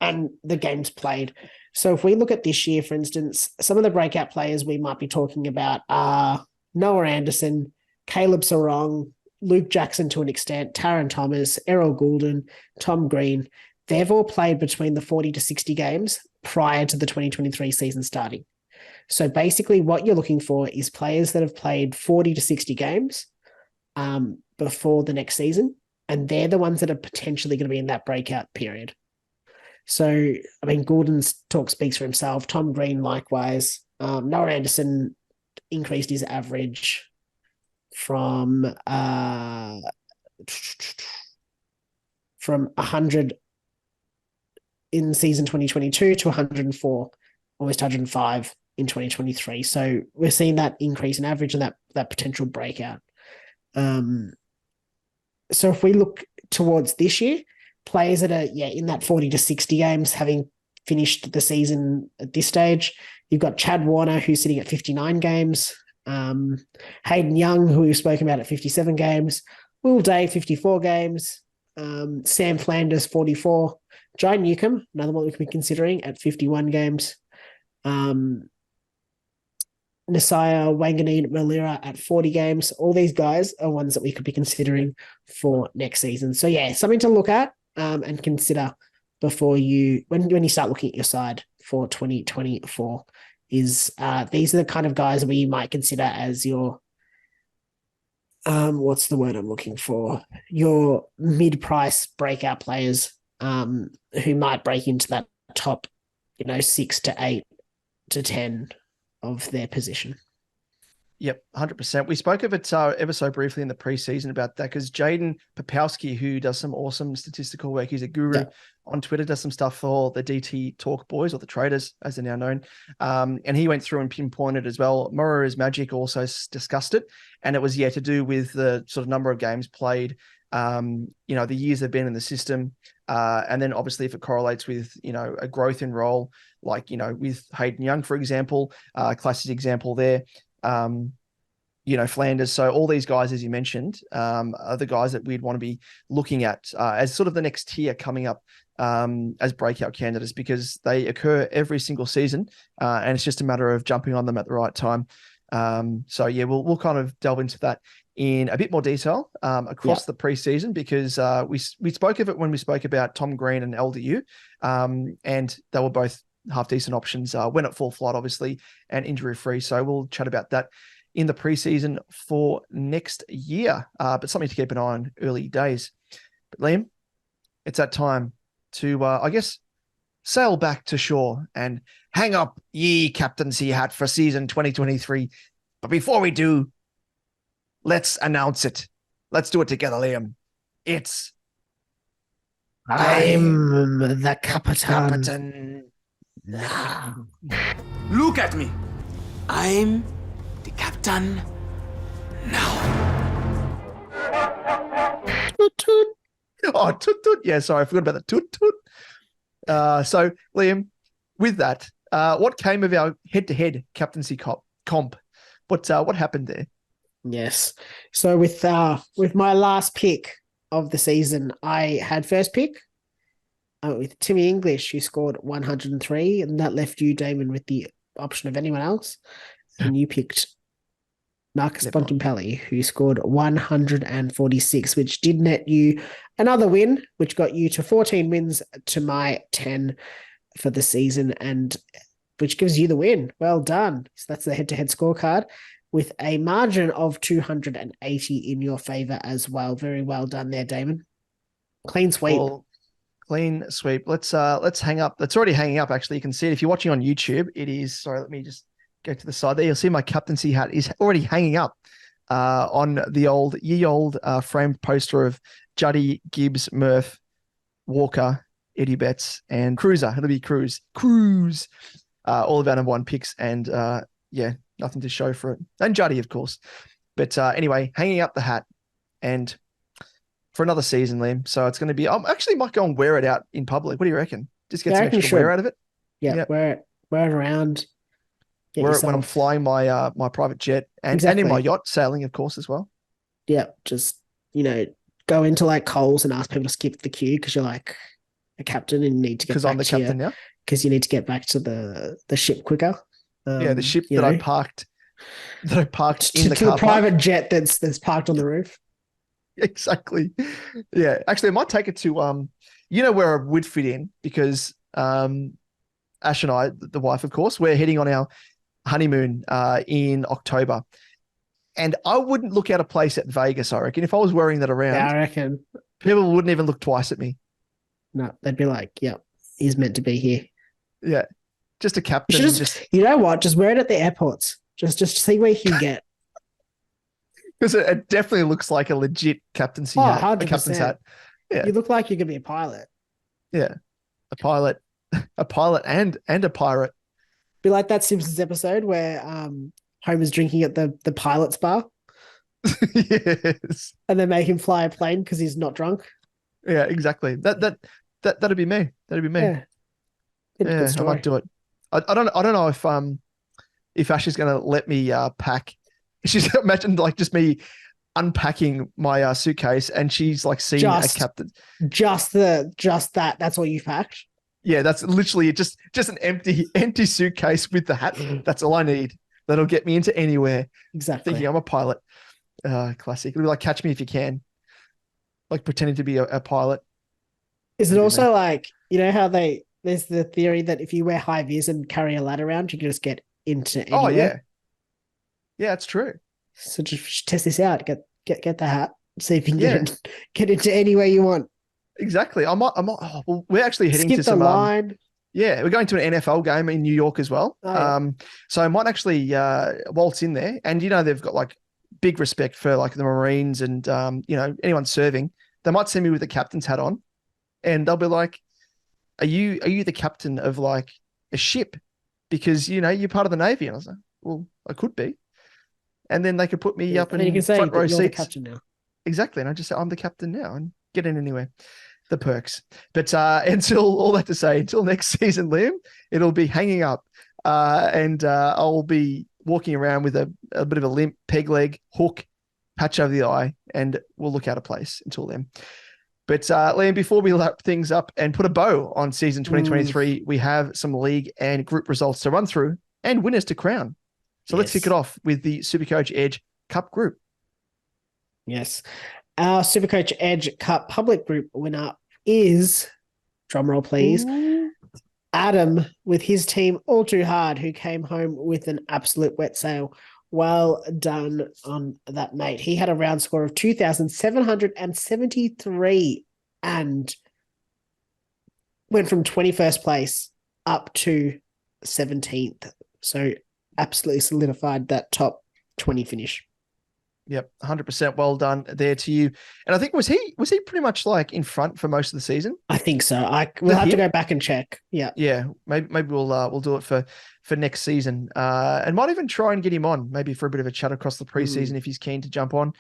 and the games played. So if we look at this year, for instance, some of the breakout players we might be talking about are Noah Anderson, Caleb Sarong, Luke Jackson to an extent, Taron Thomas, Errol Goulden, Tom Green. They've all played between the 40 to 60 games prior to the 2023 season starting. So basically what you're looking for is players that have played 40 to 60 games before the next season, and they're the ones that are potentially going to be in that breakout period. So, I mean, Goulden's talk speaks for himself. Tom Green, likewise. Noah Anderson increased his average from 100 in season 2022 to 104, almost 105 in 2023. So we're seeing that increase in average and that potential breakout. So if we look towards this year, players that are in that 40 to 60 games, having finished the season at this stage, you've got Chad Warner, who's sitting at 59 games. Hayden Young, who we've spoken about, at 57 games. Will Day, 54 games. Sam Flanders, 44. Jai Newcomb, another one we could be considering, at 51 games. Nasiah Wanganeen Malira at 40 games. All these guys are ones that we could be considering for next season. So something to look at and consider before when you start looking at your side for 2024 is these are the kind of guys that we might consider as your what's the word I'm looking for? Your mid-price breakout players who might break into that top, 6 to 8 to 10 of their position. Yep, 100%. We spoke of it ever so briefly in the preseason about that because Jaden Popowski, who does some awesome statistical work, he's a guru on Twitter, does some stuff for the DT Talk Boys, or the Traders, as they're now known. And he went through and pinpointed as well. Mora's Magic also discussed it, and it was to do with the sort of number of games played, the years they've been in the system, and then obviously if it correlates with a growth in role, like with Hayden Young, for example, classic example there. Flanders. So all these guys, as you mentioned, are the guys that we'd want to be looking at as sort of the next tier coming up as breakout candidates, because they occur every single season, and it's just a matter of jumping on them at the right time. We'll kind of delve into that in a bit more detail across the preseason, because we spoke of it when we spoke about Tom Green and LDU, and they were both half decent options, went at full flight, obviously, and injury free. So we'll chat about that in the preseason for next year, but something to keep an eye on early days. But Liam, it's that time to, sail back to shore and hang up ye captaincy hat for season 2023. But before we do, let's announce it. Let's do it together, Liam. It's I'm the Capitan. Captain. No. Look at me. I'm the captain now. Toot, toot. Oh, toot toot. Yeah, sorry, I forgot about the toot toot. So Liam, with that, what came of our head-to-head captaincy comp? What happened there? Yes. So with my last pick of the season, I had first pick with Timmy English, who scored 103, and that left you, Damon, with the option of anyone else. And you picked Marcus Bontempelli, who scored 146, which did net you another win, which got you to 14 wins to my 10 for the season, and which gives you the win. Well done. So that's the head-to-head scorecard with a margin of 280 in your favor as well. Very well done there, Damon. Clean sweep. Well, clean sweep. Let's hang up. It's already hanging up, actually. You can see it if you're watching on YouTube. It is, sorry, let me just go to the side there. You'll see my captaincy hat is already hanging up on the old framed poster of Juddy, Gibbs, Murph, Walker, Eddie Betts, and Cruiser. It'll be Cruz. All of our number one picks, and nothing to show for it. And Juddy, of course. But anyway, hanging up the hat and for another season, Liam. So it's going to be, I actually might go and wear it out in public. What do you reckon? Just get some extra wear out of it? Yeah, wear it around. Wear it when I'm flying my my private jet and in my yacht, sailing, of course, as well. Yeah, just, go into like Coles and ask people to skip the queue because you're like a captain and you need to get back because I'm the captain now. Because you need to get back to the ship quicker. The ship that I parked in the car to the private jet that's parked on the roof. Exactly. Yeah, actually, I might take it to where I would fit in because Ash and I, the wife, of course, we're heading on our honeymoon in October, and I wouldn't look out of place at Vegas. I reckon if I was wearing that around, I reckon people wouldn't even look twice at me. No, they'd be like, "Yeah, he's meant to be here." Yeah, just a captain. You know what? Just wear it at the airports. Just see where you can get. Because it definitely looks like a legit captaincy hat. 100%. A captain's hat. Yeah. You look like you're gonna be a pilot. Yeah, a pilot and a pirate. Be like that Simpsons episode where Homer's drinking at the pilot's bar. Yes. And they make him fly a plane because he's not drunk. Yeah, exactly. That'd be me. That'd be me. Yeah, I might do it. I don't know if Ash is going to let me pack. She's imagine like just me unpacking my suitcase and she's like seeing a captain. Just that. That's all you've packed. Yeah, that's literally just an empty suitcase with the hat. That's all I need. That'll get me into anywhere. Exactly. Thinking I'm a pilot. Classic. It'll be like Catch Me If You Can. Like pretending to be a pilot. Is it also like, how there's the theory that if you wear high vis and carry a ladder around, you can just get into anywhere? Oh, yeah. Yeah, it's true. So just test this out. Get the hat. See if you can get into anywhere you want. Exactly. We're actually heading to some line. We're going to an NFL game in New York as well. Oh, yeah. So I might actually waltz in there, and they've got like big respect for like the Marines and anyone serving. They might see me with the captain's hat on, and they'll be like, "Are you the captain of like a ship? Because you're part of the Navy." And I was like, "Well, I could be." And then they could put me up in you can say front row you're seats. the captain now. Exactly, and I just say I'm the captain now and get in anywhere. The perks. But until next season, Liam, it'll be hanging up, and I'll be walking around with a bit of a limp, peg leg, hook, patch over the eye, and we'll look out of place until then. But Liam, before we wrap things up and put a bow on season 2023, we have some league and group results to run through and winners to crown. So let's kick it off with the SuperCoach Edge Cup group. Yes. Our SuperCoach Edge Cup public group winner is, drumroll please, Adam with his team All Too Hard, who came home with an absolute wet sail. Well done on that, mate. He had a round score of 2,773 and went from 21st place up to 17th. So absolutely solidified that top 20 finish. Yep, 100%. Well done there to you. And I think was he pretty much like in front for most of the season? I think so. We'll have to go back and check. Yeah. Yeah. Maybe we'll do it for next season. And might even try and get him on maybe for a bit of a chat across the preseason if he's keen to jump on.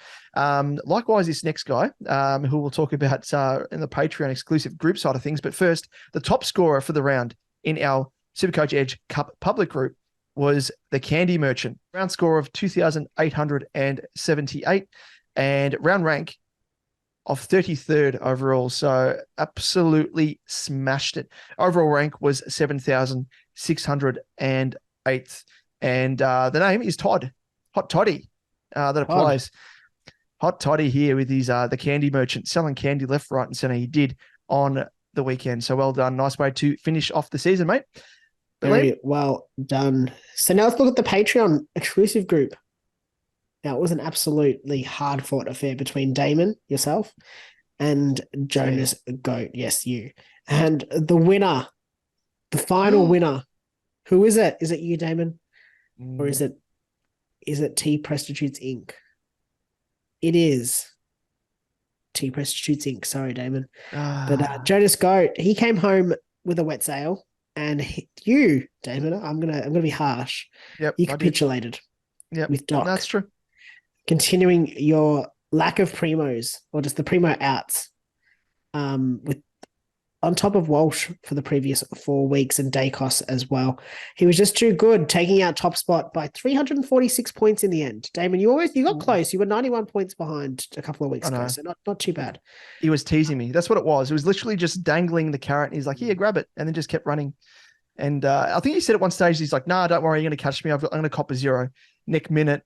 Likewise, this next guy, who we'll talk about in the Patreon exclusive group side of things. But first, the top scorer for the round in our SuperCoach Edge Cup public group was the Candy Merchant. Round score of 2,878 and round rank of 33rd overall. So absolutely smashed it. Overall rank was 7,608. And the name is Todd. Hot Toddy that applies. Hot Toddy here with his the Candy Merchant, selling candy left, right, and center. He did on the weekend. So well done. Nice way to finish off the season, mate. Very well done. So now let's look at the Patreon exclusive group. Now, it was an absolutely hard-fought affair between Damon, yourself, and Jonas Goat. Yes, you. And the winner, the final winner, who is it? Is it you, Damon? Or is it T Prostitutes Inc.? It is T Prostitutes Inc. Sorry, Damon. But Jonas Goat, he came home with a wet sail. And you, Damon, I'm gonna be harsh. Yep, you capitulated. Yep, with Doc. That's true. Continuing your lack of primos or just the primo outs, with on top of Walsh for the previous 4 weeks and Dacos as well. He was just too good, taking out top spot by 346 points in the end. Damon, you got close. You were 91 points behind a couple of weeks ago, so not too bad. He was teasing me. That's what it was. It was literally just dangling the carrot. And he's like, "Here, grab it," and then just kept running. And I think he said at one stage, he's like, "Nah, don't worry, you're going to catch me. I'm going to cop a 0." Next minute,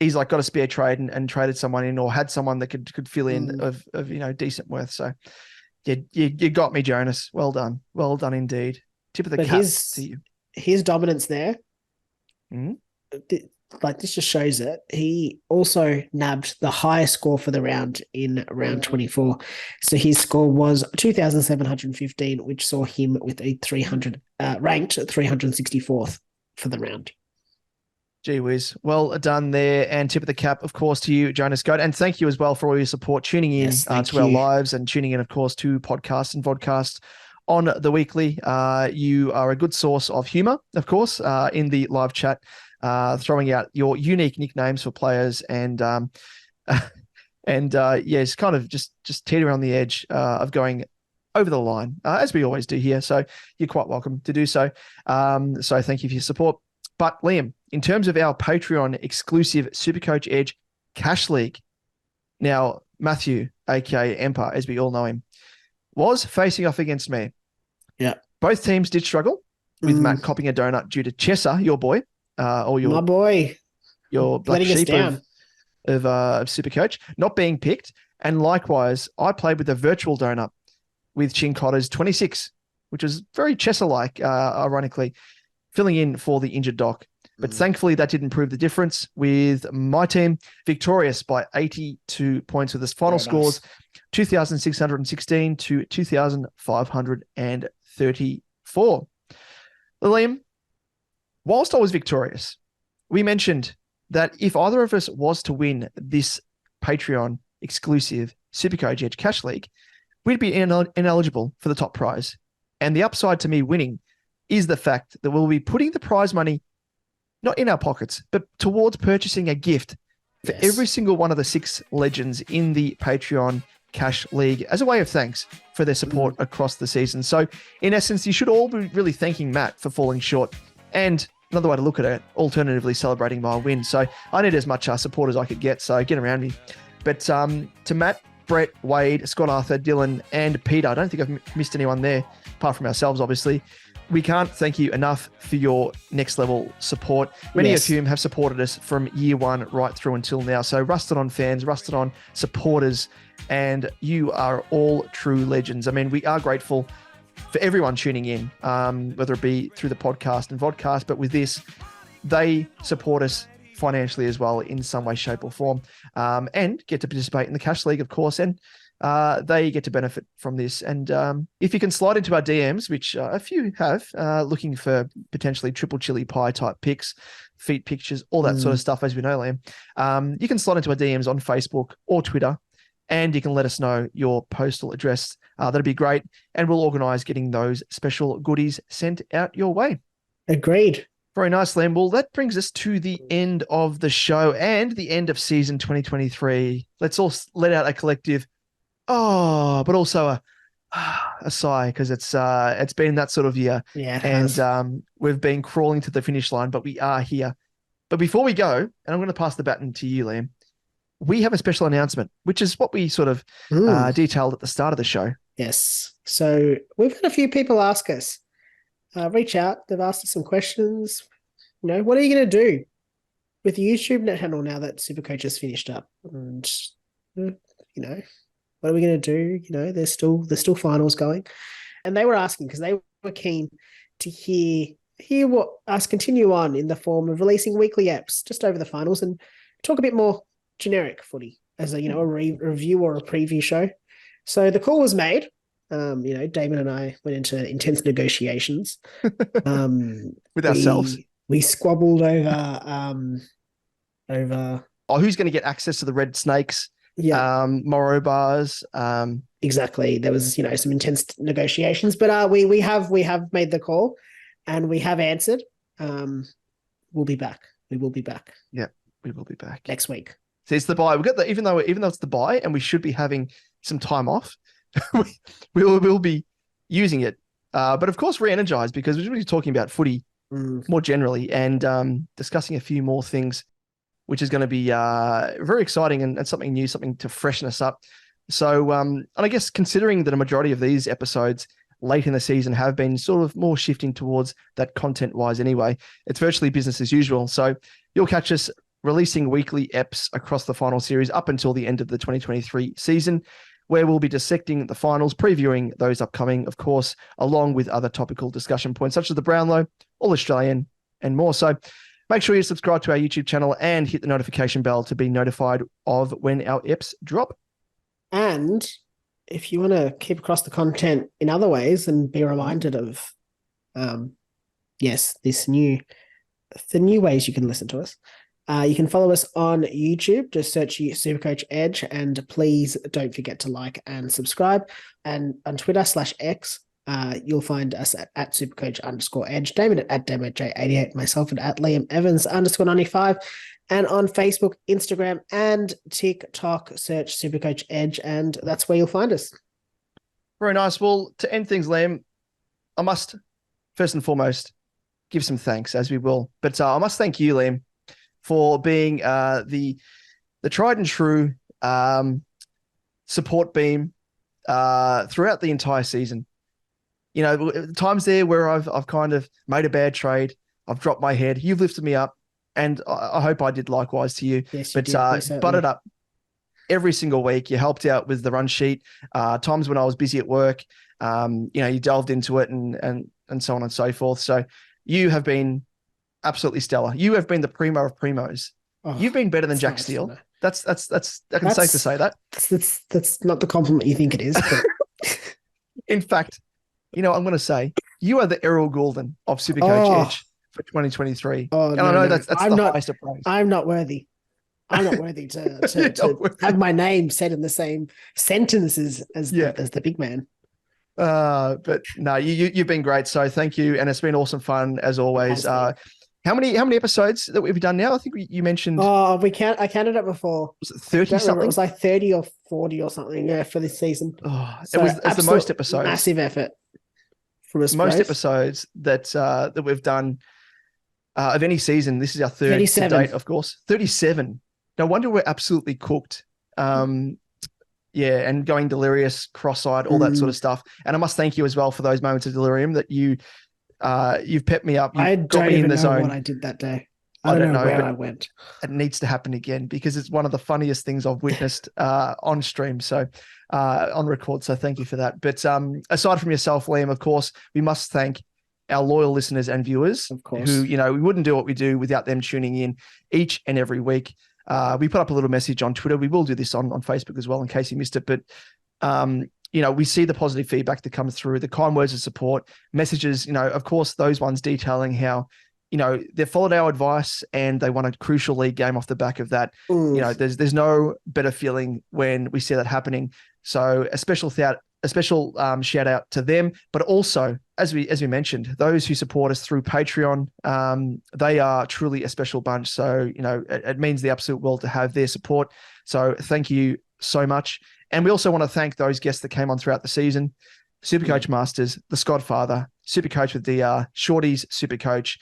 he's like got a spare trade and traded someone in or had someone that could fill in of decent worth. So. You got me, Jonas. Well done. Well done indeed. Tip of the cap to you. His dominance there, like this just shows it. He also nabbed the highest score for the round in round 24. So his score was 2,715, which saw him with a ranked 364th for the round. Gee whiz. Well done there. And tip of the cap, of course, to you, Jonas Goat. And thank you as well for all your support, tuning in to our lives and tuning in, of course, to podcasts and vodcasts on the weekly. You are a good source of humor, of course, in the live chat, throwing out your unique nicknames for players and it's kind of just teetering on the edge of going over the line, as we always do here. So you're quite welcome to do so. So thank you for your support. But Liam, in terms of our Patreon exclusive SuperCoach Edge Cash League, now Matthew, aka Empire, as we all know him, was facing off against me. Yeah. Both teams did struggle with Matt copping a donut due to Chessa, your boy, or your my boy, your black sheep of SuperCoach not being picked. And likewise, I played with a virtual donut with Chincotta's 26, which was very Chessa-like, ironically, filling in for the injured Doc. But thankfully, that didn't prove the difference with my team victorious by 82 points with this final scores, 2,616 to 2,534. Liam, whilst I was victorious, we mentioned that if either of us was to win this Patreon exclusive SuperCoach Edge Cash League, we'd be ineligible for the top prize. And the upside to me winning is the fact that we'll be putting the prize money not in our pockets, but towards purchasing a gift for every single one of the 6 legends in the Patreon Cash League as a way of thanks for their support across the season. So in essence, you should all be really thanking Matt for falling short. And another way to look at it, alternatively celebrating my win. So I need as much support as I could get, so get around me. But to Matt, Brett, Wade, Scott Arthur, Dylan, and Peter, I don't think I've missed anyone there, apart from ourselves, obviously. We can't thank you enough for your next level support. Many of whom have supported us from year one right through until now. So Rusted On fans, Rusted On supporters, and you are all true legends. I mean, we are grateful for everyone tuning in, whether it be through the podcast and vodcast, but with this, they support us financially as well in some way, shape or form, and get to participate in the Cash League, of course. And they get to benefit from this. And if you can slide into our DMs, which a few have, looking for potentially triple chili pie type pics, feet pictures, all that sort of stuff, as we know, Liam, you can slide into our DMs on Facebook or Twitter, and you can let us know your postal address. That'd be great. And we'll organize getting those special goodies sent out your way. Agreed. Very nice, Liam. Well, that brings us to the end of the show and the end of season 2023. Let's all let out a collective but also a sigh, because it's been that sort of year. Yeah, and we've been crawling to the finish line, but we are here. But before we go, and I'm going to pass the baton to you, Liam, we have a special announcement, which is what we sort of detailed at the start of the show. Yes. So we've had a few people ask us, reach out. They've asked us some questions. What are you going to do with the YouTube channel now that SuperCoach has finished up? And, what are we going to do? There's still finals going. And they were asking because they were keen to hear what us continue on in the form of releasing weekly apps just over the finals and talk a bit more generic footy as a review or a preview show. So the call was made. Damon and I went into intense negotiations with ourselves. We squabbled over who's going to get access to the red snakes. Yeah. Morrow bars. Exactly. There was, some intense negotiations, but we have made the call and we have answered. We'll be back. We will be back. Yeah, we will be back next week. So it's the bye. We've got even though it's the bye and we should be having some time off, we will be using it. But of course, re-energized, because we're going to be talking about footy more generally and discussing a few more things, which is going to be very exciting and something new, something to freshen us up. So, and I guess considering that a majority of these episodes late in the season have been sort of more shifting towards that content-wise anyway, it's virtually business as usual. So you'll catch us releasing weekly eps across the final series up until the end of the 2023 season, where we'll be dissecting the finals, previewing those upcoming, of course, along with other topical discussion points such as the Brownlow, All-Australian, and more. So make sure you subscribe to our YouTube channel and hit the notification bell to be notified of when our eps drop. And if you want to keep across the content in other ways and be reminded of, the new ways you can listen to us, you can follow us on YouTube. Just search SuperCoach Edge, and please don't forget to like and subscribe. And on Twitter /X, you'll find us at SuperCoach_Edge, Damon at DamoJ88, myself at Liam Evans _95, and on Facebook, Instagram, and TikTok, search SuperCoach Edge, and that's where you'll find us. Very nice. Well, to end things, Liam, I must first and foremost give some thanks, as we will. But I must thank you, Liam, for being the tried and true support beam throughout the entire season. Times there where I've kind of made a bad trade, I've dropped my head, you've lifted me up, and I hope I did likewise to you. Yes, but butted up every single week. You helped out with the run sheet. Times when I was busy at work, you delved into it and so on and so forth. So you have been absolutely stellar. You have been the primo of primos. Oh, you've been better than Jack Steele. That's safe to say that. That's not the compliment you think it is. But... In fact, I'm going to say you are the Errol Goulden of SuperCoach Edge for 2023. And I know that's the highest of praise. I'm not worthy. I'm not worthy to have my name said in the same sentences as the big man. But no, you've been great. So thank you, and it's been awesome fun as always. How many episodes that we've done now? I think you mentioned. Oh, I counted it before. Was it 30 something? It was like 30 or 40 or something. Yeah, for this season. Oh, so it's the most episodes. Massive effort from us. Most episodes that we've done of any season. This is our third 37. to date, of course. 37. No wonder we're absolutely cooked. And going delirious, cross-eyed, all that sort of stuff. And I must thank you as well for those moments of delirium that you've pepped me up. I don't even know what I did that day. I don't know where I went. It needs to happen again because it's one of the funniest things I've witnessed on stream. So on record. So thank you for that. But aside from yourself, Liam, of course, we must thank our loyal listeners and viewers, of course, who, we wouldn't do what we do without them tuning in each and every week. We put up a little message on Twitter. We will do this on Facebook as well in case you missed it. But We see the positive feedback that comes through, the kind words of support, messages, of course, those ones detailing how, they've followed our advice and they won a crucial league game off the back of that. There's no better feeling when we see that happening. So a special shout out to them, but also, as we mentioned, those who support us through Patreon, they are truly a special bunch. So, it means the absolute world to have their support. So thank you so much. And we also want to thank those guests that came on throughout the season. SuperCoach Masters, the Skodfather, SuperCoach with DR, Shorty's SuperCoach,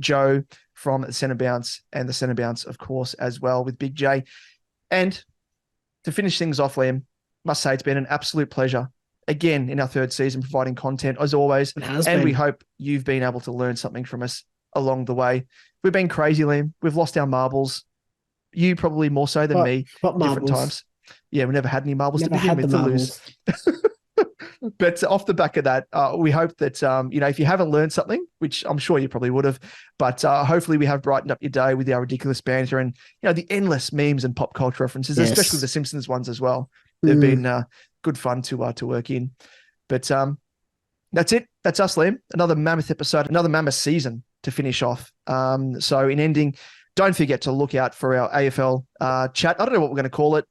Joe from the Centre Bounce, and the Centre Bounce, of course, as well with Big J. And to finish things off, Liam, must say it's been an absolute pleasure again in our third season providing content as always. We hope you've been able to learn something from us along the way. We've been crazy, Liam. We've lost our marbles. You probably more so than me. What different marbles? Times. Yeah, we never had any marbles Never to begin had with the to marbles. lose. But off the back of that, we hope that, if you haven't learned something, which I'm sure you probably would have, but hopefully we have brightened up your day with our ridiculous banter and, the endless memes and pop culture references, especially the Simpsons ones as well. They've been good fun to work in. But that's it. That's us, Liam. Another mammoth episode, another mammoth season to finish off. So in ending, don't forget to look out for our AFL chat. I don't know what we're going to call it.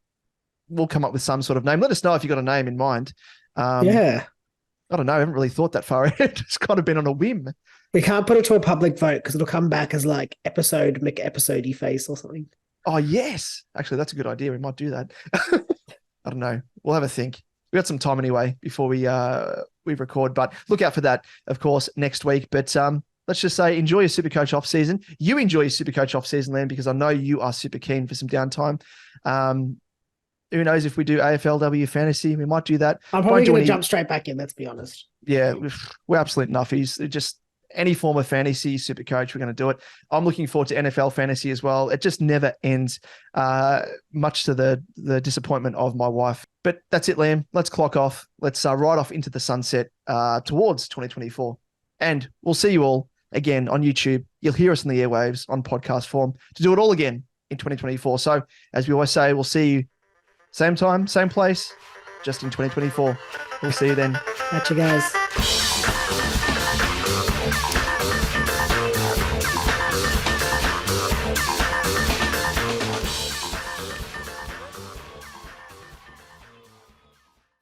We'll come up with some sort of name. Let us know if you've got a name in mind. I don't know. I haven't really thought that far ahead. It's kind of been on a whim. We can't put it to a public vote because it'll come back as like episode-y face or something. Oh, yes. Actually, that's a good idea. We might do that. I don't know. We'll have a think. We got some time anyway before we record, but look out for that, of course, next week. But let's just say enjoy your SuperCoach off season. You enjoy your SuperCoach off season, Liam, because I know you are super keen for some downtime. Who knows if we do AFLW fantasy, we might do that. I'm probably going to jump straight back in, let's be honest. Yeah, we're absolute nuffies. Just any form of fantasy, SuperCoach, we're going to do it. I'm looking forward to NFL fantasy as well. It just never ends, much to the disappointment of my wife. But that's it, Liam. Let's clock off. Let's ride off into the sunset towards 2024. And we'll see you all again on YouTube. You'll hear us in the airwaves on podcast form to do it all again in 2024. So as we always say, we'll see you same time, same place, just in 2024. We'll see you then. Catch you guys.